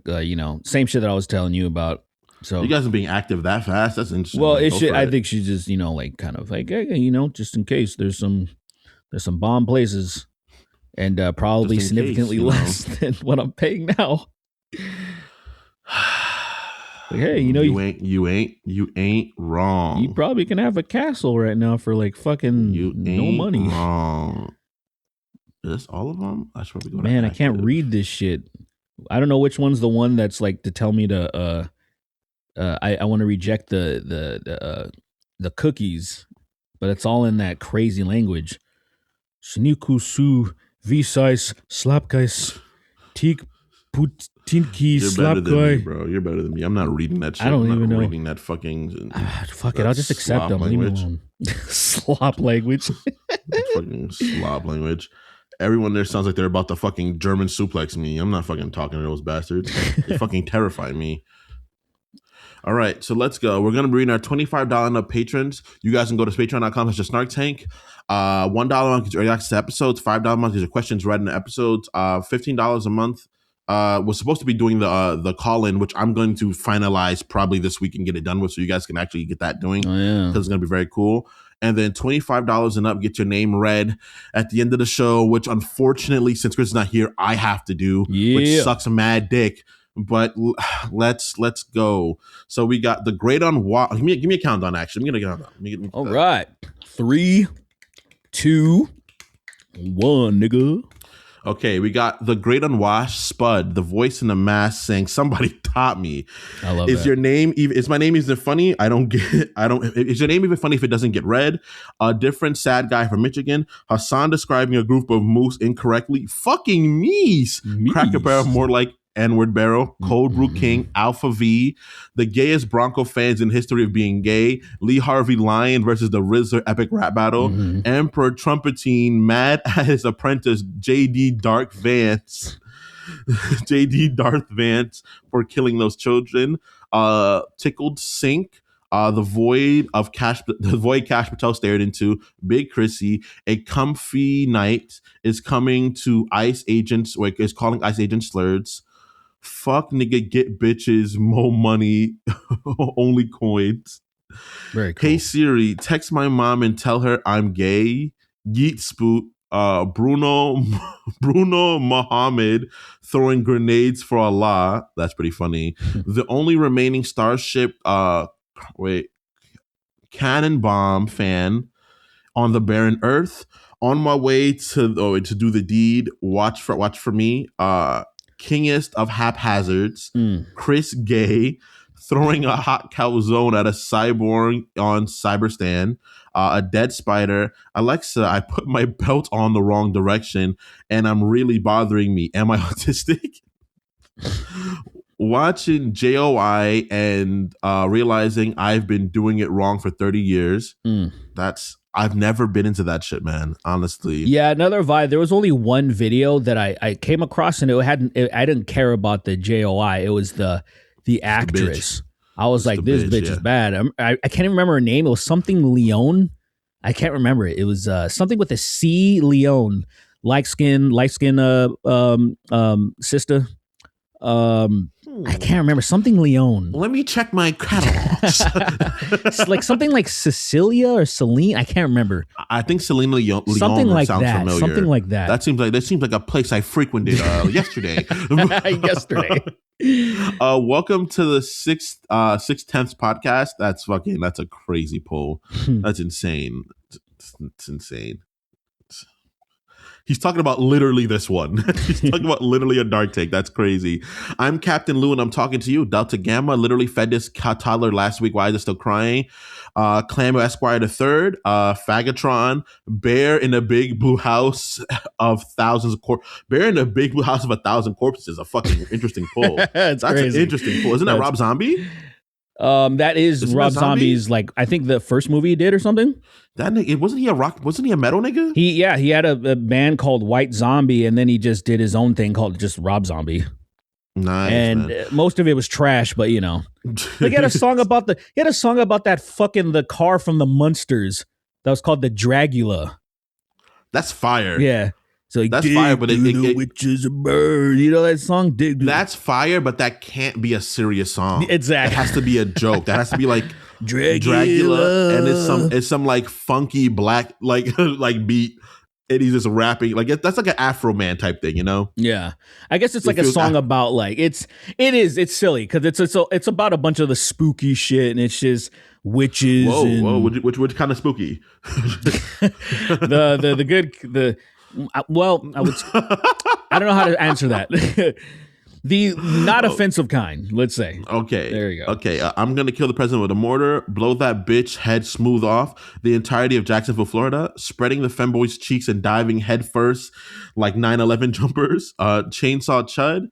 same shit that I was telling you about. So
you guys are being active that fast. That's interesting.
Well, I think she's just like kind of like just in case there's some bomb places, and probably significantly less than what I'm paying now. Like, hey,
you ain't wrong.
You probably can have a castle right now for like fucking no money.
Wrong. Is this all of them? I swear we go.
Man, I can't read this shit. I don't know which one's the one that's like to tell me to. I want to reject the cookies, but it's all in that crazy language. Snikusu visais slapkais tik putinki slapkai.
Bro, you're better than me. I'm not reading that shit.
I don't even know.
Reading that fucking.
Fuck it, I'll just accept them. Leave me alone. Slop language.
Fucking slop language. Everyone there sounds like they're about to fucking German suplex me. I'm not fucking talking to those bastards. They fucking terrify me. All right, so let's go. We're going to be reading our $25 and up patrons. You guys can go to patreon.com/snarktank. $1 a month gets early access to episodes. $5 a month gets your questions read in the episodes. $15 a month was supposed to be doing the call-in, which I'm going to finalize probably this week and get it done with, so you guys can actually get that doing.
Oh, yeah.
Because it's going to be very cool. And then $25 and up, get your name read at the end of the show, which unfortunately, since Chris is not here, I have to do, which sucks mad dick. But let's go. So we got the Great Unwashed. Give me a countdown. Actually, I'm gonna get
all right. 3, 2, 1, nigga.
Okay, we got the Great Unwashed Spud, the voice in the mask saying, "Somebody taught me."
I love
Is
that.
your name even? Is my name even funny? I don't get. I don't. Is your name even funny if it doesn't get read? A different sad guy from Michigan. Hassan describing a group of moose incorrectly. Fucking meese. Cracker Barrel more like N-word Barrel, Cold Brew King, Alpha V, the gayest Bronco fans in history of being gay, Lee Harvey Lion versus the Rizzler epic rap battle, Emperor Trumpetine mad at his apprentice JD Darth Vance for killing those children, Tickled Sink, the void Cash Patel stared into, Big Chrissy, a comfy night is coming to ICE agents, or is calling ICE agents slurs. Fuck nigga, get bitches, more money, only coins.
Very cool.
Hey Siri, text my mom and tell her I'm gay. Yeet spoot. Bruno Muhammad throwing grenades for Allah. That's pretty funny. The only remaining starship. Cannon bomb fan on the barren earth. On my way to do the deed. Watch for me. Kingest of haphazards, Chris Gay, throwing a hot calzone at a cyborg on Cyberstan, a dead spider. Alexa, I put my belt on the wrong direction and I'm really bothering me. Am I autistic? Watching JOI and realizing I've been doing it wrong for 30 years. I've never been into that shit, man, honestly.
Yeah, another vibe. There was only one video that I came across, and I didn't care about the JOI. It was the actress. I was like, this bitch is bad. I can't even remember her name. It was something Leone. I can't remember it. It was something with a C, Leone. Light skin sister. I can't remember, something Leone.
Let me check my catalogs.
It's like something like Cecilia or Celine. I can't remember.
I think Selena Leone
something like
sounds
that.
familiar.
Something like that.
That seems like a place I frequented yesterday. Welcome to the 6/10 podcast. That's a crazy poll. That's insane. It's insane. He's talking about literally this one. He's talking about literally a dark take. That's crazy. I'm Captain Lou, and I'm talking to you. Delta Gamma literally fed this toddler last week. Why is it still crying? Clammo Esquire the Third, Fagatron, Bear in a Big Blue House of Thousands of Corpses. Bear in a Big Blue House of 1,000 Corpses is a fucking interesting pull. That's crazy. An interesting pull. Isn't that Rob Zombie?
That is Rob Zombie's, like, I think the first movie he did or something.
That nigga, wasn't he a metal nigga?
He had a band called White Zombie, and then he just did his own thing called just Rob Zombie.
Nice.
And most of it was trash, but you know, he had a song about that fucking the car from the Munsters that was called the Dragula.
That's fire.
Yeah. So like,
that's fire, but
which is a bird. You know that song?
That's fire, but that can't be a serious song.
Exactly.
It has to be a joke. That has to be like Dragula, and it's some like funky black like beat, and he's just rapping like that's like an Afro Man type thing, you know?
Yeah, I guess it's like a song about like it's silly because it's about a bunch of the spooky shit, and it's just witches.
Whoa, which kind of spooky?
I don't know how to answer that. The not offensive kind, let's say.
Okay.
There you go.
Okay. I'm going to kill the president with a mortar, blow that bitch head smooth off the entirety of Jacksonville, Florida, spreading the femboy's cheeks and diving head first like 9/11 jumpers, chainsaw chud.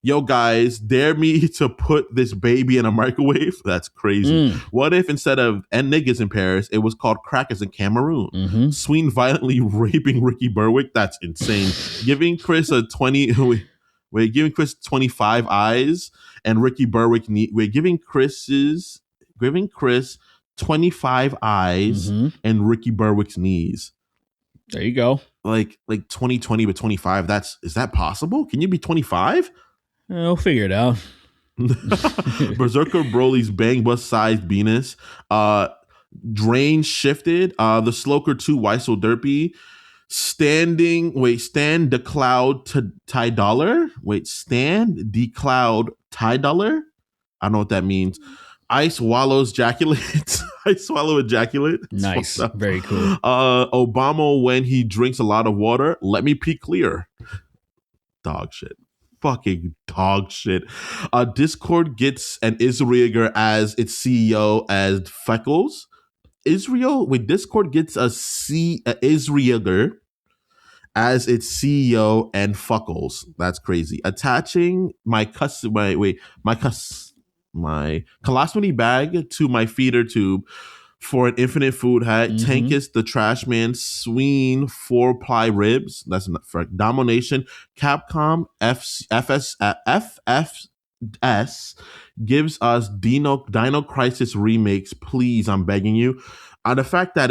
Yo, guys, dare me to put this baby in a microwave? That's crazy. What if instead of "and niggas in Paris," it was called "crackers in Cameroon"? Sween violently raping Ricky Berwick? That's insane. Giving Chris 25 eyes and Ricky Berwick. We're giving Chris 25 eyes and Ricky Berwick's knees.
There you go.
Like 2020 but 25. Is that possible? Can you be 25?
We'll figure it out.
Berserker Broly's bang bus sized penis. Drain shifted. The Sloker 2 Weisel Derpy. Stand the cloud to Ty Dollar. Stand the cloud Ty Dollar. I don't know what that means. Ice swallows ejaculate. I swallow ejaculate.
Nice. Very cool.
Obama when he drinks a lot of water. Let me pee clear. Dog shit. Fucking dog shit. Discord gets an Israeger as its CEO as Freckles. Discord gets a Israeger as its CEO and Fuckles. That's crazy. Attaching my colostomy bag to my feeder tube for an infinite food hat. Tankus the trash man. Sween 4-ply ribs. That's not for domination. Capcom FFS gives us Dino Crisis remakes. Please, I'm begging you. The fact that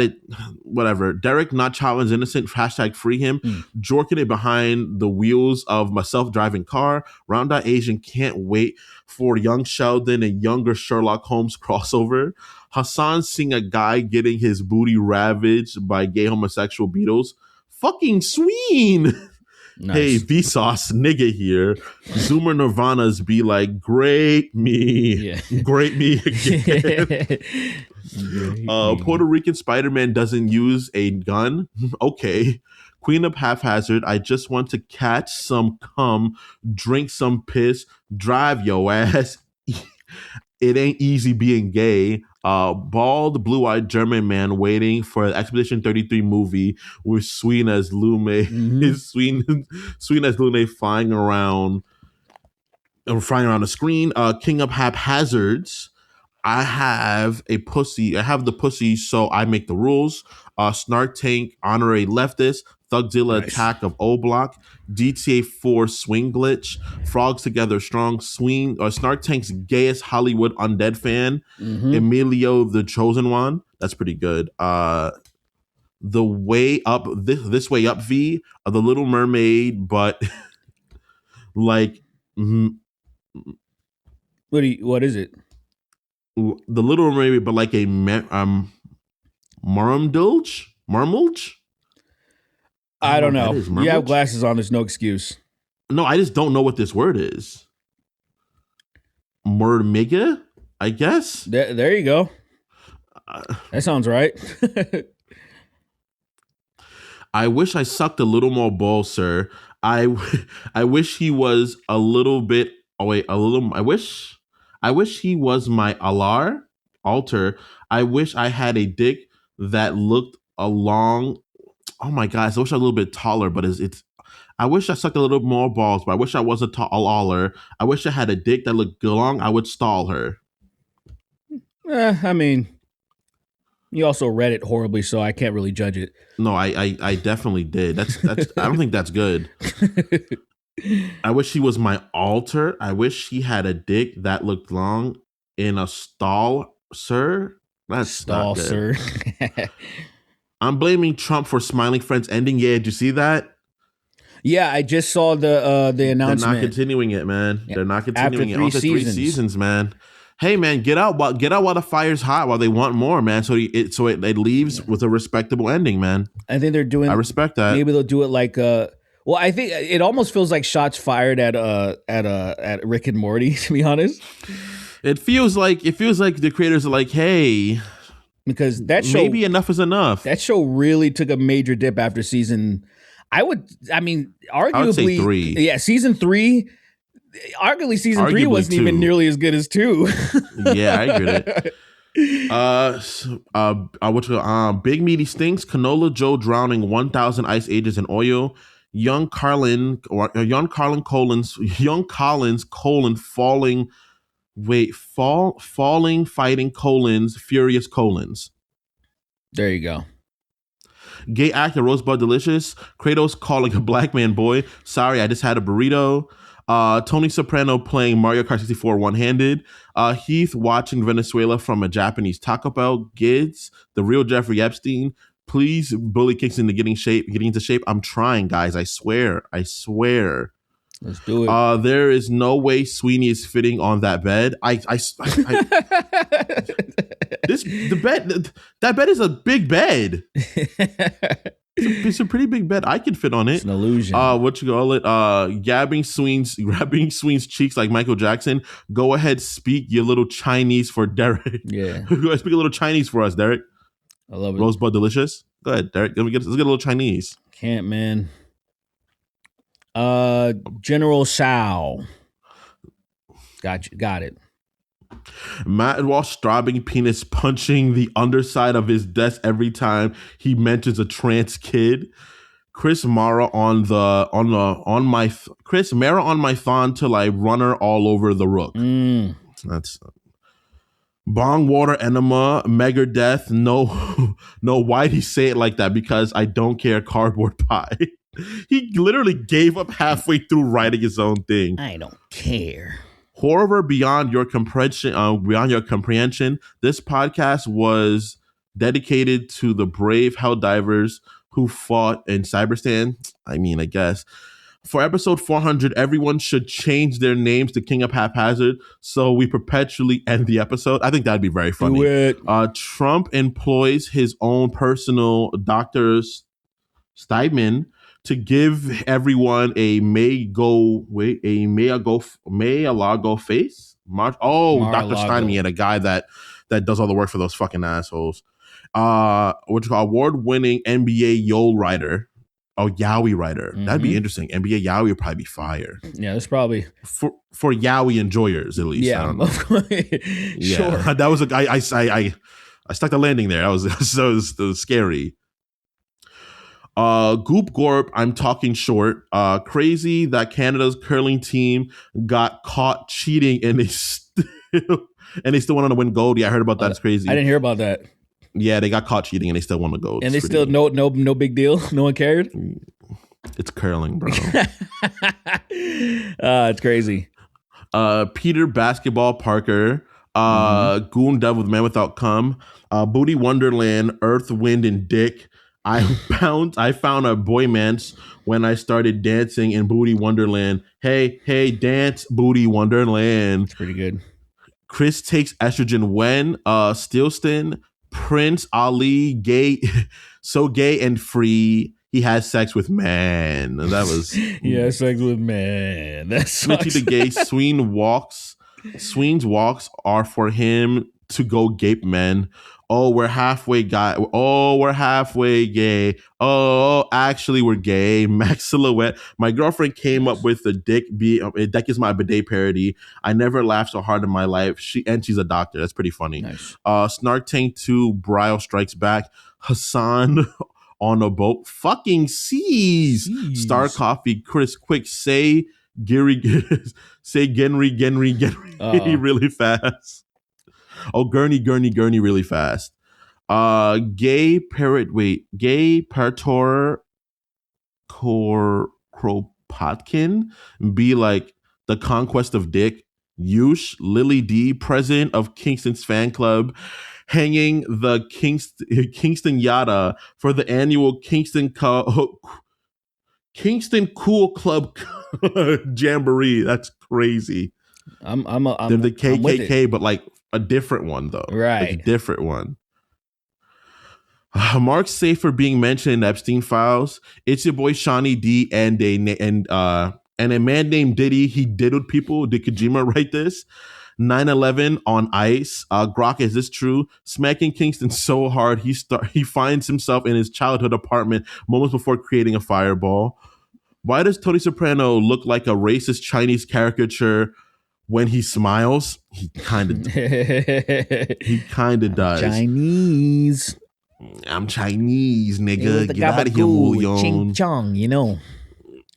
Derek not challenge innocent, hashtag free him, jorking it behind the wheels of my self-driving car. Round Eye Asian can't wait for young Sheldon and younger Sherlock Holmes crossover. Hassan seeing a guy getting his booty ravaged by gay homosexual beetles. Fucking Sween. Nice. Hey, Vsauce nigga here. Zoomer Nirvana's be like, great me. Yeah. Great me again. Puerto Rican Spider-Man doesn't use a gun. Okay. Queen of Haphazard, I just want to catch some cum, drink some piss, drive yo ass. It ain't easy being gay. Bald, blue-eyed German man waiting for Expedition 33 movie with Sween as Lume, Sween as Lume flying around the screen. King of Haphazards. I have a pussy. I have the pussy, so I make the rules. Snark Tank, honorary leftist. Thugzilla attack of O Block. GTA 4 swing glitch. Frogs together strong. Snark Tank's gayest Hollywood undead fan. Emilio the Chosen One. That's pretty good. The way up, this way up V. The Little Mermaid, but like,
what is it?
The Little Mermaid, but like a marmulge.
I don't know. You have glasses on. There's no excuse.
No, I just don't know what this word is. Mermiga, I guess.
There you go. That sounds right.
I wish I sucked a little more balls, sir. I wish he was a little bit. Oh wait, a little. I wish he was my altar. I wish I had a dick that looked along. Oh my gosh, I wish I was a little bit taller, but it's I wish I sucked a little more balls, but I wish I was a taller. I wish I had a dick that looked long. I would stall her.
I mean, you also read it horribly, so I can't really judge it.
No, I definitely did. That's I don't think that's good. I wish he was my altar. I wish he had a dick that looked long in a stall, sir. That's stall, not good. Sir. I'm blaming Trump for Smiling Friends ending. Yeah, did you see that?
Yeah, I just saw the announcement.
They're not continuing it, man. They're not continuing it. After 3 seasons, man. Hey, man, get out while the fire's hot while they want more, man. So it leaves with a respectable ending, man.
I think they're doing.
I respect that.
Maybe they'll do it like. Well, I think it almost feels like shots fired at Rick and Morty. To be honest,
it feels like the creators are like, hey.
Because that show,
maybe enough is enough.
That show really took a major dip after season. Arguably,
I would say 3.
Yeah, season 3. Arguably, season 3 wasn't 2. Even nearly as good as 2.
Yeah, I agree with it. Big Meaty Stinks. Canola Joe drowning 1,000 ice ages in oil. Young Collins falling. Falling, fighting colons, furious colons.
There you go.
Gay actor Rosebud Delicious. Kratos calling a black man boy. Sorry, I just had a burrito. Tony Soprano playing Mario Kart 64 one-handed. Heath watching Venezuela from a Japanese Taco Bell. Gids, the real Jeffrey Epstein. Please bully kicks into getting into shape. I'm trying, guys. I swear.
Let's do it.
There is no way Sweeney is fitting on that bed. That bed is a big bed. It's a pretty big bed. I could fit on it.
It's an illusion.
What you call it? Grabbing Sween's cheeks like Michael Jackson. Go ahead, speak your little Chinese for Derek.
Yeah.
Go ahead, speak a little Chinese for us, Derek.
I love it.
Rosebud Delicious. Go ahead, Derek. Let's get a little Chinese.
Can't, man. General Shao. Got it.
Matt Walsh Straubing penis punching the underside of his desk every time he mentions a trans kid. Chris Mara on my thon till I run her all over the rook. That's bong water enema mega death. No, why'd he say it like that? Because I don't care. Cardboard pie. He literally gave up halfway through writing his own thing.
I don't care.
Horror beyond your comprehension. This podcast was dedicated to the brave Helldivers who fought in Cyberstan. I mean, I guess. For episode 400, everyone should change their names to King of Haphazard so we perpetually end the episode. I think that'd be very funny.
Do it.
Trump employs his own personal Dr. Steinman to give everyone a may Allah go face. Dr. Steinman, a guy that does all the work for those fucking assholes. Award-winning NBA Yole writer. yaoi writer. That'd be interesting. NBA yaoi would probably be fire.
Yeah, that's probably
for yaoi enjoyers at least.
Yeah,
I don't know.
Sure.
That was I stuck the landing there. That was scary. Goop Gorp, I'm talking short. Crazy that Canada's curling team got caught cheating and they still went on to win gold. Yeah, I heard about that. It's crazy.
I didn't hear about that.
Yeah, they got caught cheating and they still won the gold.
And they still no big deal. No one cared.
It's curling, bro.
It's crazy.
Peter Basketball Parker, Goon Dev with Man Without Cum, Booty Wonderland, Earth, Wind, and Dick. I found a boy man's when I started dancing in Booty Wonderland. Hey, dance Booty Wonderland.
It's pretty good.
Chris takes estrogen when Steelston, Prince Ali, gay, so gay and free. He has sex with man. That was
he has sex with man. That's
Richie the gay. Sween's walks are for him to go gape men. Oh, we're halfway guy. Oh, we're halfway gay. Oh, actually, we're gay. Max Silhouette. My girlfriend came up with the dick is my bidet parody. I never laughed so hard in my life. She's a doctor. That's pretty funny.
Nice.
Snark Tank 2, Brio Strikes Back. Hassan on a boat. Fucking seas. Star Coffee. Chris Quick. Say Gary. Say Genry really fast. Oh, Gurney really fast. Gay Parator Kropotkin be like the conquest of dick. Yush, Lily D, president of Kingston's fan club, hanging the Kingston Yada for the annual Kingston Cool Club Jamboree. That's crazy.
They're
the KKK, but like a different one though.
Right.
Like a different one. Mark Safer being mentioned in Epstein files. It's your boy Shawnee D and a man named Diddy. He diddled people. Did Kojima write this? 9/11 on ice. Grok, is this true? Smacking Kingston so hard he finds himself in his childhood apartment moments before creating a fireball. Why does Tony Soprano look like a racist Chinese caricature when he smiles? He kind of does.
Chinese.
I'm Chinese, nigga. Get out of here, William.
Ching chong, you know.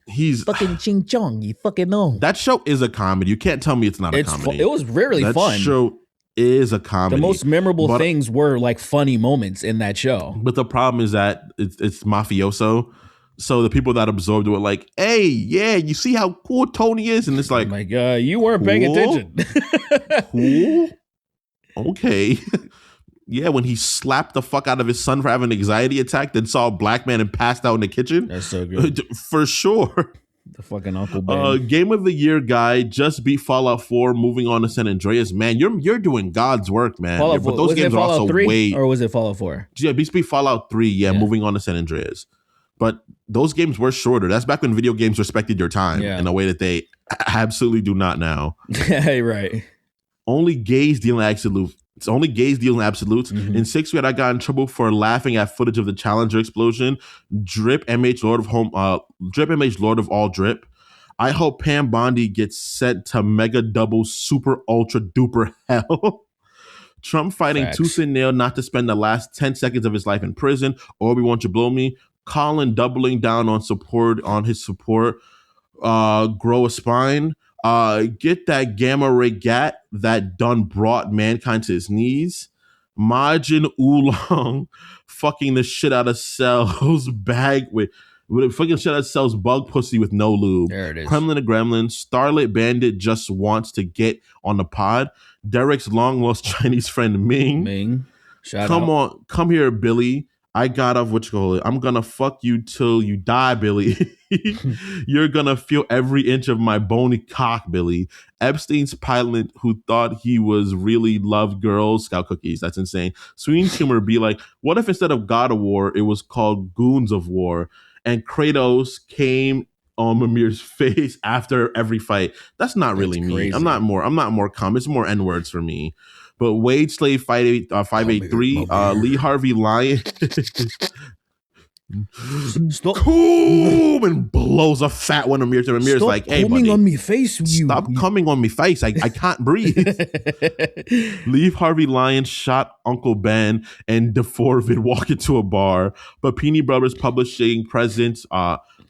He's
fucking ching chong, you fucking know.
That show is a comedy. You can't tell me it's not a comedy.
It was really fun.
That show is a comedy.
The most memorable things were like funny moments in that show.
But the problem is that it's mafioso. So the people that absorbed it were like, hey, yeah, you see how cool Tony is? And it's like,
oh my God, you weren't paying attention.
Cool? Okay. Yeah, when he slapped the fuck out of his son for having an anxiety attack, then saw a black man and passed out in the kitchen.
That's so good.
For sure.
The fucking Uncle Ben.
Game of the Year guy just beat Fallout 4, moving on to San Andreas. Man, you're doing God's work, man.
Fallout,
but those games are also
3, or was it Fallout 4?
Yeah, beat Fallout 3, yeah, moving on to San Andreas. But those games were shorter. That's back when video games respected your time in a way that they absolutely do not now.
Right.
Only gays deal in absolutes. It's only gays deal in absolutes. In 6th grade, I got in trouble for laughing at footage of the Challenger explosion. Drip MH Lord of all drip. I hope Pam Bondi gets sent to mega double super ultra duper hell. Trump fighting tooth and nail not to spend the last 10 seconds of his life in prison. Obi-Wan to blow me. Colin doubling down on his support. Grow a spine. Get that gamma ray gat that done brought mankind to his knees. Majin Oolong fucking the shit out of Cell's bag with fucking shit out of Cell's bug pussy with no lube.
There it is.
Kremlin and Gremlin. Starlit Bandit just wants to get on the pod. Derek's long lost Chinese friend Ming. Come here, Billy. I got off I'm gonna fuck you till you die, Billy. You're gonna feel every inch of my bony cock, Billy. Epstein's pilot who thought he was really loved girls, Scout cookies. That's insane. Sweeney's humor be like, what if instead of God of War, it was called Goons of War, and Kratos came on Mimir's face after every fight? That's not really me. I'm not more calm. It's more N words for me. But Wade Slave 583, Lee Harvey Lyon.
Stop.
Coom, and blows a fat one. Amir's like, hey, buddy,
on me face.
Stop coming on me face. I can't breathe. Leave Harvey Lyons shot Uncle Ben and DeForvid walk into a bar. But Peony Brothers Publishing presents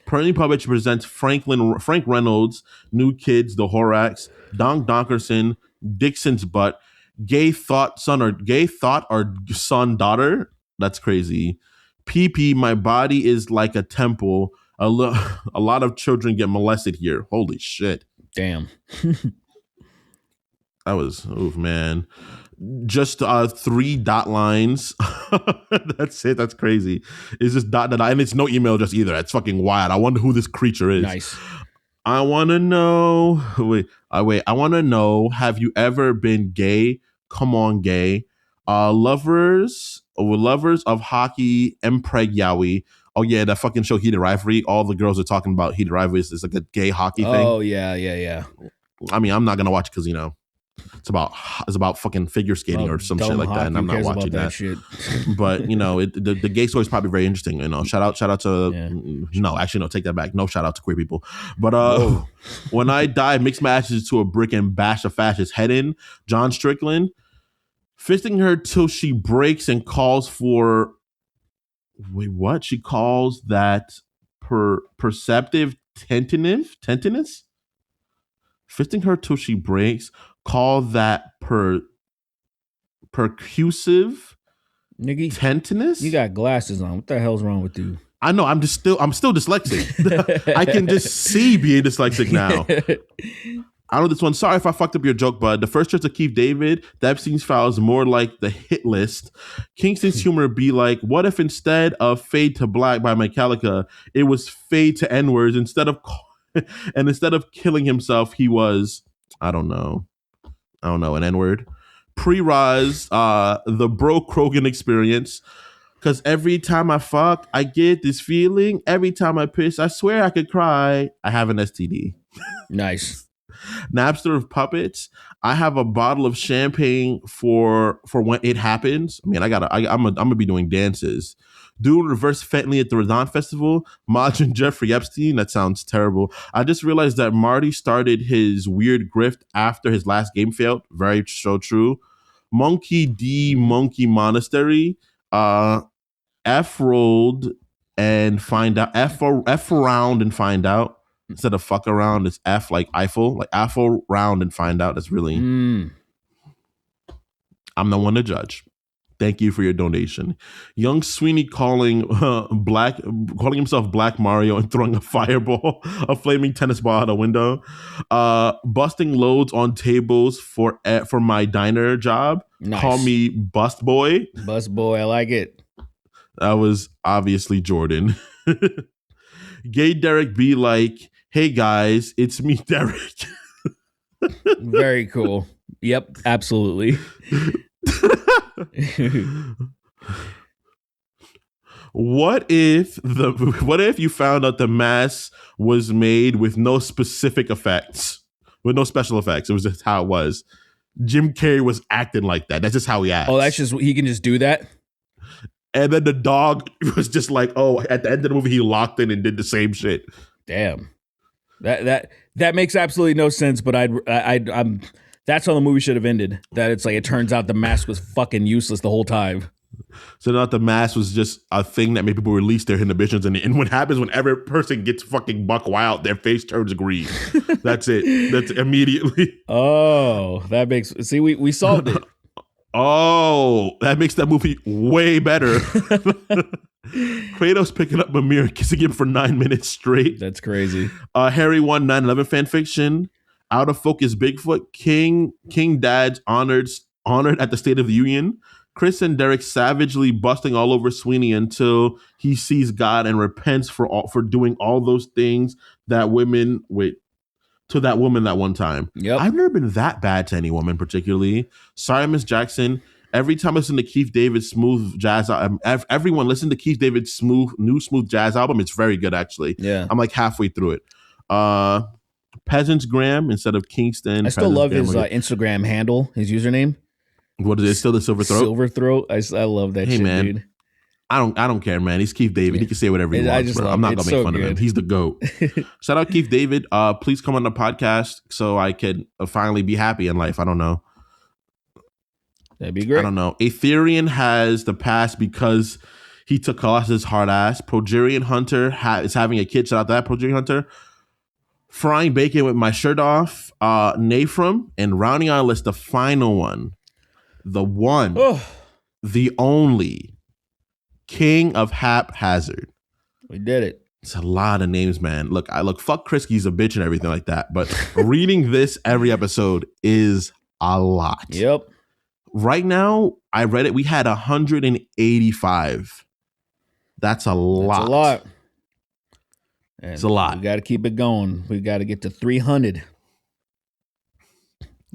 Peony Publishing presents Frank Reynolds, New Kids, The Horax, Don Donkerson, Dixon's Butt, Gay Thought or Son Daughter. That's crazy. PP, My Body is Like a Temple. A lot of children get molested here. Holy shit.
Damn.
That was, man. Just 3 dot lines. That's it. That's crazy. It's just dot. And it's no email address either. That's fucking wild. I wonder who this creature is.
Nice.
I want to know. I want to know. Have you ever been gay? Come on, gay. Lovers of hockey, Mpreg Yowie. Oh yeah, that fucking show Heated Rivalry. All the girls are talking about Heated Rivalry. It's like a gay hockey thing.
Oh yeah.
I mean, I'm not gonna watch because it's about fucking figure skating or some shit like that, and I'm not watching that shit. But the gay story is probably very interesting. Shout out to no, take that back. No shout out to queer people. But when I die, mix my ashes to a brick and bash a fascist head in. John Strickland, fisting her till she breaks and calls for. Wait, what? She calls that perceptive tenderness? Fisting her till she breaks. Call that percussive tenderness?
You got glasses on. What the hell's wrong with you?
I know. I'm still dyslexic. I can just see being dyslexic now. I know this one. Sorry if I fucked up your joke, bud. The first church of Keith David, the Epstein's file is more like the hit list. Kingston's humor be like, what if instead of Fade to Black by Metallica, it was Fade to N-words instead of killing himself, he was, I don't know, an N-word. Pre-Roz, the Bro Krogan experience. Because every time I fuck, I get this feeling. Every time I piss, I swear I could cry. I have an STD.
Nice.
Napster of Puppets. I have a bottle of champagne for when it happens. I mean, I'm gonna be doing dances. Doing reverse Fentley at the Redon Festival. Maj and Jeffrey Epstein. That sounds terrible. I just realized that Marty started his weird grift after his last game failed. Very so true. Monkey D. Monkey Monastery. F rolled and find out. F around and find out. Instead of fuck around, it's F like Eiffel. Like Eiffel round and find out. That's really... I'm the one to judge. Thank you for your donation. Young Sweeney calling himself Black Mario and throwing a fireball, a flaming tennis ball out a window. Busting loads on tables for my diner job.
Nice.
Call me Bust Boy.
Bust Boy, I like it.
That was obviously Jordan. Gay Derek be like, hey guys, it's me, Derek.
Very cool. Yep, absolutely.
What if you found out the mask was made with no specific effects, with no special effects? It was just how it was. Jim Carrey was acting like that. That's just how he acts.
Oh, he can just do that?
And then the dog was just like, oh, at the end of the movie, he locked in and did the same shit.
Damn. That makes absolutely no sense, but I'm that's how the movie should have ended. That it's like, it turns out the mask was fucking useless the whole time.
So not the mask was just a thing that made people release their inhibitions. And what happens whenever a person gets fucking buck wild, their face turns green. That's it. That's immediately.
Oh, that makes... See, we solved it.
Oh, that makes that movie way better. Kratos picking up Mimir, kissing him for 9 minutes straight.
That's crazy.
Harry 1911 fan fiction. Out of Focus Bigfoot. King Dad's honored at the State of the Union. Chris and Derek savagely busting all over Sweeney until he sees God and repents for doing all those things that women to that woman that one time.
Yep.
I've never been that bad to any woman particularly. Sorry, Miss Jackson. Every time I listen to Keith David's smooth jazz album, everyone listen to Keith David's new smooth jazz album. It's very good, actually.
Yeah.
I'm like halfway through it. Peasants Graham instead of Kingston.
I still love his Instagram handle, his username.
What is it? Still the Silver Throat?
Silver Throat. I love that shit,
man.
dude.
I don't care, man. He's Keith David. He can say whatever he wants, bro. I'm not gonna make fun of him. He's the GOAT. Shout out Keith David. Please come on the podcast so I can finally be happy in life. I don't know.
That'd be great.
I don't know. Aetherian has the pass because he took Colossus hard ass. Progerian Hunter is having a kid. Shout out to that Progerian Hunter. Frying bacon with my shirt off. Nafram, and rounding our list, the final one, the only King of Haphazard.
We did it.
It's a lot of names, man. Look, fuck Krisky's a bitch and everything like that. But reading this every episode is a lot.
Yep.
Right now, I read it. We had 185. That's a lot.
That's a lot.
And it's a lot.
We got to keep it going. We got to get to 300.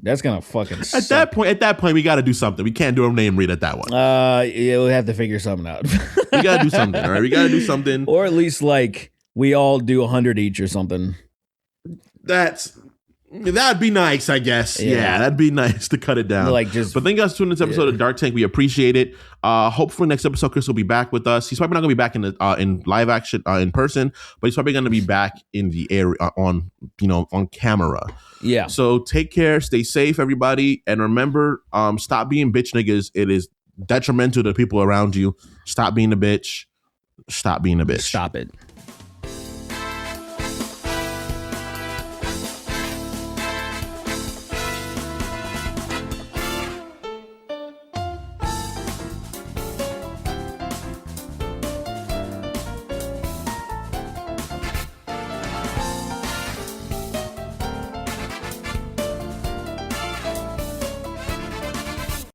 That's gonna fucking suck.
At that point, we got to do something. We can't do a name read at that one.
Yeah, we'll have to figure something out.
We got to do something. All right, we got to do something,
or at least like we all do 100 each or something.
That'd be nice, I guess. Yeah, that'd be nice to cut it down. But thank you guys for tuning in this episode of Dark Tank. We appreciate it. Hopefully next episode, Chris will be back with us. He's probably not going to be back in live action in person, but he's probably going to be back in the area on camera.
Yeah.
So take care, stay safe, everybody, and remember, stop being bitch niggas. It is detrimental to people around you. Stop being a bitch. Stop being a bitch.
Stop it.